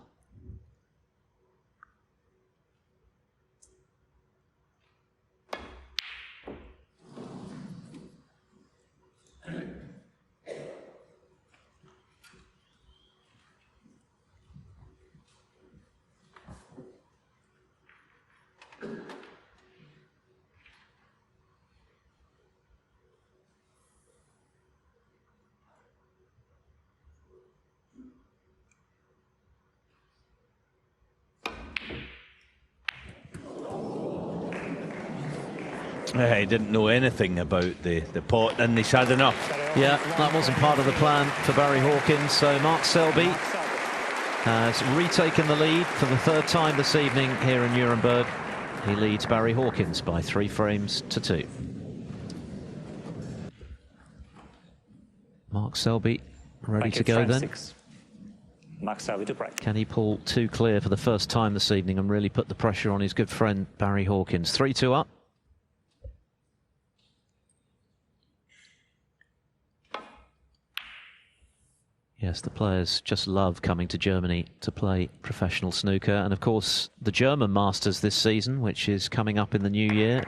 S3: He didn't know anything about the pot, and he's had enough.
S1: Yeah, that wasn't part of the plan for Barry Hawkins. So Mark Selby has retaken the lead for the third time this evening here in Nuremberg. He leads Barry Hawkins by 3 frames to 2. Mark Selby ready to go then.
S4: 6. Mark Selby to break.
S1: Can he pull 2 clear for the first time this evening and really put the pressure on his good friend Barry Hawkins? 3-2 up. Yes, the players just love coming to Germany to play professional snooker. And of course, the German Masters this season, which is coming up in the new year,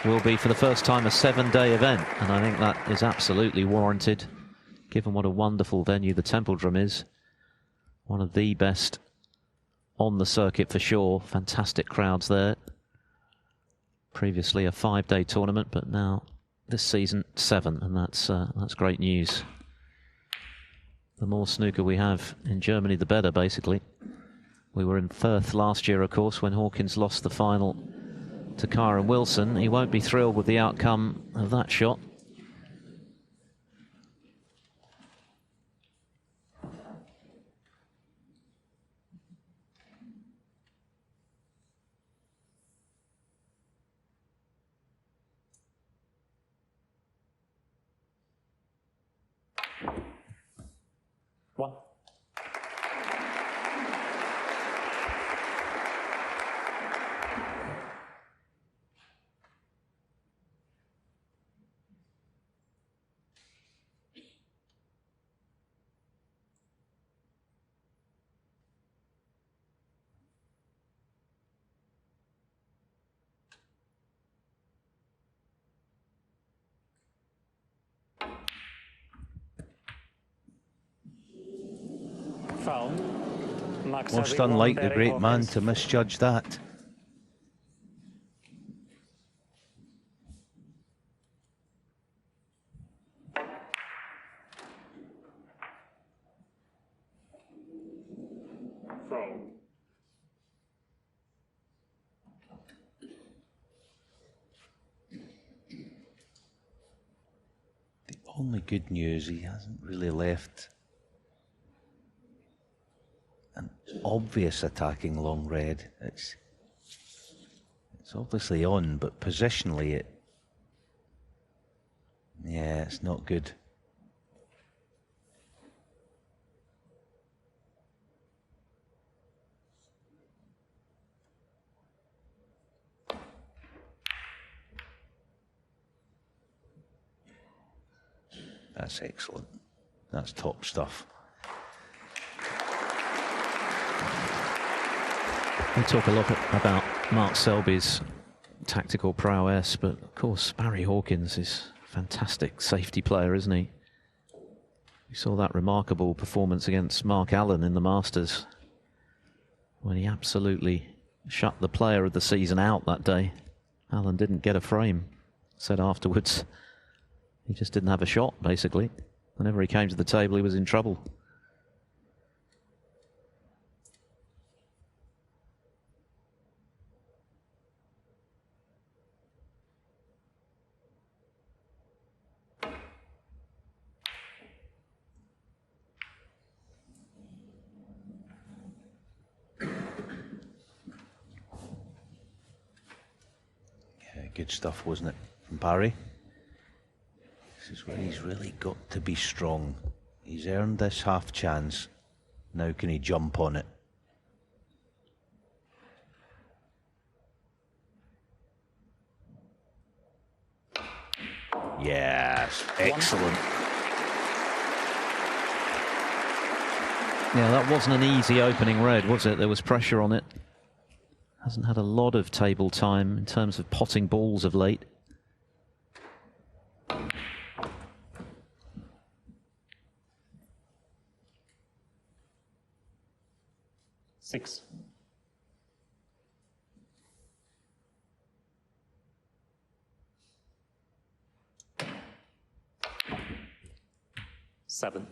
S1: will be for the first time a 7-day event. And I think that is absolutely warranted, given what a wonderful venue the Tempeldrum is. One of the best on the circuit for sure. Fantastic crowds there. Previously a 5-day tournament, but now this season 7, and that's great news. The more snooker we have in Germany, the better, basically. We were in Firth last year, of course, when Hawkins lost the final to Kyron Wilson. He won't be thrilled with the outcome of that shot.
S4: One. Foul. Mark
S3: Most
S4: Selby,
S3: unlike the
S4: Barry
S3: great man
S4: Hawkins.
S3: to misjudge that.
S4: Foul.
S3: The only good news, he hasn't really left an obvious attacking long red. It's obviously on, but positionally it's not good. That's excellent. That's top stuff.
S1: We talk a lot about Mark Selby's tactical prowess, but of course Barry Hawkins is a fantastic safety player, isn't he? We saw that remarkable performance against Mark Allen in the Masters, when he absolutely shut the player of the season out that day. Allen didn't get a frame, said afterwards. He just didn't have a shot, basically. Whenever he came to the table, he was in trouble.
S3: Good stuff, wasn't it, from Barry? This is where he's really got to be strong. He's earned this half chance. Now can he jump on it? Yes, excellent.
S1: Yeah, that wasn't an easy opening red, was it? There was pressure on it. Hasn't had a lot of table time in terms of potting balls of late.
S4: Six. Seven.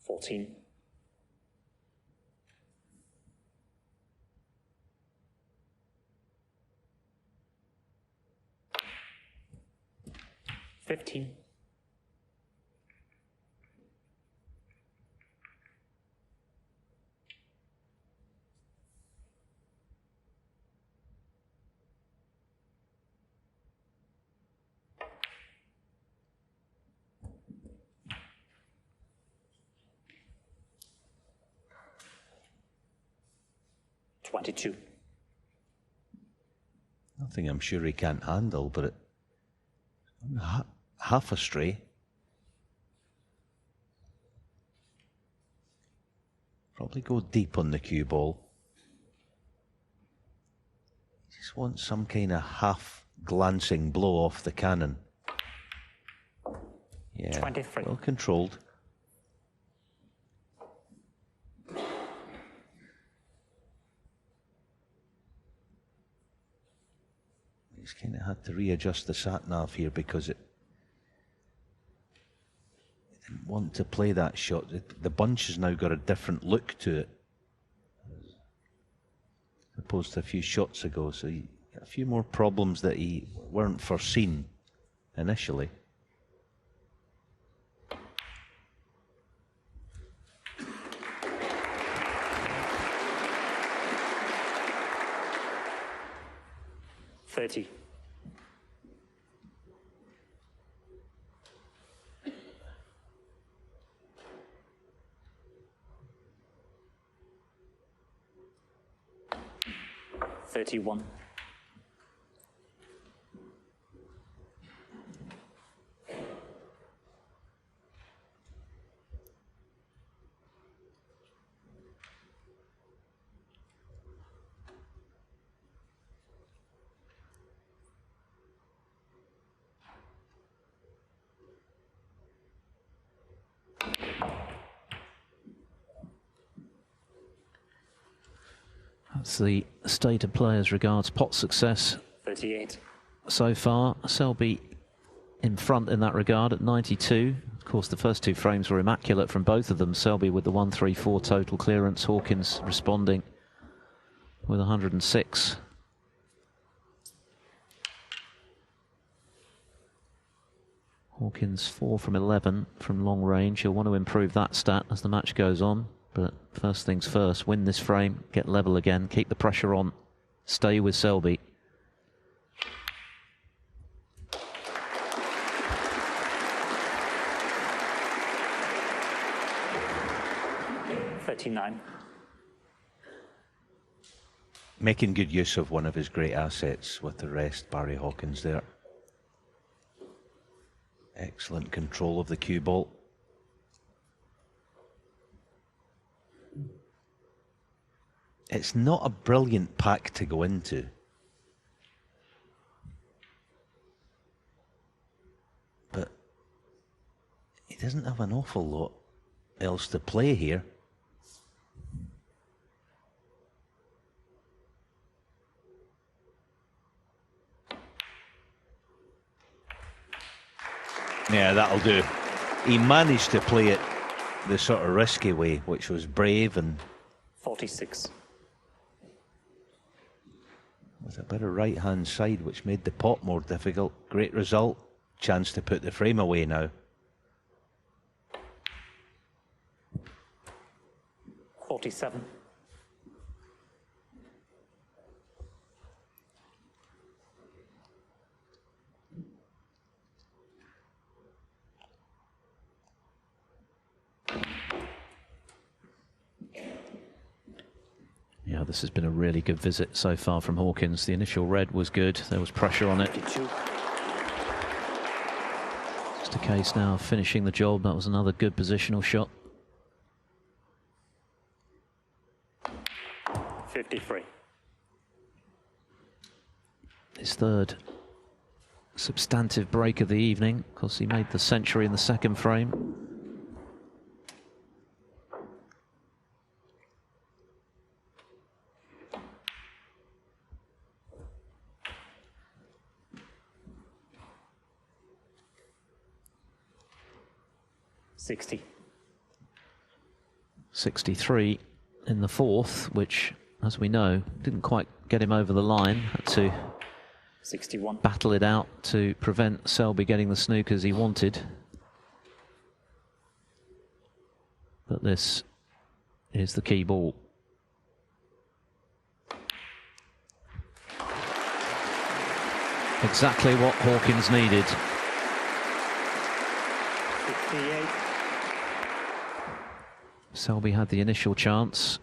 S4: Fourteen. 15. $22.
S3: Nothing I'm sure he can't handle, but half a stray. Probably go deep on the cue ball. Just want some kind of half glancing blow off the cannon. Yeah,
S4: 23.
S3: well controlled. He's kind of had to readjust the sat-nav here because it didn't want to play that shot. The bunch has now got a different look to it as opposed to a few shots ago. So he got a few more problems that he weren't foreseen initially.
S4: $30. $31.
S1: That's the state of play as regards pot success
S4: 38.
S1: so far. Selby in front in that regard at 92. Of course, the first two frames were immaculate from both of them. Selby with the 134 total clearance. Hawkins responding with 106. Hawkins 4 from 11 from long range. He'll want to improve that stat as the match goes on. But first things first, win this frame, get level again, keep the pressure on, stay with Selby.
S4: $39.
S3: Making good use of one of his great assets with the rest, Barry Hawkins there. Excellent control of the cue ball. It's not a brilliant pack to go into. But he doesn't have an awful lot else to play here. Yeah, that'll do. He managed to play it the sort of risky way, which was brave and
S4: 46.
S3: with a bit of right-hand side, which made the pot more difficult. Great result. Chance to put the frame away now.
S4: 47.
S1: this has been a really good visit so far from Hawkins. The initial red was good. There was pressure on it.
S4: 52.
S1: Just a case now of finishing the job. That was another good positional shot.
S4: 53.
S1: His third substantive break of the evening. Of course, he made the century in the second frame.
S4: $60.
S1: 63 in the fourth, which, as we know, didn't quite get him over the line. Had to
S4: 61.
S1: battle it out to prevent Selby getting the snookers he wanted. But this is the key ball. Exactly what Hawkins needed.
S4: 58.
S1: Selby had the initial chance.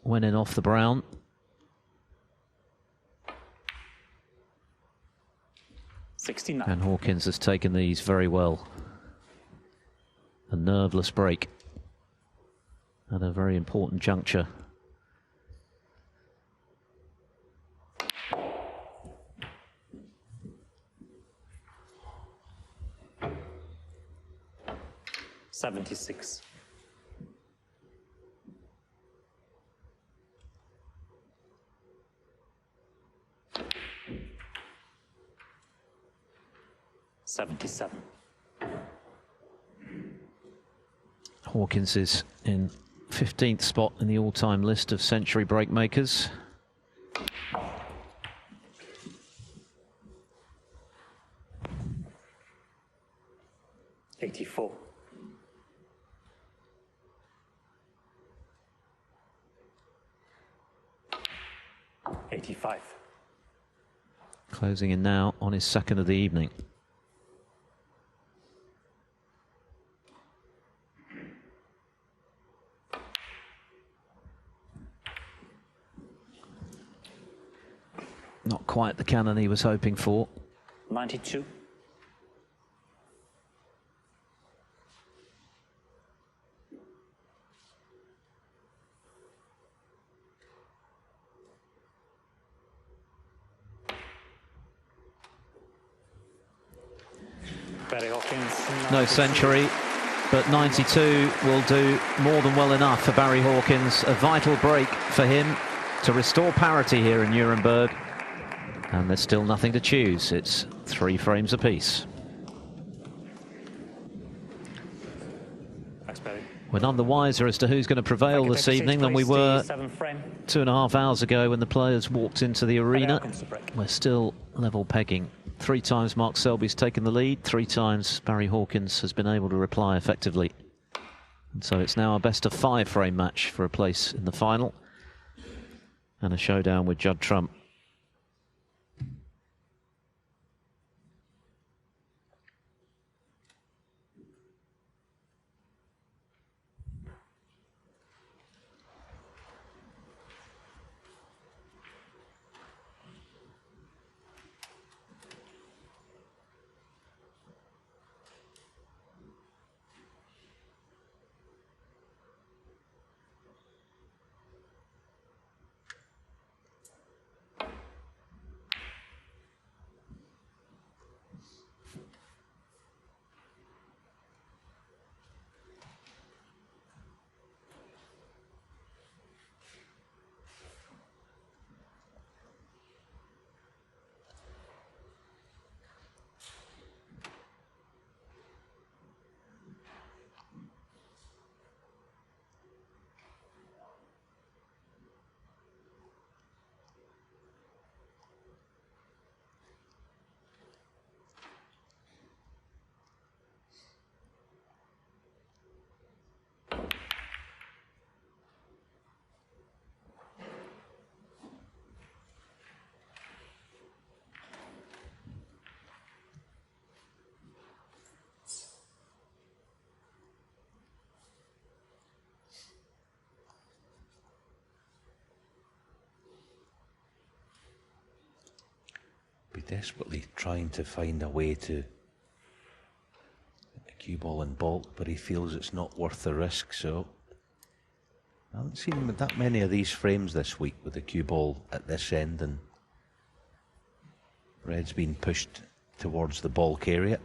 S1: Went in off the brown. And Hawkins has taken these very well. A nerveless break at a very important juncture.
S4: $76. $77.
S1: Hawkins is in 15th spot in the all-time list of century break makers.
S4: $84. $85.
S1: Closing in now on his second of the evening. Not quite the cannon he was hoping for.
S4: 92. Barry Hawkins.
S1: No century, but 92 will do more than well enough for Barry Hawkins. A vital break for him to restore parity here in Nuremberg. And there's still nothing to choose. It's 3 frames apiece.
S4: Thanks, Barry.
S1: We're none the wiser as to who's going to prevail this evening than we were 2.5 hours ago when the players walked into the arena. We're still level pegging. 3 times Mark Selby's taken the lead, 3 times Barry Hawkins has been able to reply effectively. And so it's now a best of 5 frame match for a place in the final. And a showdown with Judd Trump.
S3: desperately trying to find a way to get the cue ball in baulk, but he feels it's not worth the risk, so I haven't seen that many of these frames this week with the cue ball at this end, and red's been pushed towards the baulk area.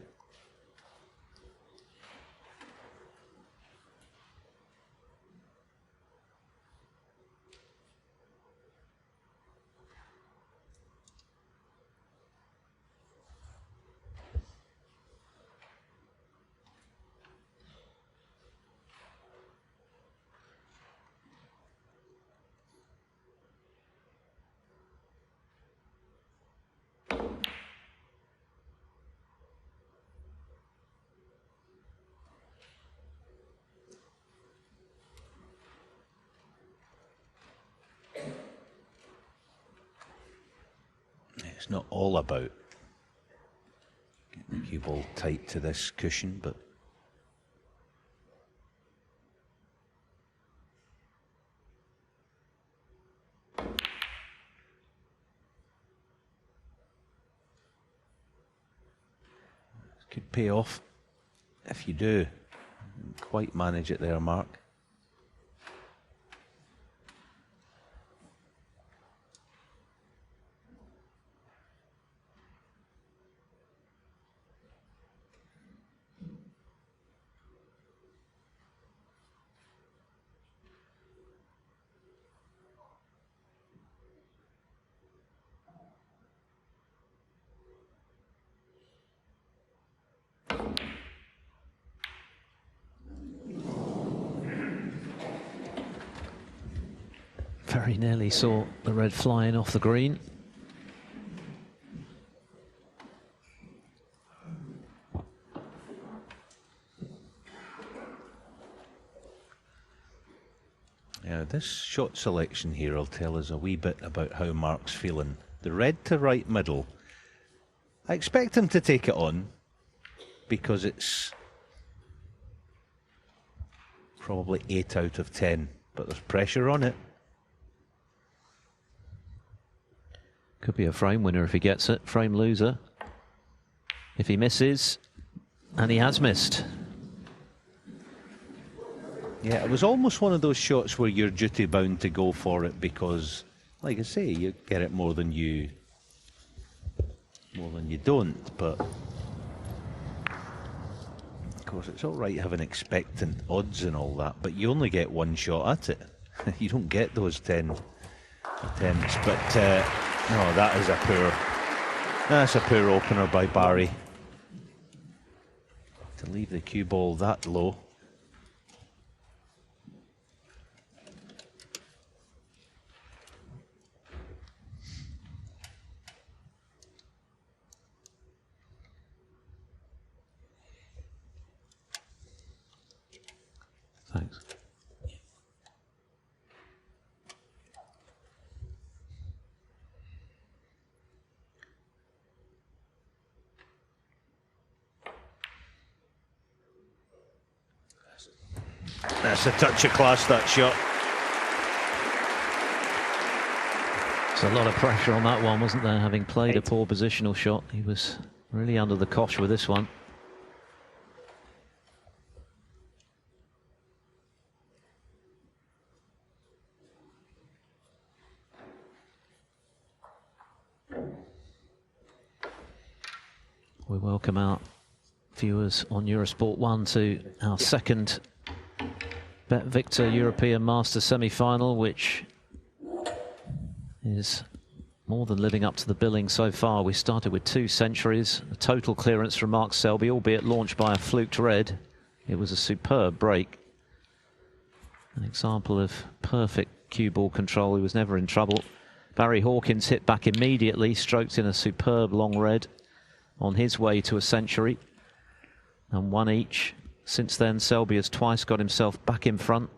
S3: It's not all about getting the cue ball tight to this cushion, but it could pay off if you do. Didn't quite manage it there, Mark.
S1: Very nearly saw the red flying off the green.
S3: Yeah, this shot selection here will tell us a wee bit about how Mark's feeling. The red to right middle. I expect him to take it on because it's probably 8 out of 10, but there's pressure on it.
S1: Could be a frame winner if he gets it, frame loser if he misses, and he has missed.
S3: Yeah, it was almost one of those shots where you're duty bound to go for it because, like I say, you get it more than you don't, but of course it's all right having expectant odds and all that, but you only get one shot at it. You don't get those 10 attempts, but no, that's a poor opener by Barry. To leave the cue ball that low.
S1: Thanks.
S3: That's a touch of class, that shot.
S1: There's a lot of pressure on that one, wasn't there? Having played a poor positional shot, he was really under the cosh with this one. We welcome our viewers on Eurosport 1 to our second Bet Victor European Masters semi-final, which is more than living up to the billing so far. We started with 2 centuries, a total clearance from Mark Selby, albeit launched by a fluked red. It was a superb break. An example of perfect cue ball control. He was never in trouble. Barry Hawkins hit back immediately, stroked in a superb long red on his way to a century, and 1 each. Since then, Selby has twice got himself back in front,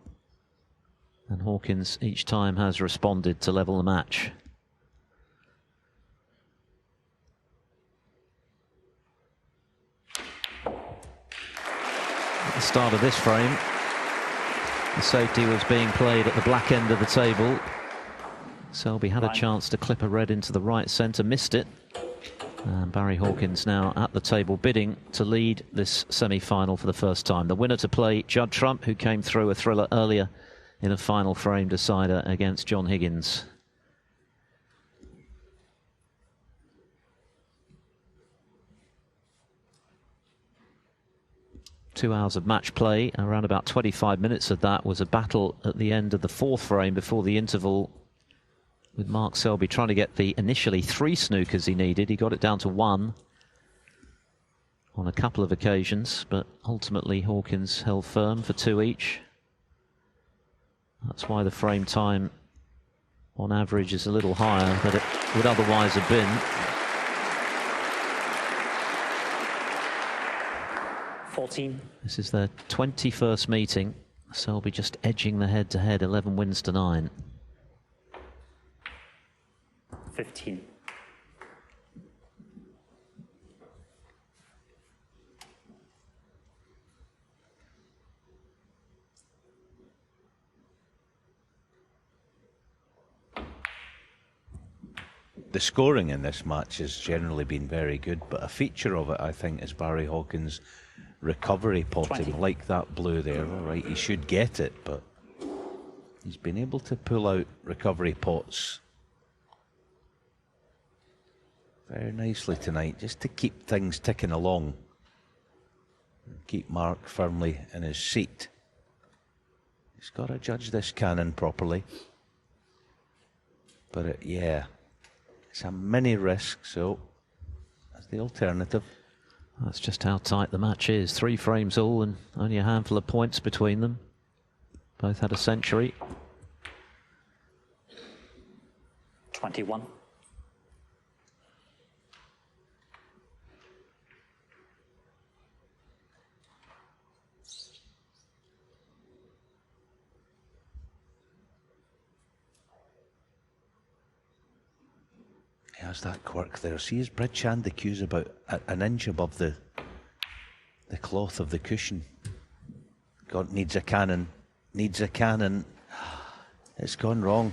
S1: and Hawkins each time has responded to level the match. At the start of this frame, the safety was being played at the black end of the table. Selby had a chance to clip a red into the right centre, missed it. And Barry Hawkins now at the table bidding to lead this semi-final for the first time. The winner to play Judd Trump, who came through a thriller earlier in a final frame decider against John Higgins. Two hours of match play. Around about 25 minutes of that was a battle at the end of the fourth frame before the interval, with Mark Selby trying to get the initially 3 snookers he needed. He got it down to 1 on a couple of occasions, but ultimately Hawkins held firm for 2 each. That's why the frame time on average is a little higher than it would otherwise have been.
S4: 14.
S1: This is their 21st meeting. Selby just edging the head-to-head, 11 wins to 9.
S4: 15.
S3: The scoring in this match has generally been very good, but a feature of it, I think, is Barry Hawkins' recovery potting.
S4: 20.
S3: Like that blue there. All right, he should get it, but he's been able to pull out recovery pots very nicely tonight, just to keep things ticking along. Keep Mark firmly in his seat. He's got to judge this cannon properly. But yeah, it's a mini risk, so that's the alternative.
S1: That's just how tight the match is. 3 frames all and only a handful of points between them. Both had a century.
S4: 21.
S3: He has that quirk there. See his bridge hand, the cue's about an inch above the cloth of the cushion. God, needs a cannon. Needs a cannon. It's gone wrong.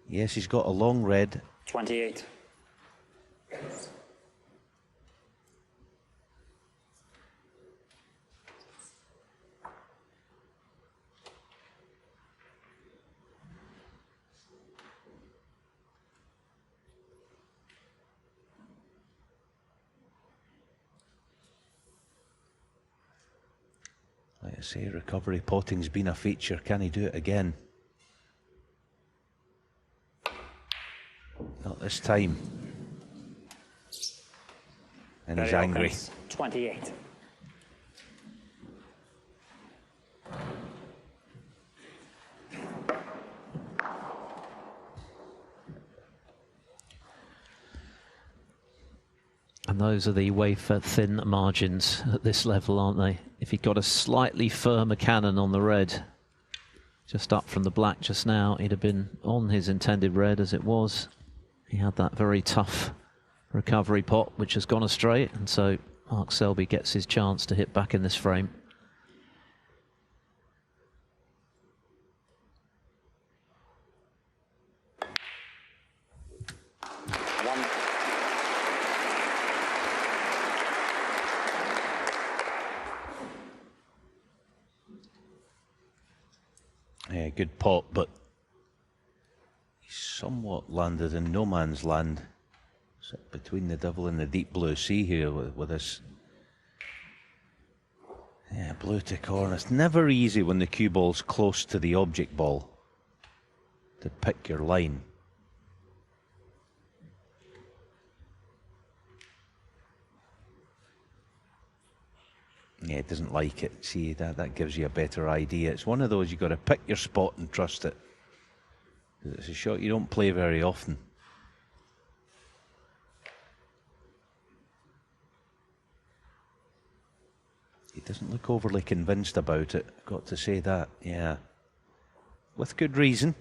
S3: Yes, he's got a long red.
S4: 28.
S3: Like I say, recovery potting's been a feature. Can he do it again? Not this time. And he's angry.
S4: 28.
S1: And those are the wafer-thin margins at this level, aren't they? If he'd got a slightly firmer cannon on the red, just up from the black just now, he'd have been on his intended red as it was. He had that very tough recovery pot, which has gone astray, and so Mark Selby gets his chance to hit back in this frame.
S3: Yeah, good pot, but he's somewhat landed in no man's land. Sit between the devil and the deep blue sea here with this. Yeah, blue to corner. It's never easy when the cue ball's close to the object ball to pick your line. Yeah, it doesn't like it. See, that gives you a better idea. It's one of those you've got to pick your spot and trust it. It's a shot you don't play very often. He doesn't look overly convinced about it. Got to say that, yeah. With good reason.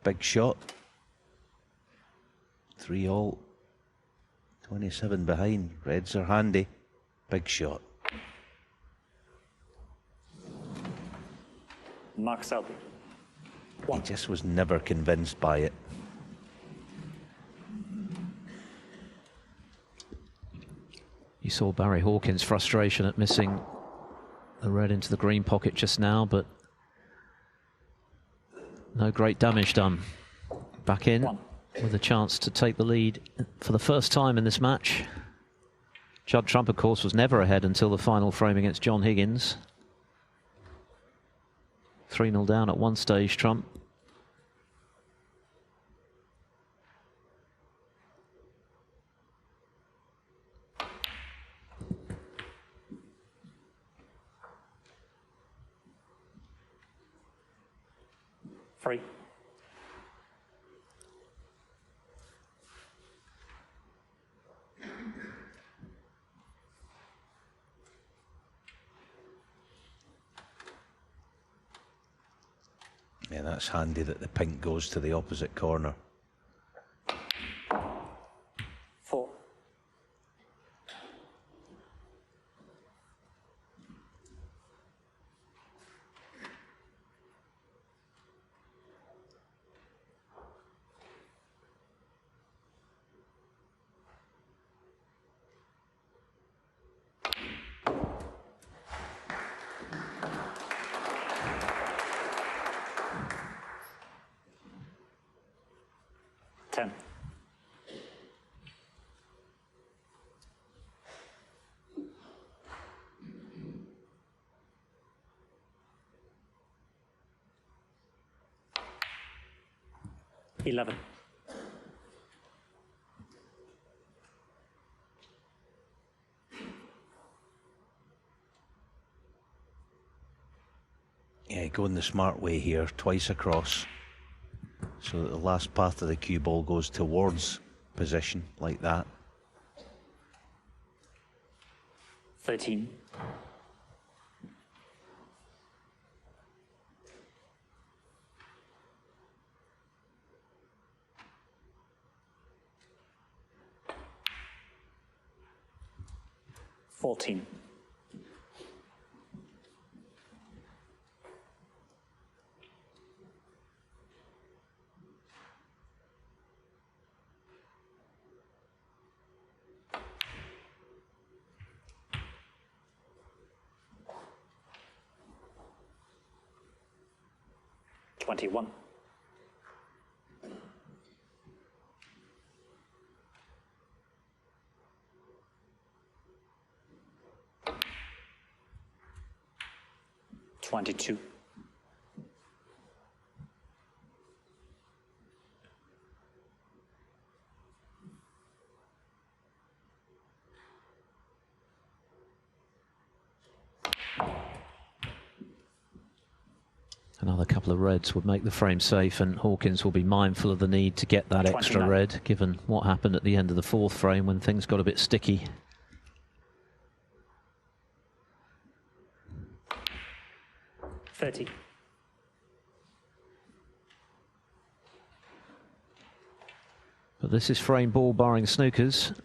S3: Big shot. 3 all. 27 behind. Reds are handy. Big shot.
S4: Marcel.
S3: He just was never convinced by it.
S1: You saw Barry Hawkins' frustration at missing the red into the green pocket just now, but no great damage done. Back in with a chance to take the lead for the first time in this match. Judd Trump, of course, was never ahead until the final frame against John Higgins. 3-0 down at one stage, Trump.
S4: Free.
S3: Yeah, that's handy that the pink goes to the opposite corner.
S4: 4. Ten. Eleven.
S3: Yeah, going the smart way here, twice across, so that the last path of the cue ball goes towards position like that.
S4: 13. Fourteen. 21. Twenty-two.
S1: 'Another couple of reds would make the frame safe, and Hawkins will be mindful of the need to get that extra
S4: 29.
S1: red, given what happened at the end of the fourth frame when things got a bit sticky.
S4: 30.
S1: But this is frame ball barring snookers.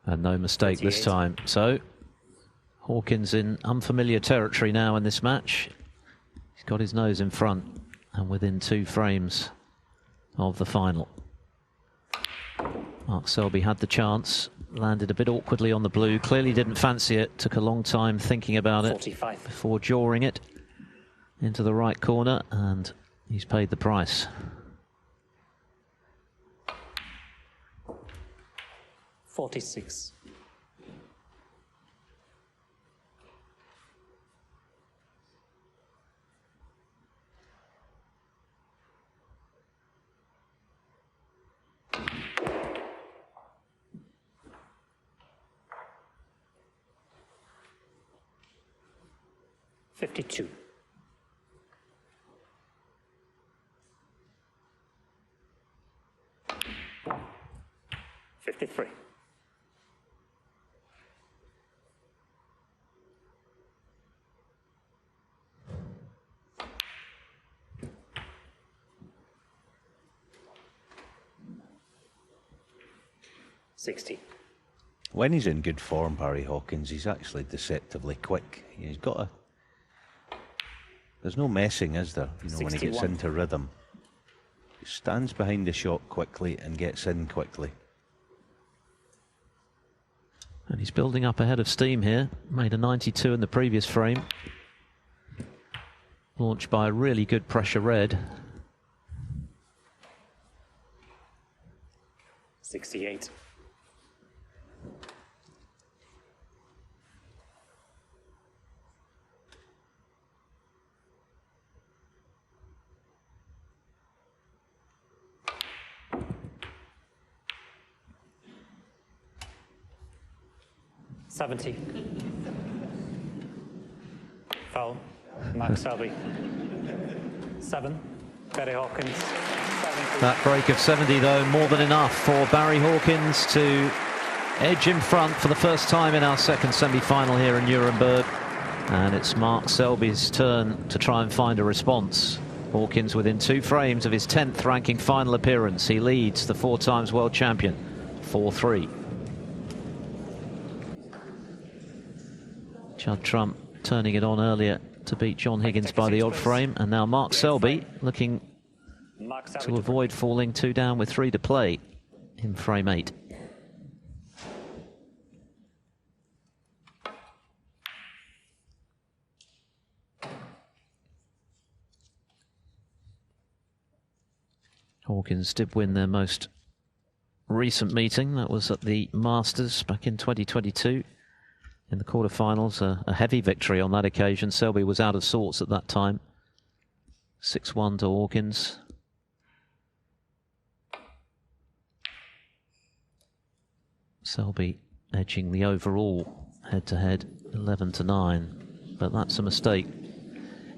S1: And no mistake
S4: 28.
S1: this time. So Hawkins in unfamiliar territory now in this match. He's got his nose in front and within 2 frames of the final. Mark Selby had the chance, landed a bit awkwardly on the blue, clearly didn't fancy it, took a long time thinking about it
S4: 45.
S1: before jawing it into the right corner, and he's paid the price.
S4: 46. $52. 53. 60.
S3: When he's in good form, Barry Hawkins, he's actually deceptively quick. He's got a... There's no messing, is there? You know, when he gets
S4: 61.
S3: into rhythm. He stands behind the shot quickly and gets in quickly.
S1: And he's building up a head of steam here. Made a 92 in the previous frame. Launched by a really good pressure red.
S4: 68. $70. Foul. Max Selby. 7. Barry Hawkins. 70.
S1: That break of 70, though, more than enough for Barry Hawkins to edge in front for the first time in our second semi-final here in Nuremberg. And it's Mark Selby's turn to try and find a response. Hawkins within 2 frames of his 10th ranking final appearance. He leads the 4 times world champion 4-3. Judd Trump turning it on earlier to beat John Higgins by the odd frame. And now Mark Selby looking to avoid falling 2 down with 3 to play in frame 8. Hawkins did win their most recent meeting. That was at the Masters back in 2022. In the quarterfinals, a heavy victory on that occasion. Selby was out of sorts at that time. 6-1 to Hawkins. Selby edging the overall head-to-head 11-9, but that's a mistake.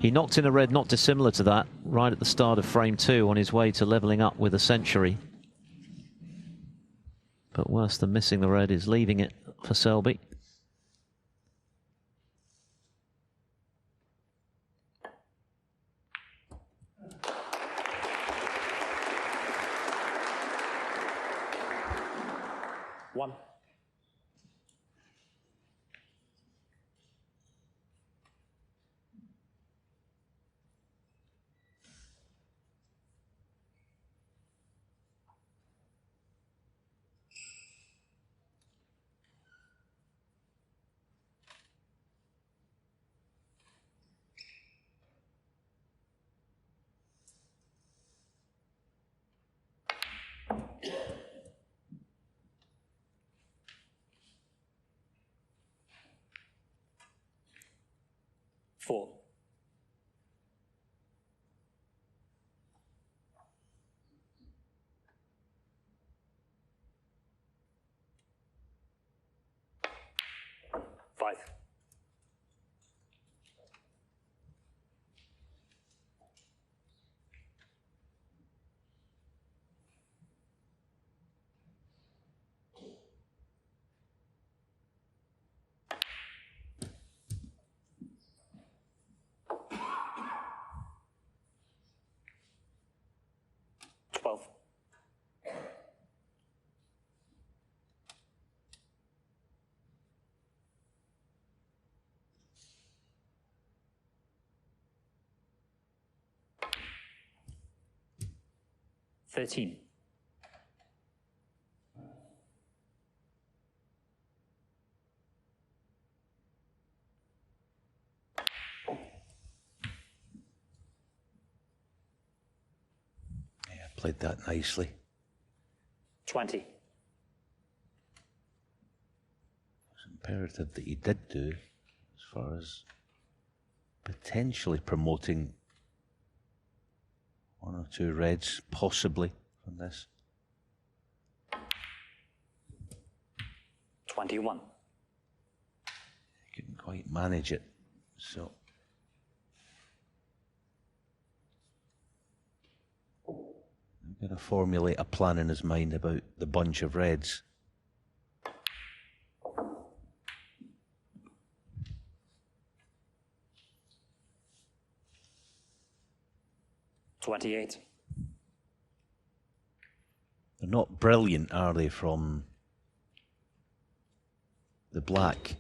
S1: He knocked in a red not dissimilar to that right at the start of frame 2 on his way to levelling up with a century. But worse than missing the red is leaving it for Selby.
S4: One. Four. Five. $13.
S3: Yeah, played that nicely.
S4: 20.
S3: It's imperative that he did do, as far as potentially promoting 1 or 2 reds, possibly, from this.
S4: 21.
S3: He couldn't quite manage it, so. I'm going to formulate a plan in his mind about the bunch of reds.
S4: $28.
S3: They're not brilliant, are they, from the black.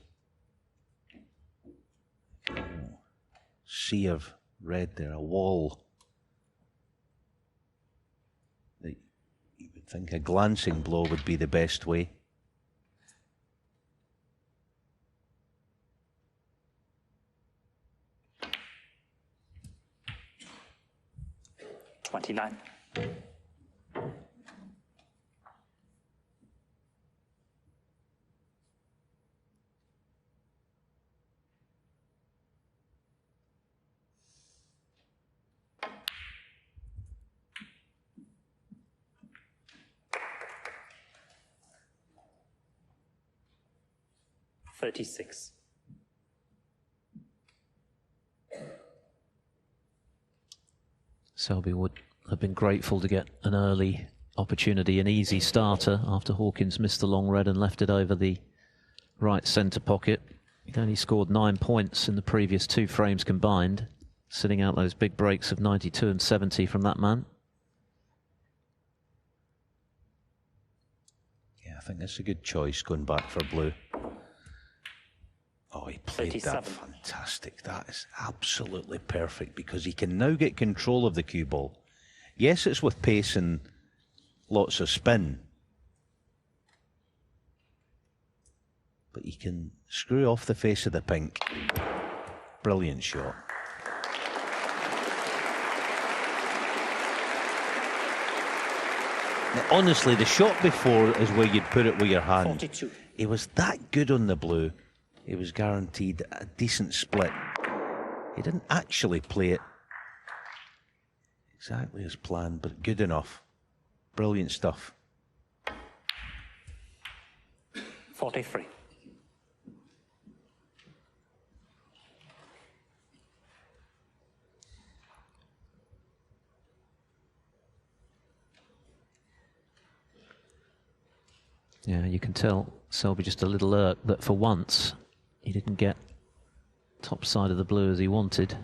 S3: Oh, sea of red there, a wall. That you would think a glancing blow would be the best way.
S4: $29. $36.
S1: Selby would have been grateful to get an early opportunity, an easy starter after Hawkins missed the long red and left it over the right centre pocket. He'd only scored 9 points in the previous 2 frames combined, sitting out those big breaks of 92 and 70 from that man.
S3: Yeah, I think that's a good choice going back for blue. Oh, he played
S4: 37.
S3: that fantastic. That is absolutely perfect because he can now get control of the cue ball. Yes, it's with pace and lots of spin, but he can screw off the face of the pink. Brilliant shot. Now, honestly, the shot before is where you'd put it with your hand.
S4: 42.
S3: He was that good on the blue. He was guaranteed a decent split. He didn't actually play it exactly as planned, but good enough. Brilliant stuff.
S4: 43.
S1: Yeah, you can tell Selby just a little irked that for once he didn't get top side of the blue as he wanted.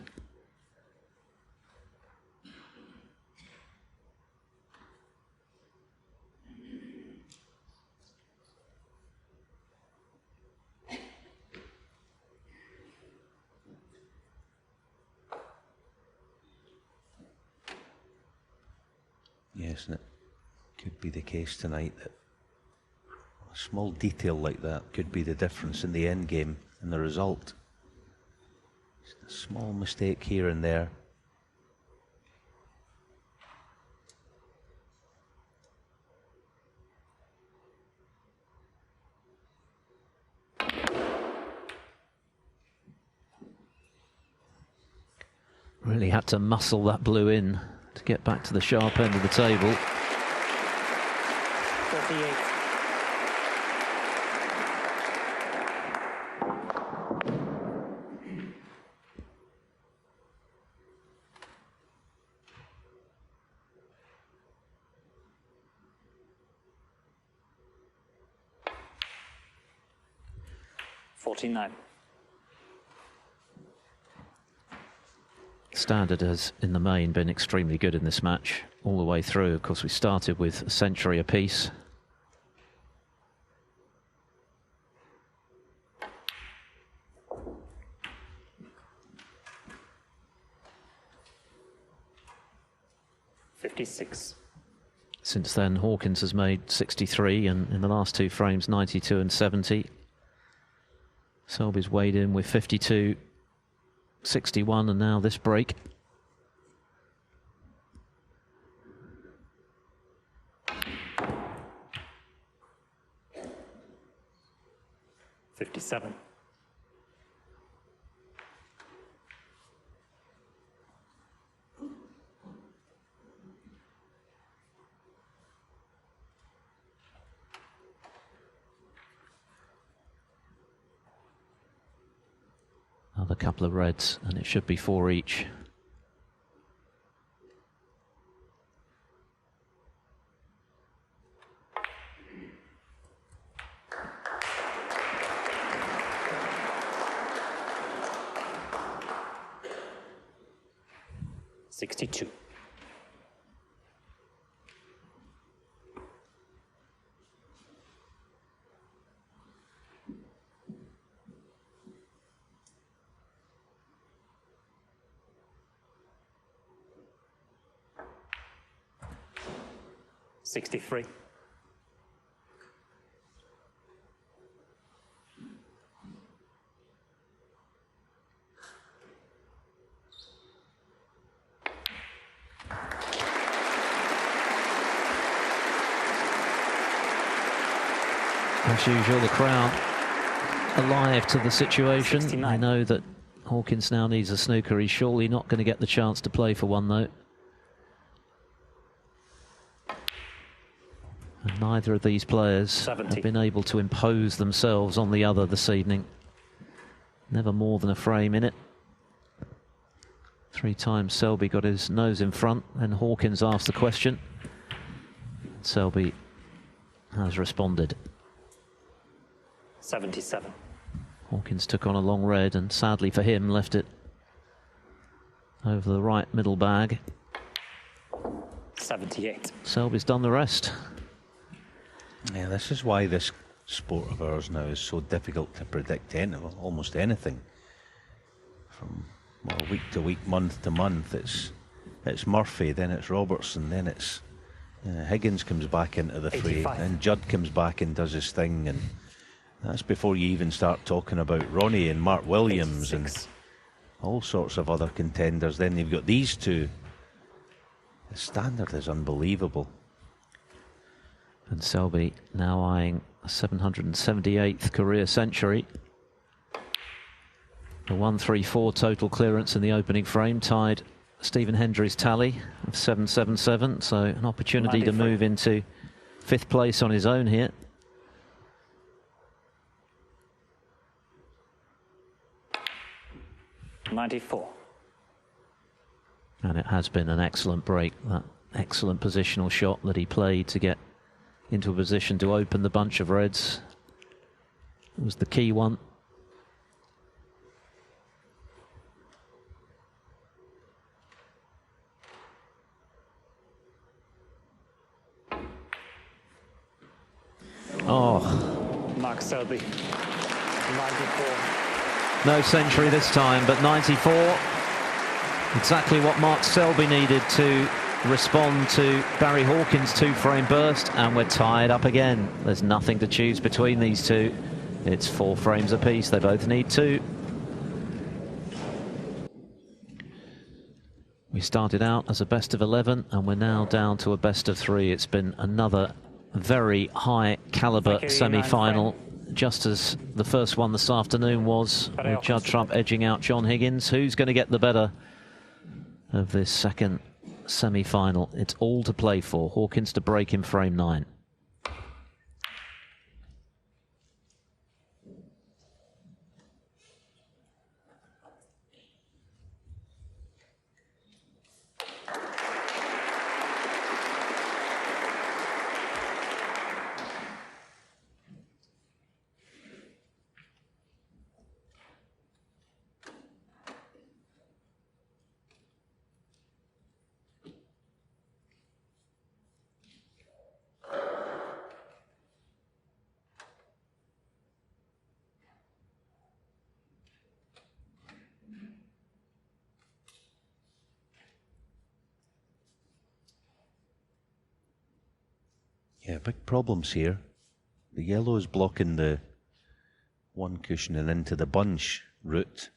S3: Yes, and it could be the case tonight that a small detail like that could be the difference in the end game and the result. Just a small mistake here and there.
S1: Really had to muscle that blue in to get back to the sharp end of the table.
S4: 48. $49.
S1: Standard has, in the main, been extremely good in this match all the way through. Of course, we started with a century apiece.
S4: $56.
S1: Since then, Hawkins has made 63, and in the last 2 frames, 92 and 70. Selby's weighed in with 52, 61, and now this break.
S4: $57.
S1: Another couple of reds, and it should be 4 each.
S4: $62. 63.
S1: As usual, the crowd alive to the situation.
S4: 69.
S1: I know that Hawkins now needs a snooker. He's surely not going to get the chance to play for one, though. And neither of these players
S4: 70.
S1: have been able to impose themselves on the other this evening. Never more than a frame in it. 3 times Selby got his nose in front, and Hawkins asked the question. Selby has responded.
S4: 77.
S1: Hawkins took on a long red and sadly for him left it over the right middle bag.
S4: 78.
S1: Selby's done the rest.
S3: Yeah, this is why this sport of ours now is so difficult to predict almost anything. From week to week, month to month, it's Murphy, then it's Robertson, then it's Higgins comes back into the fray,
S4: 85.
S3: then Judd comes back and does his thing, and that's before you even start talking about Ronnie and Mark Williams
S4: 86.
S3: and all sorts of other contenders. Then you've got these two. The standard is unbelievable.
S1: And Selby now eyeing a 778th career century. The 134 total clearance in the opening frame tied Stephen Hendry's tally of 777. So an opportunity
S4: 93.
S1: to move into 5th place on his own here.
S4: '94.
S1: And it has been an excellent break, that excellent positional shot that he played to get into a position to open the bunch of reds. It was the key one. Oh,
S4: Mark Selby. 94.
S1: no century this time, but 94. Exactly what Mark Selby needed to respond to Barry Hawkins' 2-frame burst, and we're tied up again. There's nothing to choose between these two. It's 4 frames apiece. They both need 2. We started out as a best of 11, and we're now down to a best of 3. It's been another very high caliber
S4: Thank you,
S1: semi-final, just as the first one this afternoon was, with Judd Trump edging out John Higgins. Who's going to get the better of this second semi-final? It's all to play for. Hawkins to break in frame 9.
S3: Yeah, big problems here. The yellow is blocking the one cushion and into the bunch route.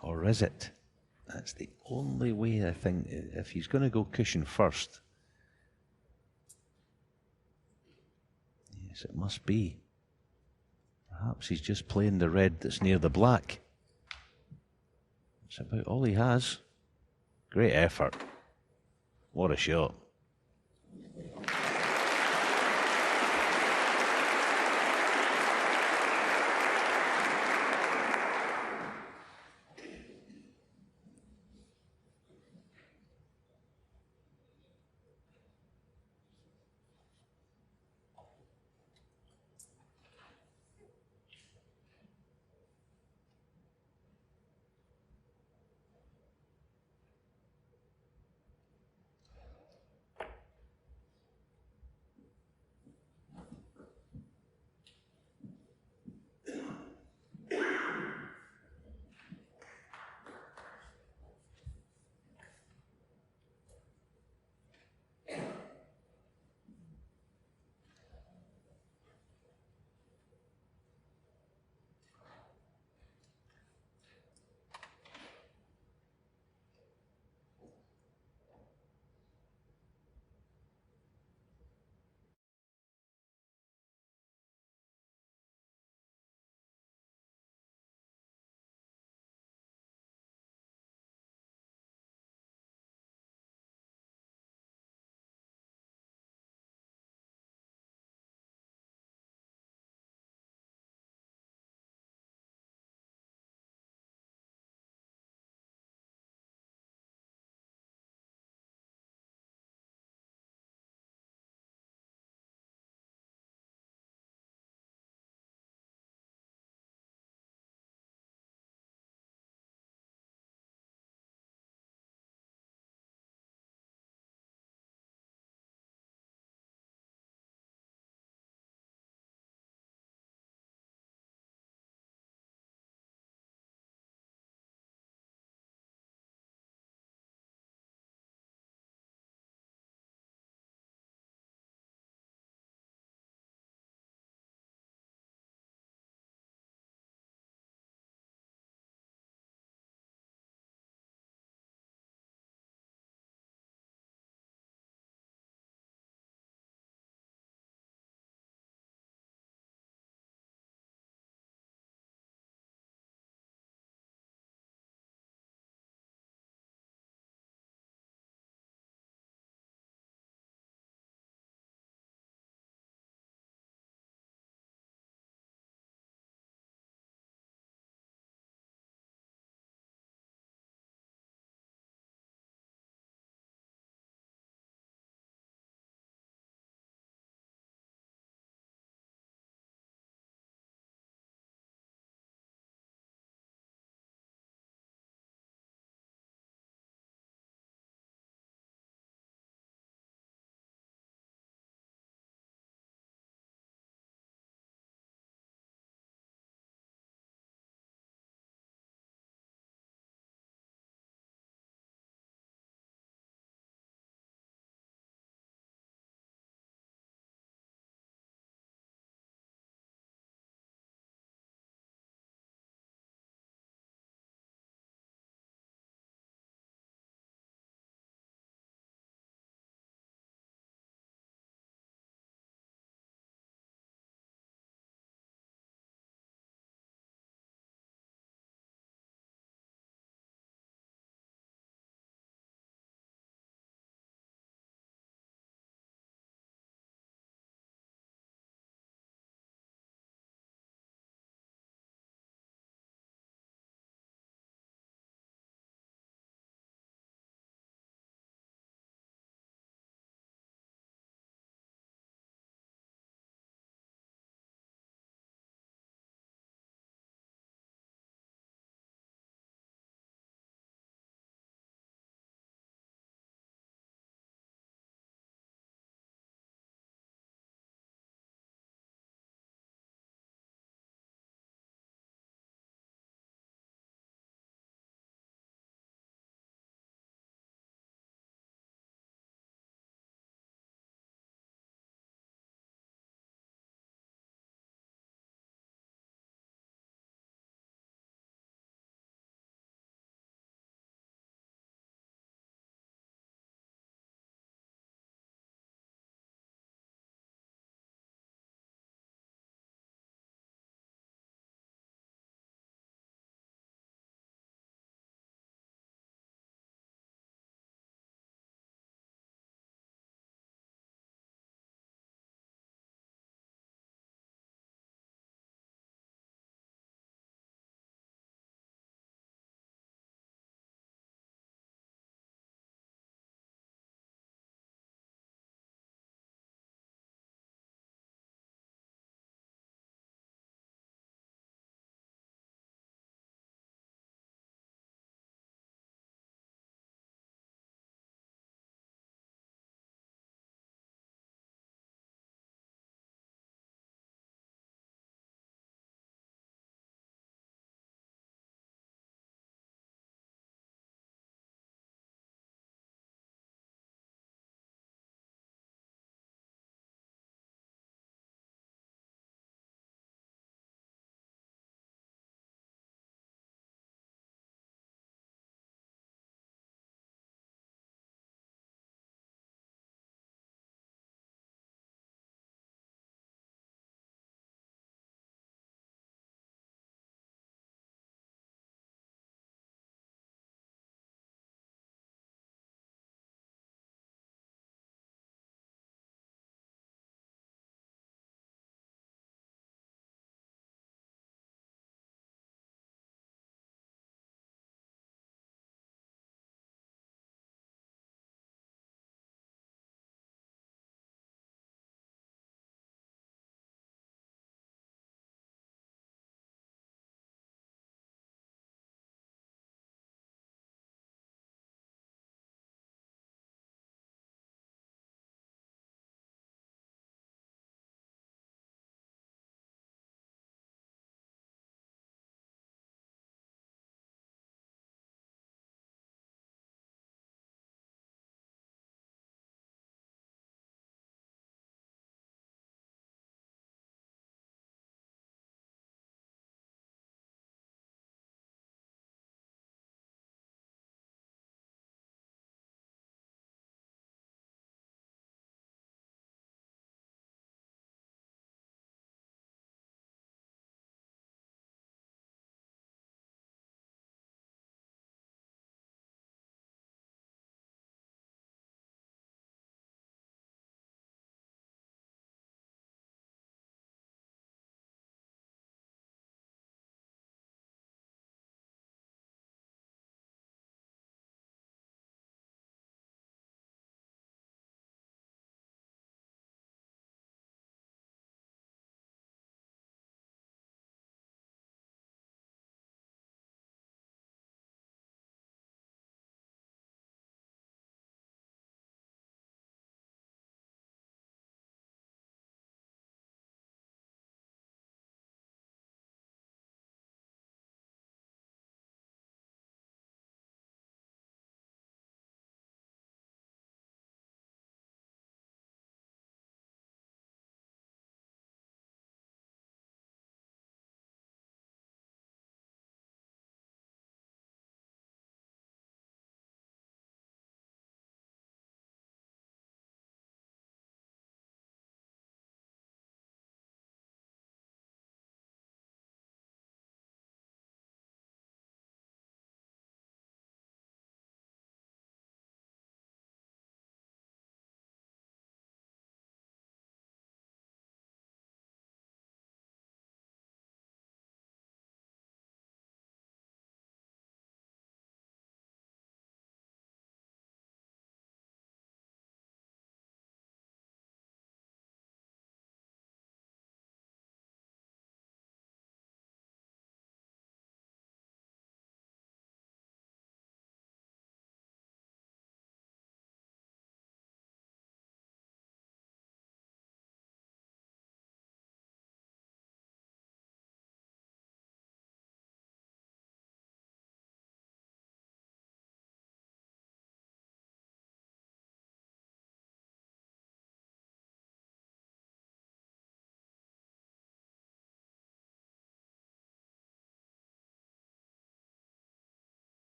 S3: Or is it? That's the only way, I think, if he's going to go cushion first. Yes, it must be. Perhaps he's just playing the red that's near the black. That's about all he has. Great effort. What a shot.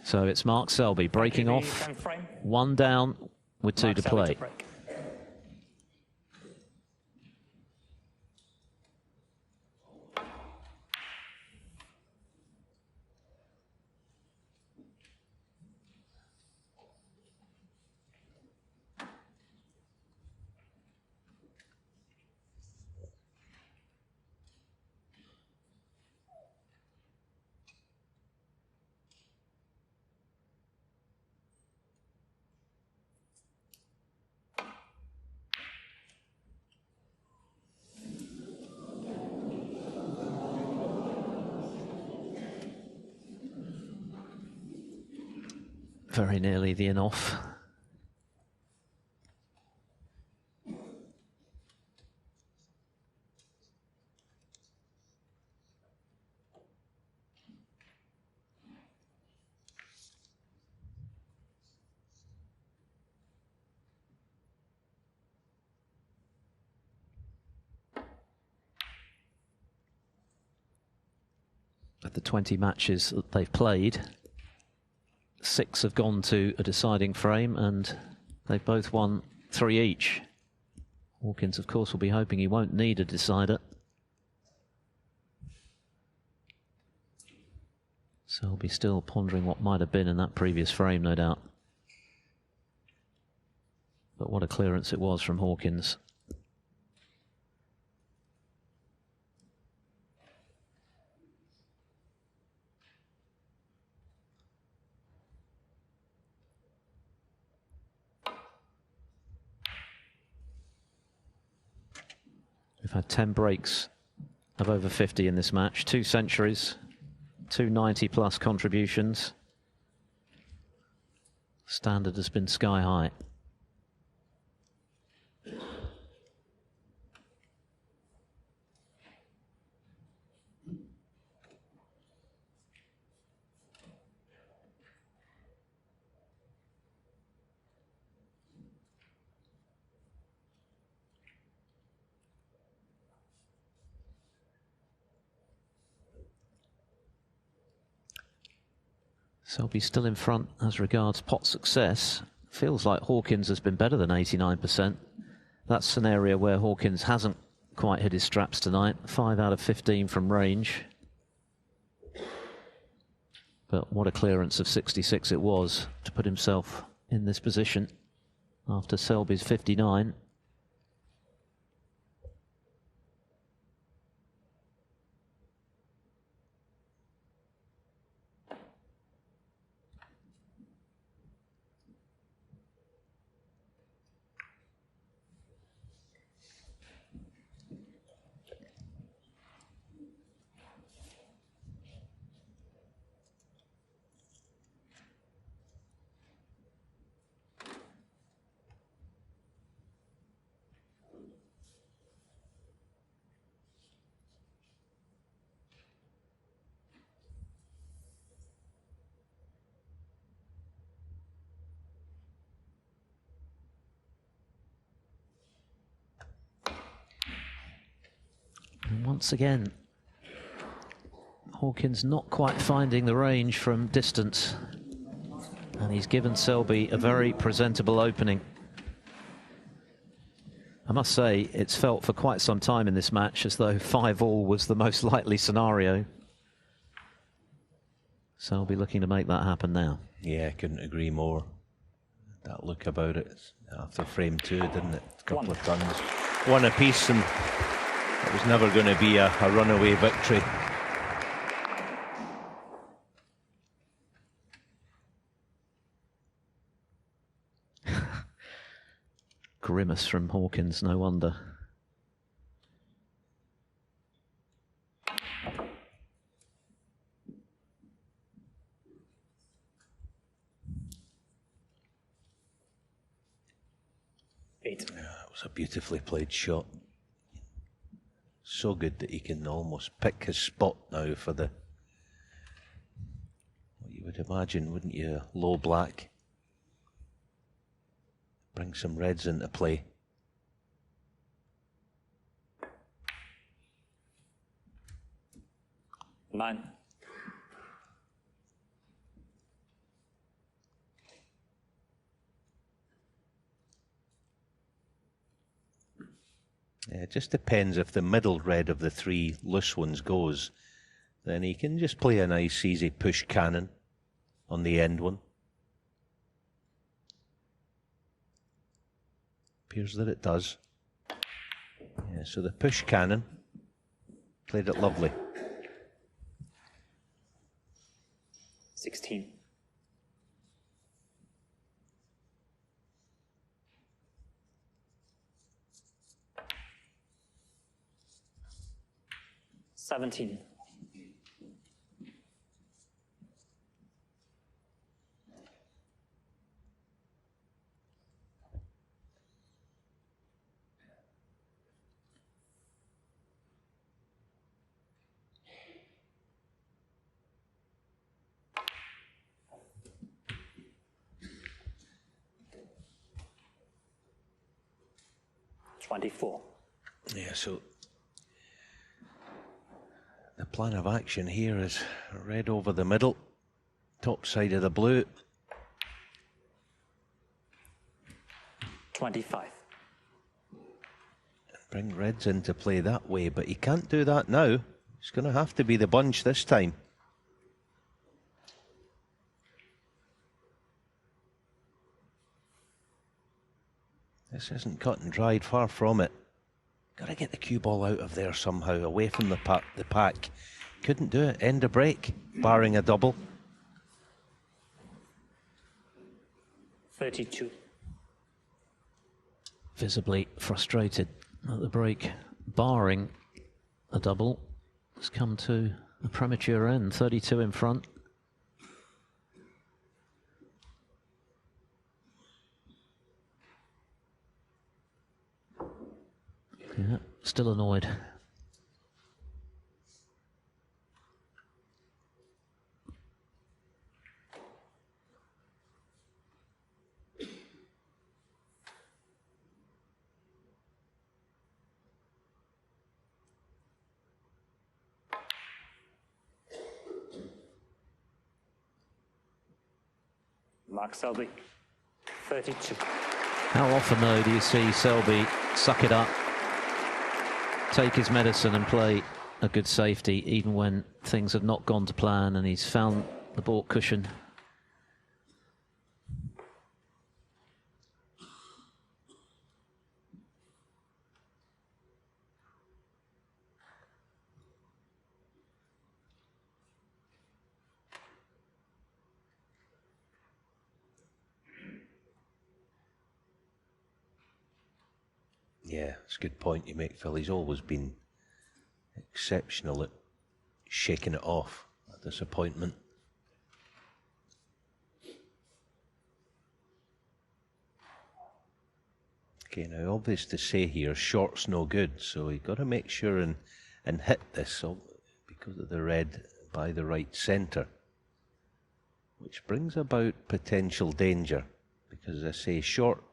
S1: So it's Mark Selby breaking off, 1 down with 2 to play. Very nearly the in-off. Of the 20 matches that they've played, 6 have gone to a deciding frame, and they've both won 3 each. Hawkins, of course, will be hoping he won't need a decider. So he'll be still pondering what might have been in that previous frame, no doubt. But what a clearance it was from Hawkins. We've had 10 breaks of over 50 in this match, 2 centuries, 2 90-plus contributions. Standard has been sky high. Selby still in front as regards pot success. Feels like Hawkins has been better than 89%. That's an area where Hawkins hasn't quite hit his straps tonight. 5 out of 15 from range. But what a clearance of 66 it was to put himself in this position after Selby's 59. And once again, Hawkins not quite finding the range from distance. And he's given Selby a very presentable opening. I must say, it's felt for quite some time in this match as though 5-all was the most likely scenario. Selby looking to make that happen now.
S3: Yeah, I couldn't agree more. That look about it after frame 2, didn't it? A couple of tons. 1 apiece, and it was never going to be a runaway victory.
S1: Grimace from Hawkins, no wonder.
S3: Yeah, it was a beautifully played shot. So good that he can almost pick his spot now for the, what you would imagine, wouldn't you? Low black. Bring some reds into play.
S4: Nine.
S3: Yeah, it just depends if the middle red of the three loose ones goes, then he can just play a nice easy push cannon on the end one. Appears that it does. Yeah, so the push cannon played it lovely.
S4: 16. $17. $24.
S3: Yeah, so the plan of action here is red over the middle, top side of the blue.
S4: 25.
S3: Bring reds into play that way, but he can't do that now. It's going to have to be the bunch this time. This isn't cut and dried, far from it. Got to get the cue ball out of there somehow, away from the pack. Couldn't do it. End of break, barring a double.
S4: 32.
S1: Visibly frustrated at the break, barring a double. It's come to a premature end, 32 in front. Yeah, still annoyed.
S4: Mark Selby, 32.
S1: How often, though, do you see Selby suck it up, take his medicine and play a good safety, even when things have not gone to plan and he's found the baulk cushion?
S3: Yeah, it's a good point you make, Phil. He's always been exceptional at shaking it off, a disappointment. Okay, now obvious to say here, short's no good, so you've got to make sure and hit this because of the red by the right centre, which brings about potential danger, because as I say, short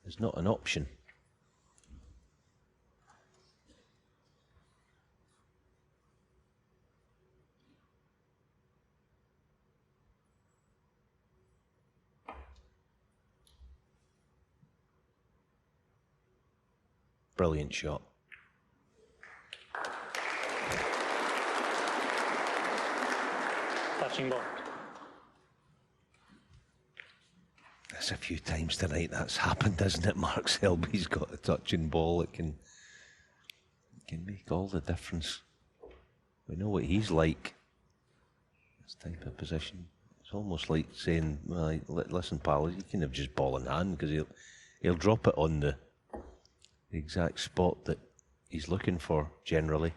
S3: is not an option. Brilliant shot.
S4: Touching ball.
S3: That's a few times tonight that's happened, hasn't it? Mark Selby's got a touching ball. It can make all the difference. We know what he's like. This type of position. It's almost like saying, well, listen, pal, you can have just ball in hand, because he'll drop it on the exact spot that he's looking for, generally.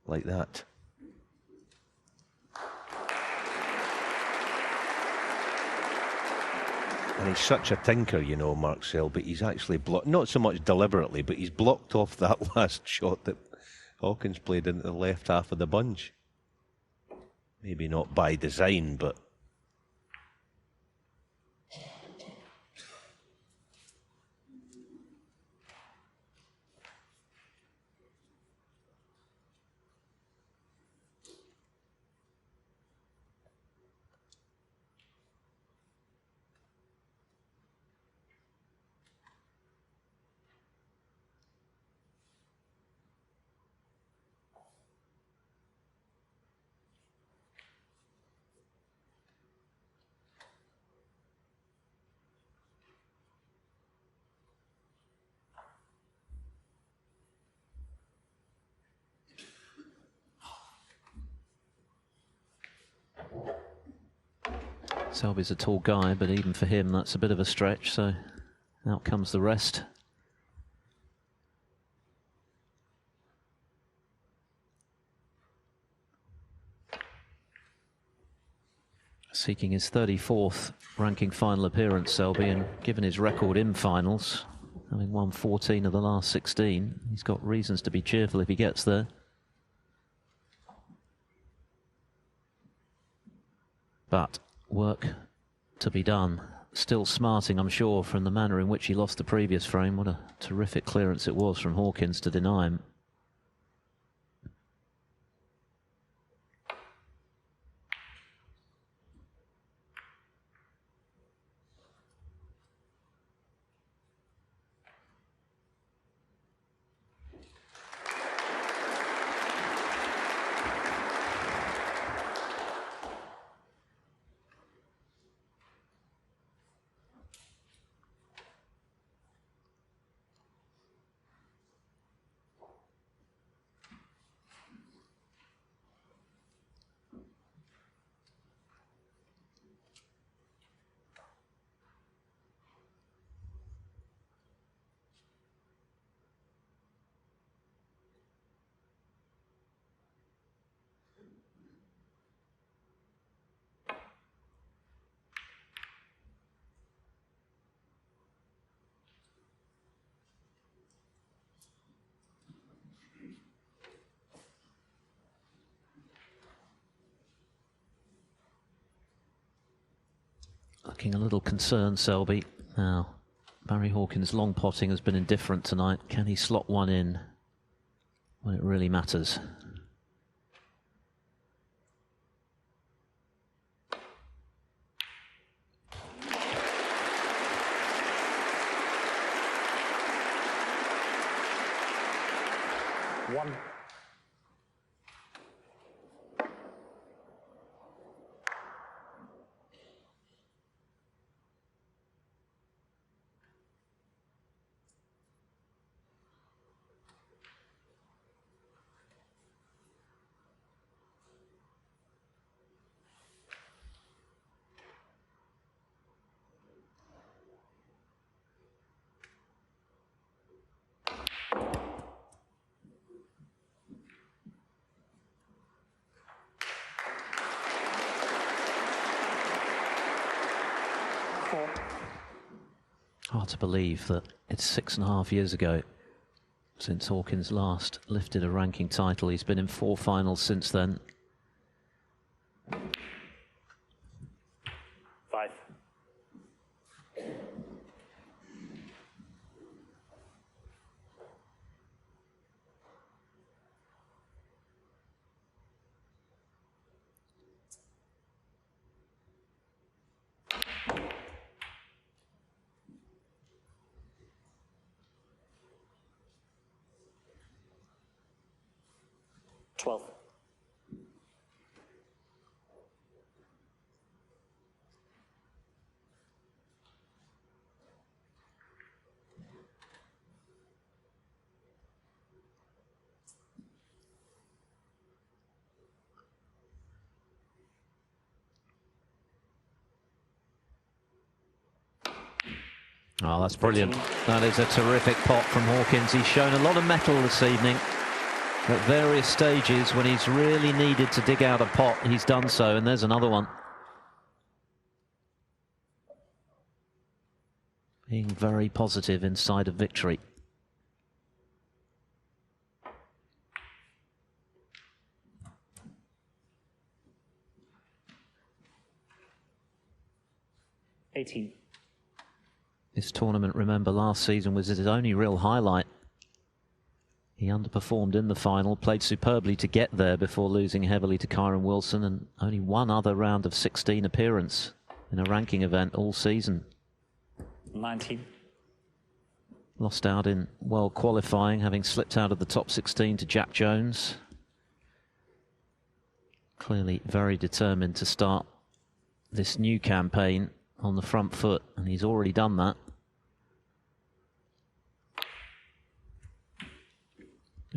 S3: Like that. And he's such a tinker, you know, Marcel, but he's actually blocked, not so much deliberately, but he's blocked off that last shot that Hawkins played into the left half of the bunch. Maybe not by design, but...
S1: Selby's a tall guy, but even for him, that's a bit of a stretch, so out comes the rest. Seeking his 34th ranking final appearance, Selby, and given his record in finals, having won 14 of the last 16, he's got reasons to be cheerful if he gets there. But work to be done. Still smarting, I'm sure, from the manner in which he lost the previous frame. What a terrific clearance it was from Hawkins to deny him. Looking a little concerned, Selby. Now, Barry Hawkins' long potting has been indifferent tonight. Can he slot one in when it really matters?
S4: One.
S1: Hard to believe that it's 6.5 years ago since Hawkins last lifted a ranking title. He's been in 4 finals since then.
S4: 5.
S1: Oh, that's brilliant. That is a terrific pot from Hawkins. He's shown a lot of mettle this evening. At various stages, when he's really needed to dig out a pot, he's done so, and there's another one. Being very positive inside of victory. This tournament, remember, last season was his only real highlight. He underperformed in the final, played superbly to get there before losing heavily to Kyron Wilson, and only one other round of 16 appearance in a ranking event all season.
S4: 19.
S1: Lost out in world qualifying, having slipped out of the top 16 to Jack Jones. Clearly very determined to start this new campaign on the front foot, and he's already done that.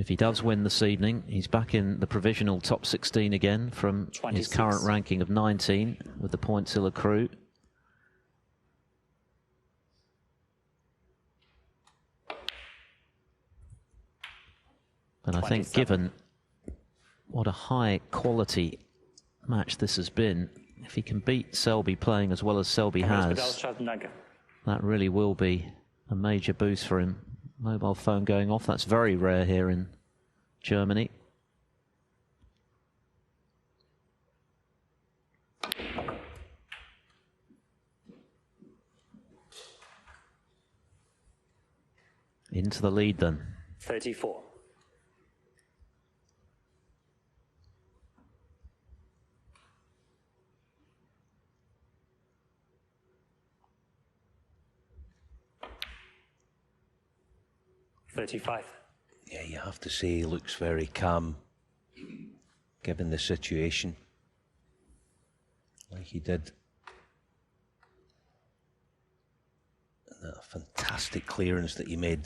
S1: If he does win this evening, he's back in the provisional top 16 again from
S4: 26.
S1: his current ranking of 19 with the points he'll accrue. And I think
S4: 27.
S1: given what a high quality match this has been, if he can beat Selby playing as well as Selby has, that really will be a major boost for him. Mobile phone going off, that's very rare here in Germany. Into the lead then.
S4: 34.
S3: Yeah, you have to say he looks very calm, given the situation, like he did. And that fantastic clearance that he made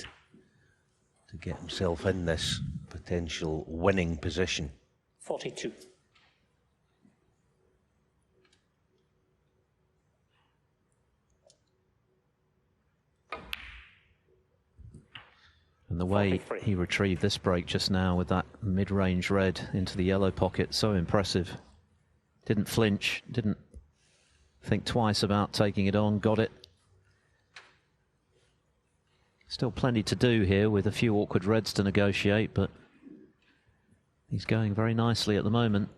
S3: to get himself in this potential winning position.
S4: 42.
S1: And the way he retrieved this break just now with that mid-range red into the yellow pocket, so impressive. Didn't flinch, didn't think twice about taking it on, got it. Still plenty to do here with a few awkward reds to negotiate, but he's going very nicely at the moment.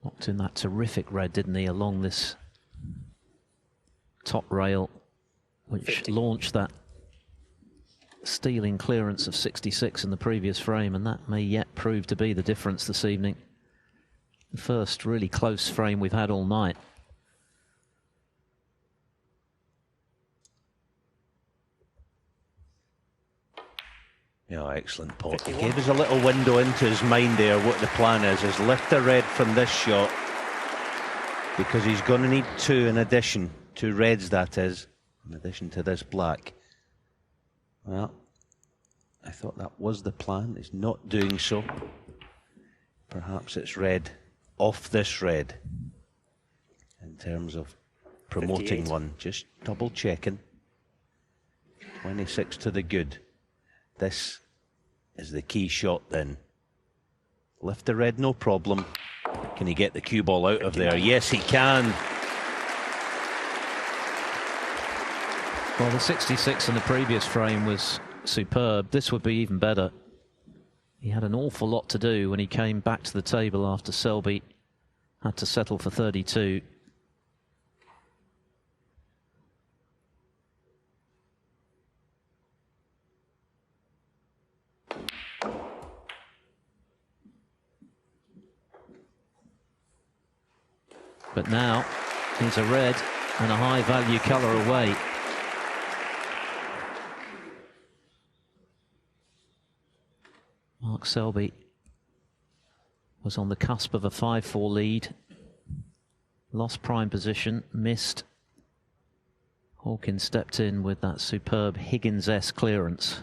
S1: Knocked in that terrific red, didn't he, along this top rail, which
S4: 50.
S1: Launched that stealing clearance of 66 in the previous frame, and that may yet prove to be the difference this evening. The first really close frame we've had all night.
S3: Yeah, excellent pot. He gave us a little window into his mind there. What the plan is lift the red from this shot, because he's going to need two in addition, two reds that is, in addition to this black. Well, I thought that was the plan. He's not doing so. Perhaps it's red off this red in terms of promoting
S4: 58.
S3: one. Just double checking. 26 to the good. This is the key shot then. Lift the red, no problem. Can he get the cue ball out of there? Yes, he can.
S1: Well, the 66 in the previous frame was superb. This would be even better. He had an awful lot to do when he came back to the table after Selby had to settle for 32. But now he's a red and a high value colour away. Mark Selby was on the cusp of a 5-4 lead. Lost prime position, missed. Hawkins stepped in with that superb Higgins-esque clearance.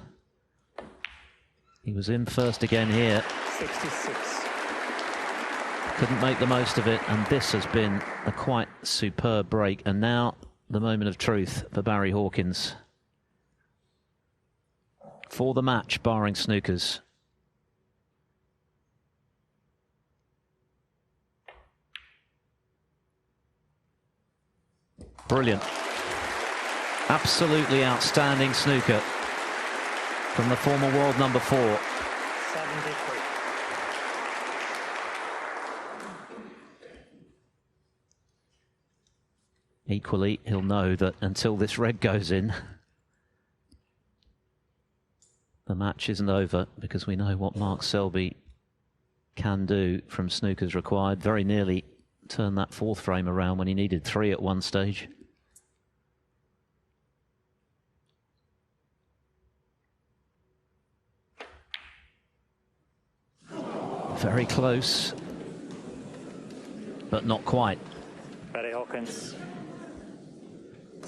S1: He was in first again here.
S4: 66.
S1: Couldn't make the most of it, and this has been a quite superb break. And now the moment of truth for Barry Hawkins. For the match, barring snookers. Brilliant. Absolutely outstanding snooker from the former world number 4.
S4: 73.
S1: Equally, he'll know that until this red goes in, the match isn't over, because we know what Mark Selby can do from snookers required. Very nearly turned that fourth frame around when he needed 3 at one stage. Very close, but not quite.
S4: Barry Hawkins,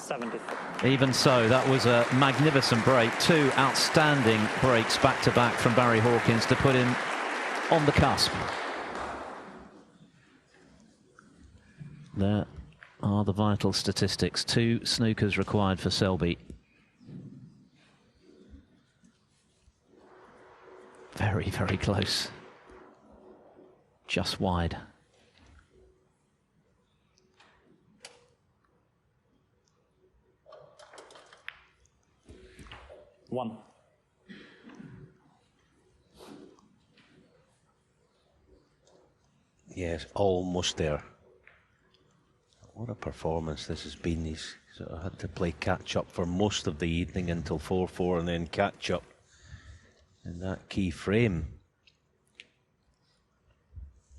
S4: 73.
S1: Even so, that was a magnificent break. 2 outstanding breaks back-to-back from Barry Hawkins to put him on the cusp. There are the vital statistics. 2 snookers required for Selby. Very, very close. Just wide.
S4: One.
S3: Yes, almost there. What a performance this has been. He's sort of had to play catch-up for most of the evening until 4-4 and then catch-up in that key frame.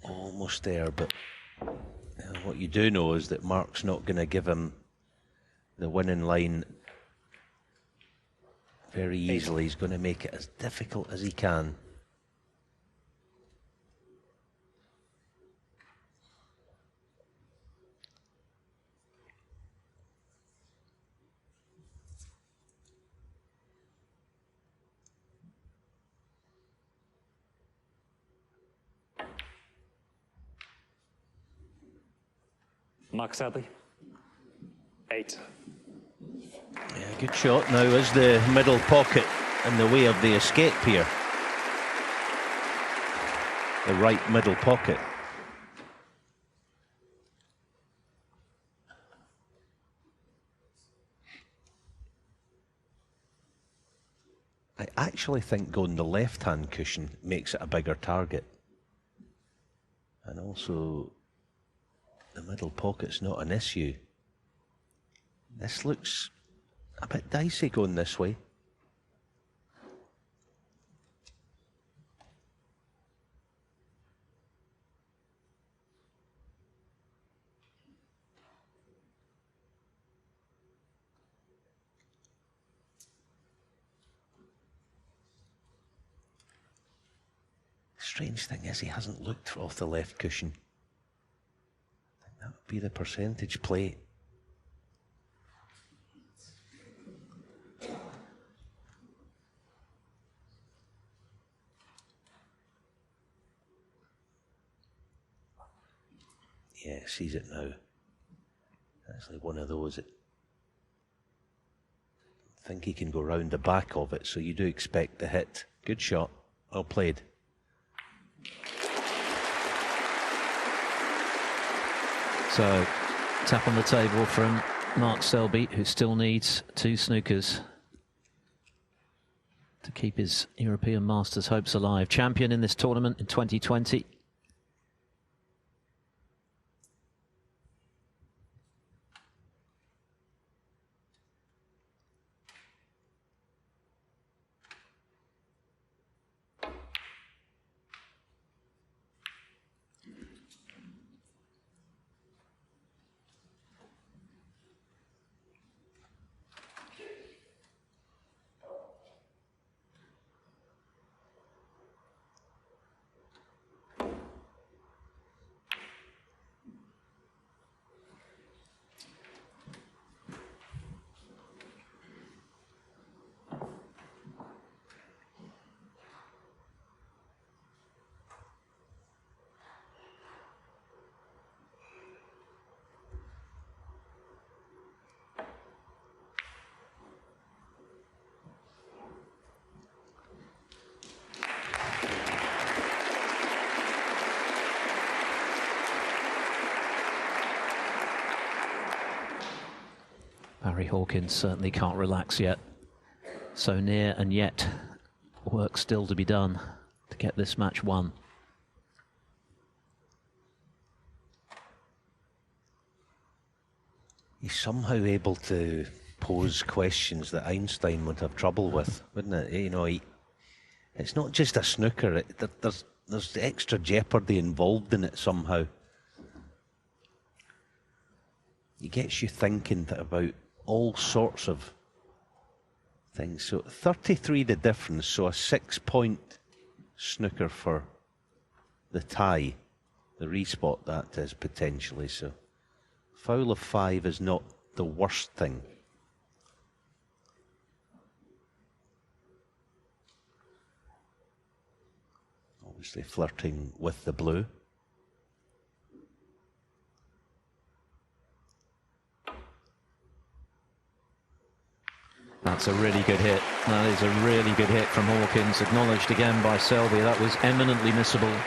S3: Almost there, but what you do know is that Mark's not going to give him the winning line very easily. He's going to make it as difficult as he can.
S4: Mark Selby. 8.
S3: Yeah, good shot. Now is the middle pocket in the way of the escape here? The right middle pocket. I actually think going the left-hand cushion makes it a bigger target. And also, the middle pocket's not an issue. This looks a bit dicey going this way. Strange thing is he hasn't looked off the left cushion. I think that would be the percentage play. Yeah, sees it now. Actually one of those that I think he can go round the back of it, so you do expect the hit. Good shot. Well played.
S1: So, tap on the table from Mark Selby, who still needs 2 snookers to keep his European Masters hopes alive. Champion in this tournament in 2020. Barry Hawkins certainly can't relax yet. So near, and yet work still to be done to get this match won.
S3: He's somehow able to pose questions that Einstein would have trouble with, wouldn't it? You know, it's not just a snooker. There's extra jeopardy involved in it somehow. He gets you thinking about all sorts of things. So 33 the difference, so a 6-point snooker for the tie, the respot that is potentially. So foul of 5 is not the worst thing. obviously flirting with the blue.
S1: That's a really good hit. That is a really good hit from Hawkins, acknowledged again by Selby. That was eminently missable.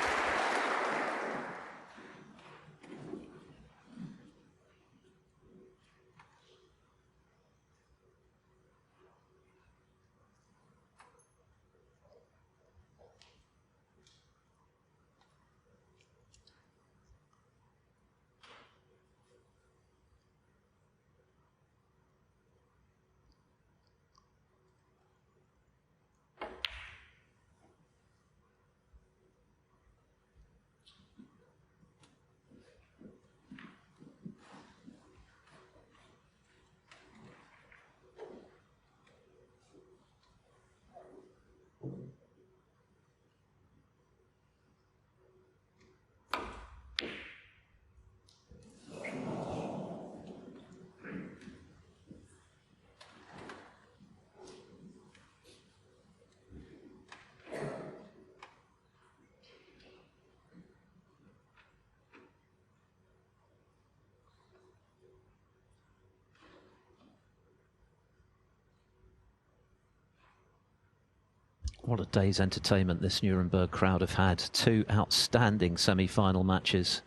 S1: What a day's entertainment this Nuremberg crowd have had. Two outstanding semi-final matches.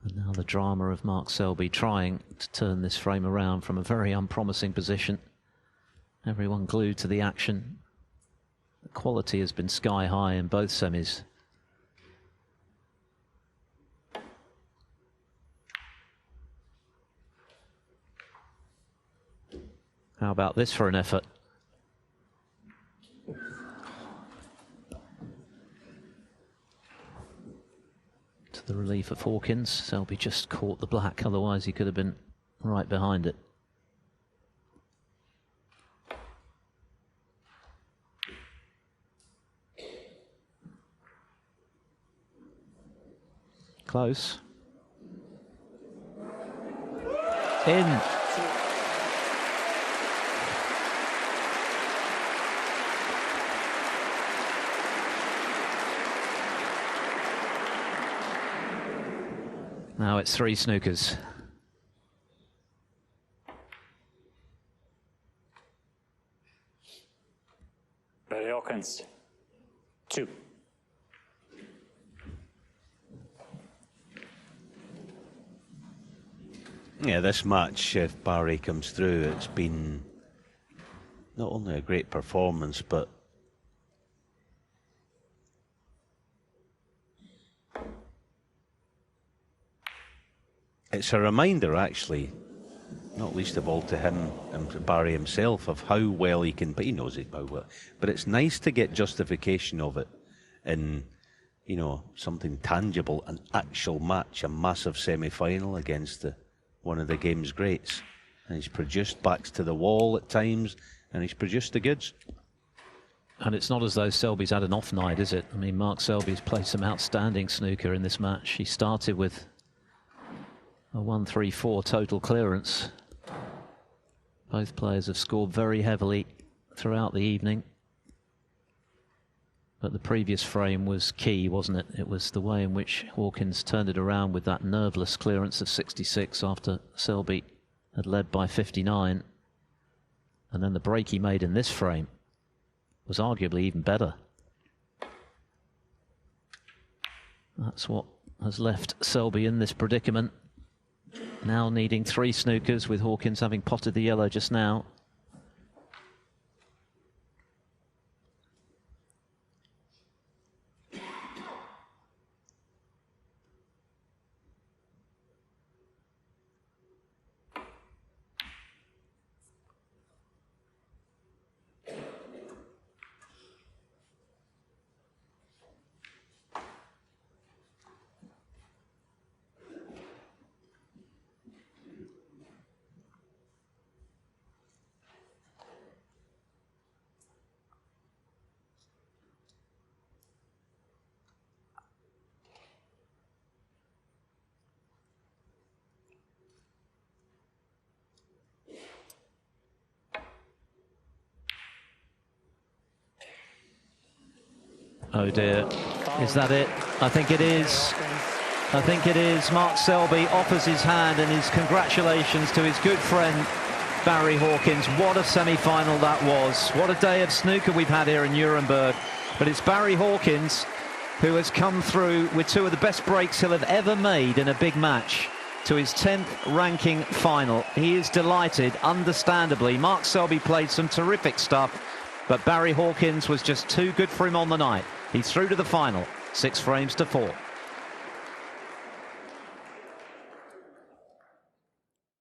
S1: And now the drama of Mark Selby trying to turn this frame around from a very unpromising position. Everyone glued to the action. The quality has been sky high in both semis. How about this for an effort? To the relief of Hawkins. Selby just caught the black, otherwise he could have been right behind it. Close. In. Now it's 3 snookers.
S4: Hawkins, 2.
S3: Yeah, this match, if Barry comes through, it's been not only a great performance, but it's a reminder, actually, not least of all to him and Barry himself, of how well he can, but he knows it how well. But it's nice to get justification of it in, you know, something tangible, an actual match, a massive semi-final against one of the game's greats. And he's produced backs to the wall at times, and he's produced the goods.
S1: And it's not as though Selby's had an off night, is it? I mean, Mark Selby's played some outstanding snooker in this match. He started with a 1-3-4 total clearance. Both players have scored very heavily throughout the evening. But the previous frame was key, wasn't it? It was the way in which Hawkins turned it around with that nerveless clearance of 66 after Selby had led by 59. And then the break he made in this frame was arguably even better. That's what has left Selby in this predicament. Now needing 3 snookers, with Hawkins having potted the yellow just now. Oh dear, is that it? I think it is. I think it is. Mark Selby offers his hand and his congratulations to his good friend Barry Hawkins. What a semi-final that was. What a day of snooker we've had here in Nuremberg. But it's Barry Hawkins who has come through with two of the best breaks he'll have ever made in a big match to his 10th ranking final. He is delighted, understandably. Mark Selby played some terrific stuff, but Barry Hawkins was just too good for him on the night. He's through to the final, 6 frames to 4.